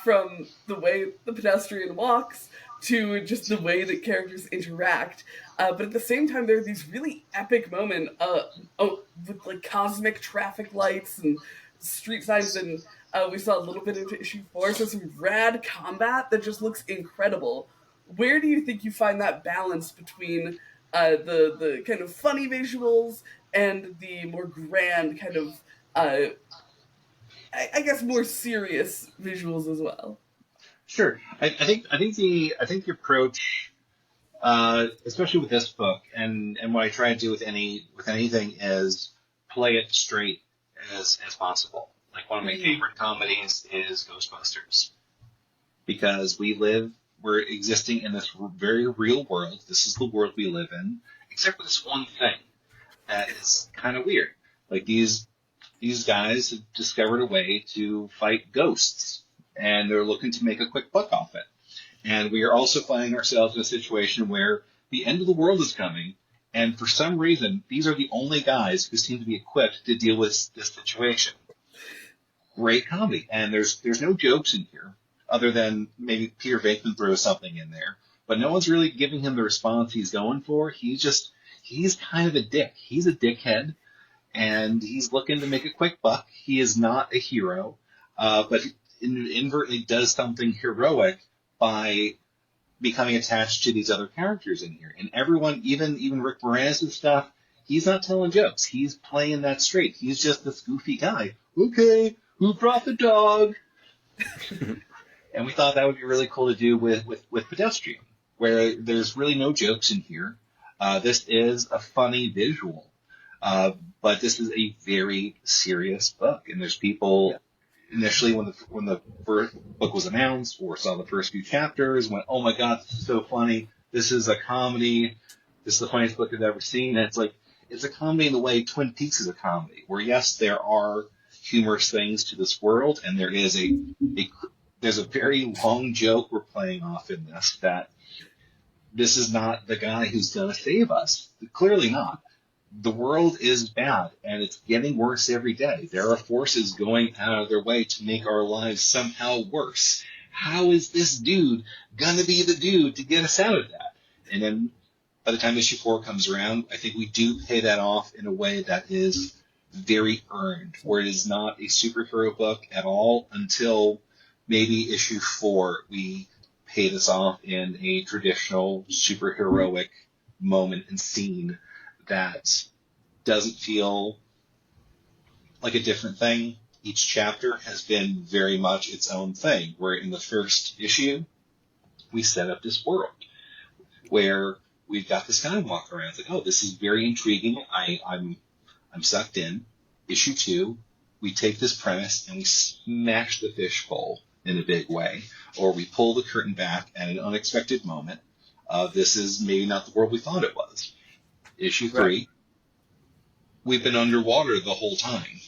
from the way the Pedestrian walks to just the way that characters interact. But at the same time, there are these really epic moments with like cosmic traffic lights and street signs, and we saw a little bit into issue 4, so some rad combat that just looks incredible. Where do you think you find that balance between the kind of funny visuals and the more grand kind of, I guess, more serious visuals as well? Sure. I think the approach, especially with this book, and what I try to do with anything, is play it straight as possible. Like, one of my favorite comedies is Ghostbusters, because we're existing in this very real world. This is the world we live in, except for this one thing that is kind of weird. Like, these guys have discovered a way to fight ghosts, and they're looking to make a quick buck off it. And we are also finding ourselves in a situation where the end of the world is coming, and for some reason, these are the only guys who seem to be equipped to deal with this situation. Great comedy. And there's no jokes in here, other than maybe Peter Venkman throws something in there. But no one's really giving him the response he's going for. He's kind of a dick. He's a dickhead, and he's looking to make a quick buck. He is not a hero, but inadvertently does something heroic by becoming attached to these other characters in here. And everyone, even Rick Moranis' stuff, he's not telling jokes. He's playing that straight. He's just this goofy guy. Okay, who brought the dog? And we thought that would be really cool to do with Pedestrian, where there's really no jokes in here. This is a funny visual, but this is a very serious book, and there's people initially when the first book was announced or saw the first few chapters, went, "Oh my god, this is so funny! This is a comedy. This is the funniest book I've ever seen." And it's a comedy in the way Twin Peaks is a comedy, where yes, there are humorous things to this world, and there is there's a very long joke we're playing off in this, that this is not the guy who's going to save us. Clearly not. The world is bad, and it's getting worse every day. There are forces going out of their way to make our lives somehow worse. How is this dude going to be the dude to get us out of that? And then by the time issue 4 comes around, I think we do pay that off in a way that is very earned, where it is not a superhero book at all until maybe issue 4 we pay this off in a traditional superheroic moment and scene that doesn't feel like a different thing. Each chapter has been very much its own thing, where in the first issue, we set up this world where we've got this guy walking around. It's like, oh, this is very intriguing. I'm sucked in. Issue 2, we take this premise and we smash the fishbowl in a big way, or we pull the curtain back at an unexpected moment. This is maybe not the world we thought it was. Issue 3, right. We've been underwater the whole time.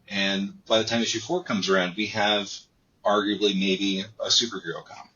And by the time issue 4 comes around, we have arguably maybe a superhero comic.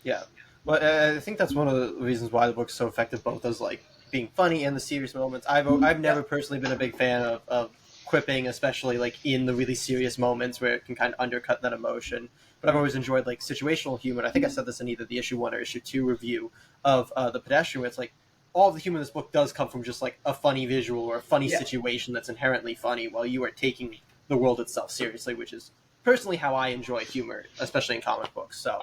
Yeah. Well, I think that's one of the reasons why the book's so effective, both as like being funny and the serious moments. I've never personally been a big fan of quipping, especially like in the really serious moments where it can kind of undercut that emotion. But I've always enjoyed like situational humor. I think I said this in either the issue 1 or issue 2 review of the Pedestrian, where it's like all of the humor in this book does come from just like a funny visual or a funny situation that's inherently funny, while you are taking the world itself seriously, which is personally how I enjoy humor, especially in comic books. So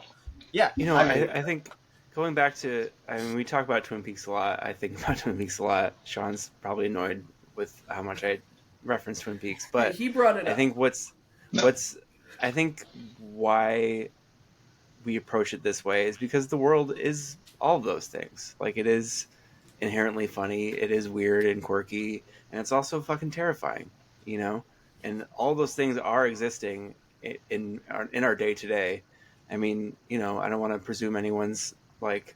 yeah, I think going back to, we talk about Twin Peaks a lot. I think about Twin Peaks a lot. Sean's probably annoyed with how much I reference Twin Peaks, but he brought it up. I think I think why we approach it this way is because the world is all of those things. Like, it is inherently funny, it is weird and quirky, and it's also fucking terrifying, and all those things are existing in our day to day. I mean, I don't want to presume anyone's like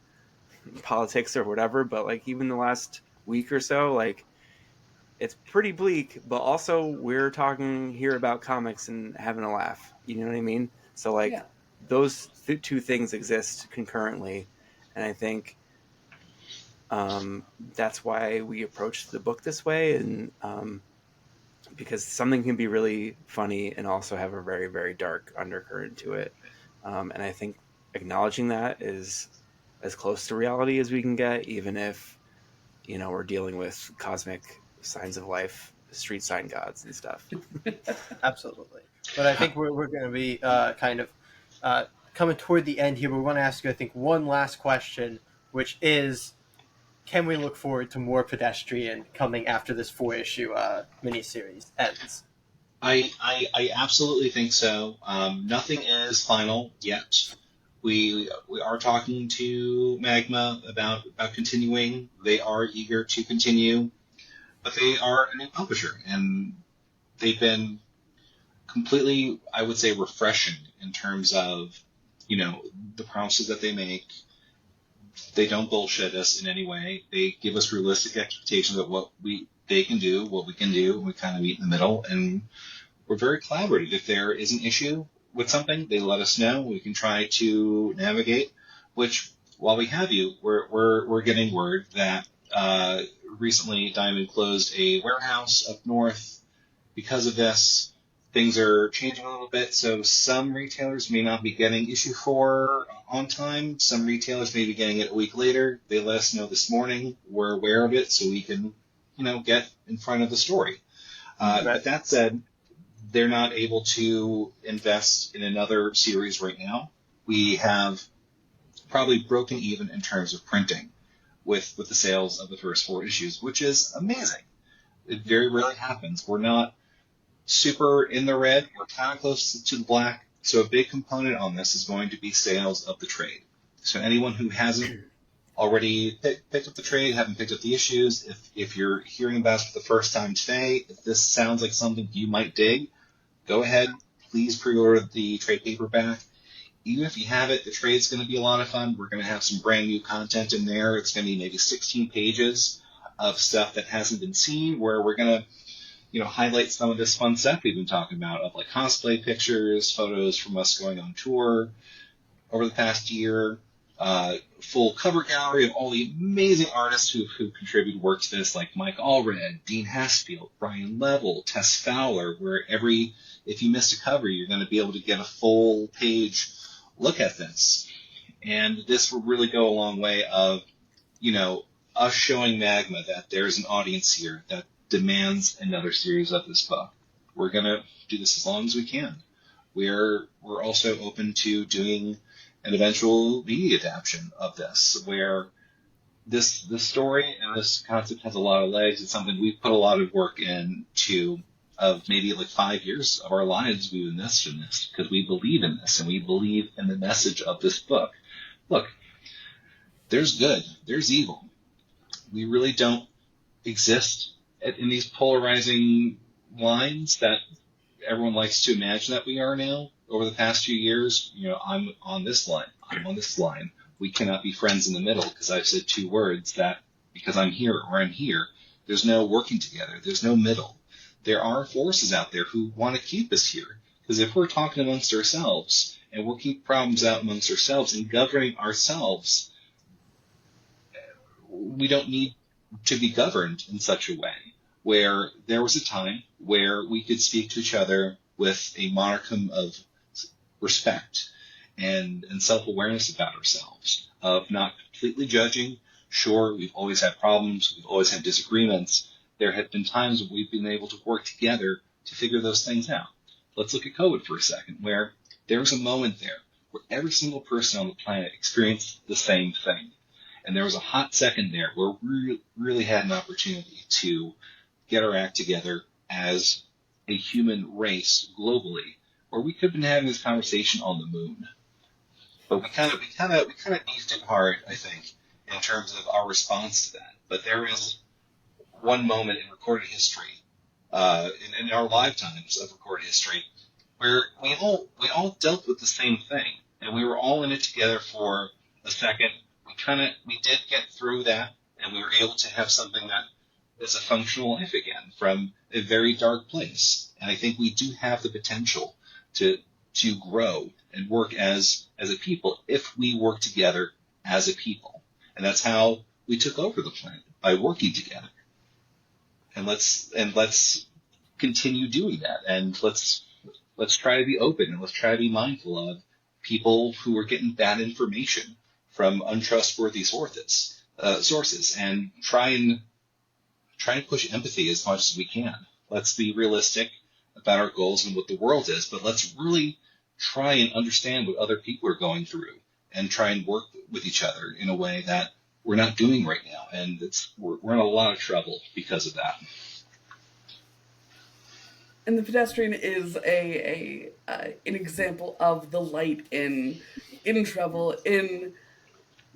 politics or whatever, but like even the last week or so, like, it's pretty bleak, but also we're talking here about comics and having a laugh. You know what I mean? So like those two things exist concurrently, and I think that's why we approach the book this way, and because something can be really funny and also have a very, very dark undercurrent to it. And I think acknowledging that is as close to reality as we can get, even if, we're dealing with cosmic signs of life, street sign gods and stuff. Absolutely. But I think we're going to be coming toward the end here, but we want to ask you, I think, one last question, which is, can we look forward to more Pedestrian coming after this 4-issue miniseries ends? I absolutely think so. Nothing is final yet. We are talking to Magma about continuing. They are eager to continue, but they are a new publisher, and they've been completely, I would say, refreshing in terms of, the promises that they make. They don't bullshit us in any way. They give us realistic expectations of what they can do, what we can do, and we kind of meet in the middle, and we're very collaborative. If there is an issue with something, they let us know. We can try to navigate, which, while we have you, we're getting word that recently Diamond closed a warehouse up north because of this. Things are changing a little bit, so some retailers may not be getting issue 4 on time. Some retailers may be getting it a week later. They let us know this morning. We're aware of it, so we can, get in front of the story. But that said, they're not able to invest in another series right now. We have probably broken even in terms of printing with the sales of the first 4 issues, which is amazing. It very rarely happens. We're not super in the red. We're kind of close to the black. So a big component on this is going to be sales of the trade. So anyone who hasn't already picked up the trade, haven't picked up the issues, if you're hearing about it for the first time today, if this sounds like something you might dig, go ahead, please pre-order the trade paperback. Even if you have it, the trade's going to be a lot of fun. We're going to have some brand new content in there. It's going to be maybe 16 pages of stuff that hasn't been seen, where we're going to, highlight some of this fun stuff we've been talking about, of like cosplay pictures, photos from us going on tour over the past year, full cover gallery of all the amazing artists who contributed work to this, like Mike Allred, Dean Hasfield, Brian Level, Tess Fowler, where if you missed a cover, you're going to be able to get a full page look at this. And this will really go a long way of, us showing Magma that there's an audience here that demands another series of this book. We're going to do this as long as we can. We're also open to doing an eventual media adaptation of this, where this story and this concept has a lot of legs. It's something we've put a lot of work into, of maybe like 5 years of our lives we've invested in this, because we believe in this and we believe in the message of this book. Look, there's good, there's evil. We really don't exist in these polarizing lines that everyone likes to imagine that we are now. Over the past few years, I'm on this line, I'm on this line. We cannot be friends in the middle because I've said 2 words that because I'm here or I'm here. There's no working together. There's no middle. There are forces out there who want to keep us here, because if we're talking amongst ourselves and working problems out amongst ourselves and governing ourselves, we don't need to be governed in such a way where there was a time where we could speak to each other with a modicum of respect and self-awareness about ourselves, of not completely judging. Sure, we've always had problems, we've always had disagreements. There have been times when we've been able to work together to figure those things out. Let's look at COVID for a second, where there was a moment there where every single person on the planet experienced the same thing. And there was a hot second there where we really had an opportunity to get our act together as a human race globally, where we could have been having this conversation on the moon. But we kind of beefed it hard, I think, in terms of our response to that. But there is one moment in recorded history, in our lifetimes of recorded history, where we all dealt with the same thing, and we were all in it together for a second. We did get through that, and we were able to have something that is a functional life again from a very dark place. And I think we do have the potential to grow and work as a people if we work together as a people. And that's how we took over the planet, by working together. And let's continue doing that. And let's try to be open, and let's try to be mindful of people who are getting bad information from untrustworthy sources, and try and push empathy as much as we can. Let's be realistic about our goals and what the world is, but let's really try and understand what other people are going through and try and work with each other in a way that we're not doing right now. And we're in a lot of trouble because of that. And the Pedestrian is an example of the light in trouble, in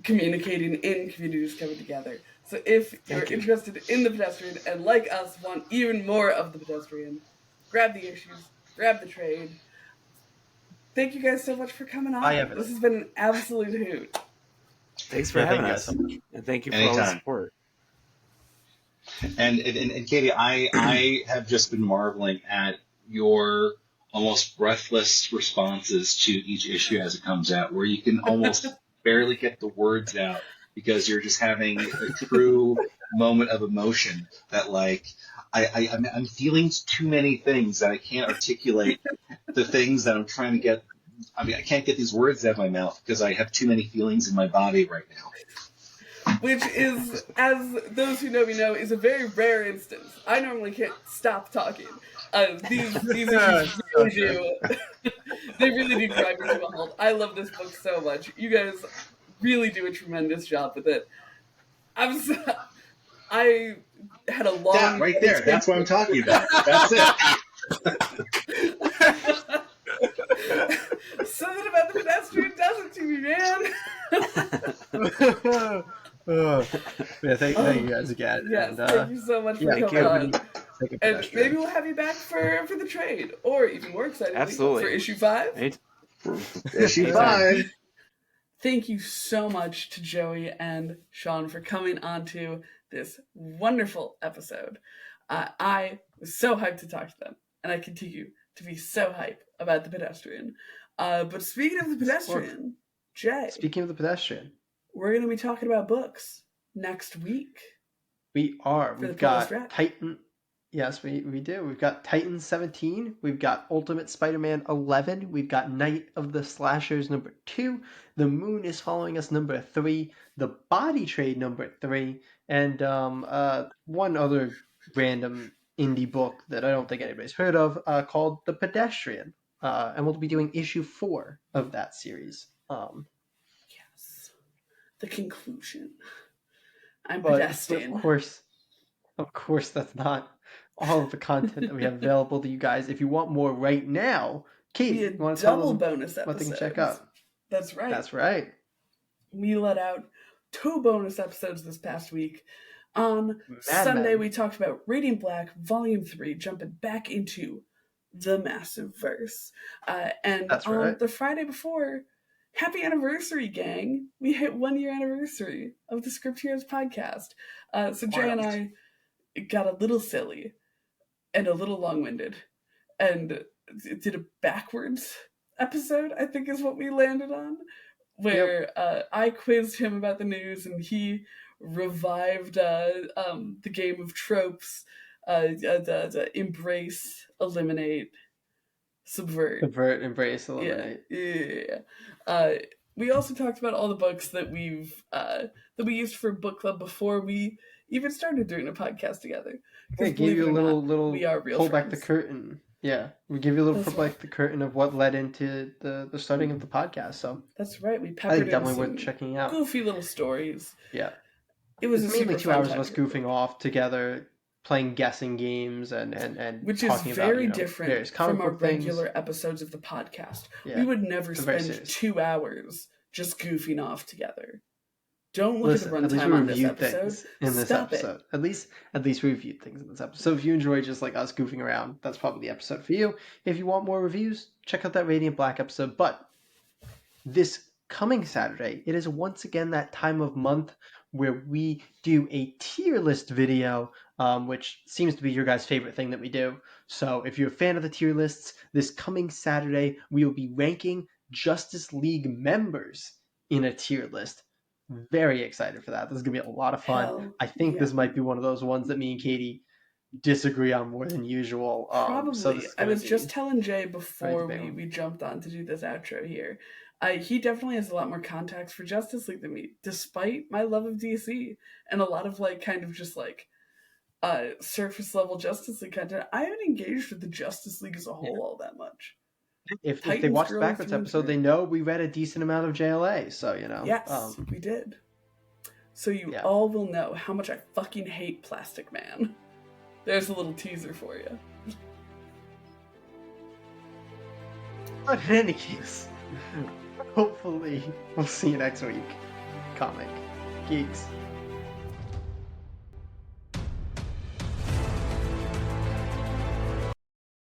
communicating, in communities coming together. So if you're interested in the Pedestrian and, like us, want even more of the Pedestrian, grab the issues, grab the trade. Thank you guys so much for coming on. This has been an absolute hoot. Thanks for having us. And thank you for all the support. And Katie, I have just been marveling at your almost breathless responses to each issue as it comes out, where you can almost barely get the words out because you're just having a true moment of emotion that, like, I'm feeling too many things that I can't articulate the things that I'm trying to get. I mean, I can't get these words out of my mouth because I have too many feelings in my body right now. Which is, as those who know me know, is a very rare instance. I normally can't stop talking. These issues really do. They really do drive me to a halt. I love this book so much. You guys really do a tremendous job with it. I had a long... That right there. That's what I'm talking about. That's it. Something about the Pedestrian does it to me, man. Yeah, thank you guys again. Yes, And, thank you so much for yeah, coming on. take a And pedestrian. maybe we'll have you back for the trade, or even more excitingly, Absolutely. for issue 5. Right? Issue Anytime. 5. Thank you so much to Joey and Sean for coming on to this wonderful episode. I was so hyped to talk to them, and I continue to be so hyped about the Pedestrian. But speaking of the Pedestrian, Jay, Speaking of the pedestrian, we're going to be talking about books next week. we are. For the We've got post-rap. Titan. Yes, we do. We've got Titan 17. We've got Ultimate Spider-Man 11. We've got Night of the Slashers number 2. The Moon is Following Us number 3. The Body Trade number 3. And one other random indie book that I don't think anybody's heard of called The Pedestrian. And we'll be doing issue 4 of that series. Yes. The conclusion. I'm But pedestrian. of course, that's not all of the content that we have available to you guys. If you want more right now, Katie, We you want had to tell double them bonus what episodes. they can check out? That's right. That's right. We let out 2 bonus episodes this past week. On Sunday, Men. we talked about Radiant Black Volume 3, jumping back into the massive verse. And That's on right. the Friday before, happy anniversary, gang. We hit 1 year anniversary of the Script Heroes podcast. So Jay and I got a little silly and a little long-winded and did a backwards episode, I think is what we landed on, where I quizzed him about the news and he revived the game of tropes, the embrace, eliminate, subvert. Subvert, embrace, eliminate. Yeah. We also talked about all the books that we used for book club before we even started doing a podcast together. It gave you a little we are real pull friends. back the curtain. Yeah, we give you a little That's pull back the curtain of what led into the starting of the podcast. So That's right. We I peppered think in definitely some worth checking out. goofy little stories. Yeah, It was it's a mainly super 2 fun hours of time us to record. goofing off together, playing guessing games and Which is talking very about, different various comic from our book things. regular episodes of the podcast. Yeah, We would never it's very spend serious. 2 hours just goofing off together. Don't look Listen, at at the least we runtime on this reviewed episode. things in this Stop episode. At least we reviewed things in this episode. So if you enjoy just like us goofing around, that's probably the episode for you. If you want more reviews, check out that Radiant Black episode. But this coming Saturday, it is once again that time of month where we do a tier list video, which seems to be your guys' favorite thing that we do. So if you're a fan of the tier lists, this coming Saturday, we will be ranking Justice League members in a tier list. Very excited for that. This is going to be a lot of fun. Hell, I think yeah. this might be one of those ones that me and Katie disagree on more than usual. Probably. So this is I gonna was be just telling Jay before very big we jumped on to do this outro here. He definitely has a lot more contacts for Justice League than me, despite my love of DC and a lot of kind of just surface level Justice League content. I haven't engaged with the Justice League as a whole all that much. If they Titans watch the girl backwards through and episode, through. they know we read a decent amount of JLA. So Yes, we did. So you yeah. all will know how much I fucking hate Plastic Man. There's a little teaser for you. But in any case, hopefully we'll see you next week. Comic Geeks.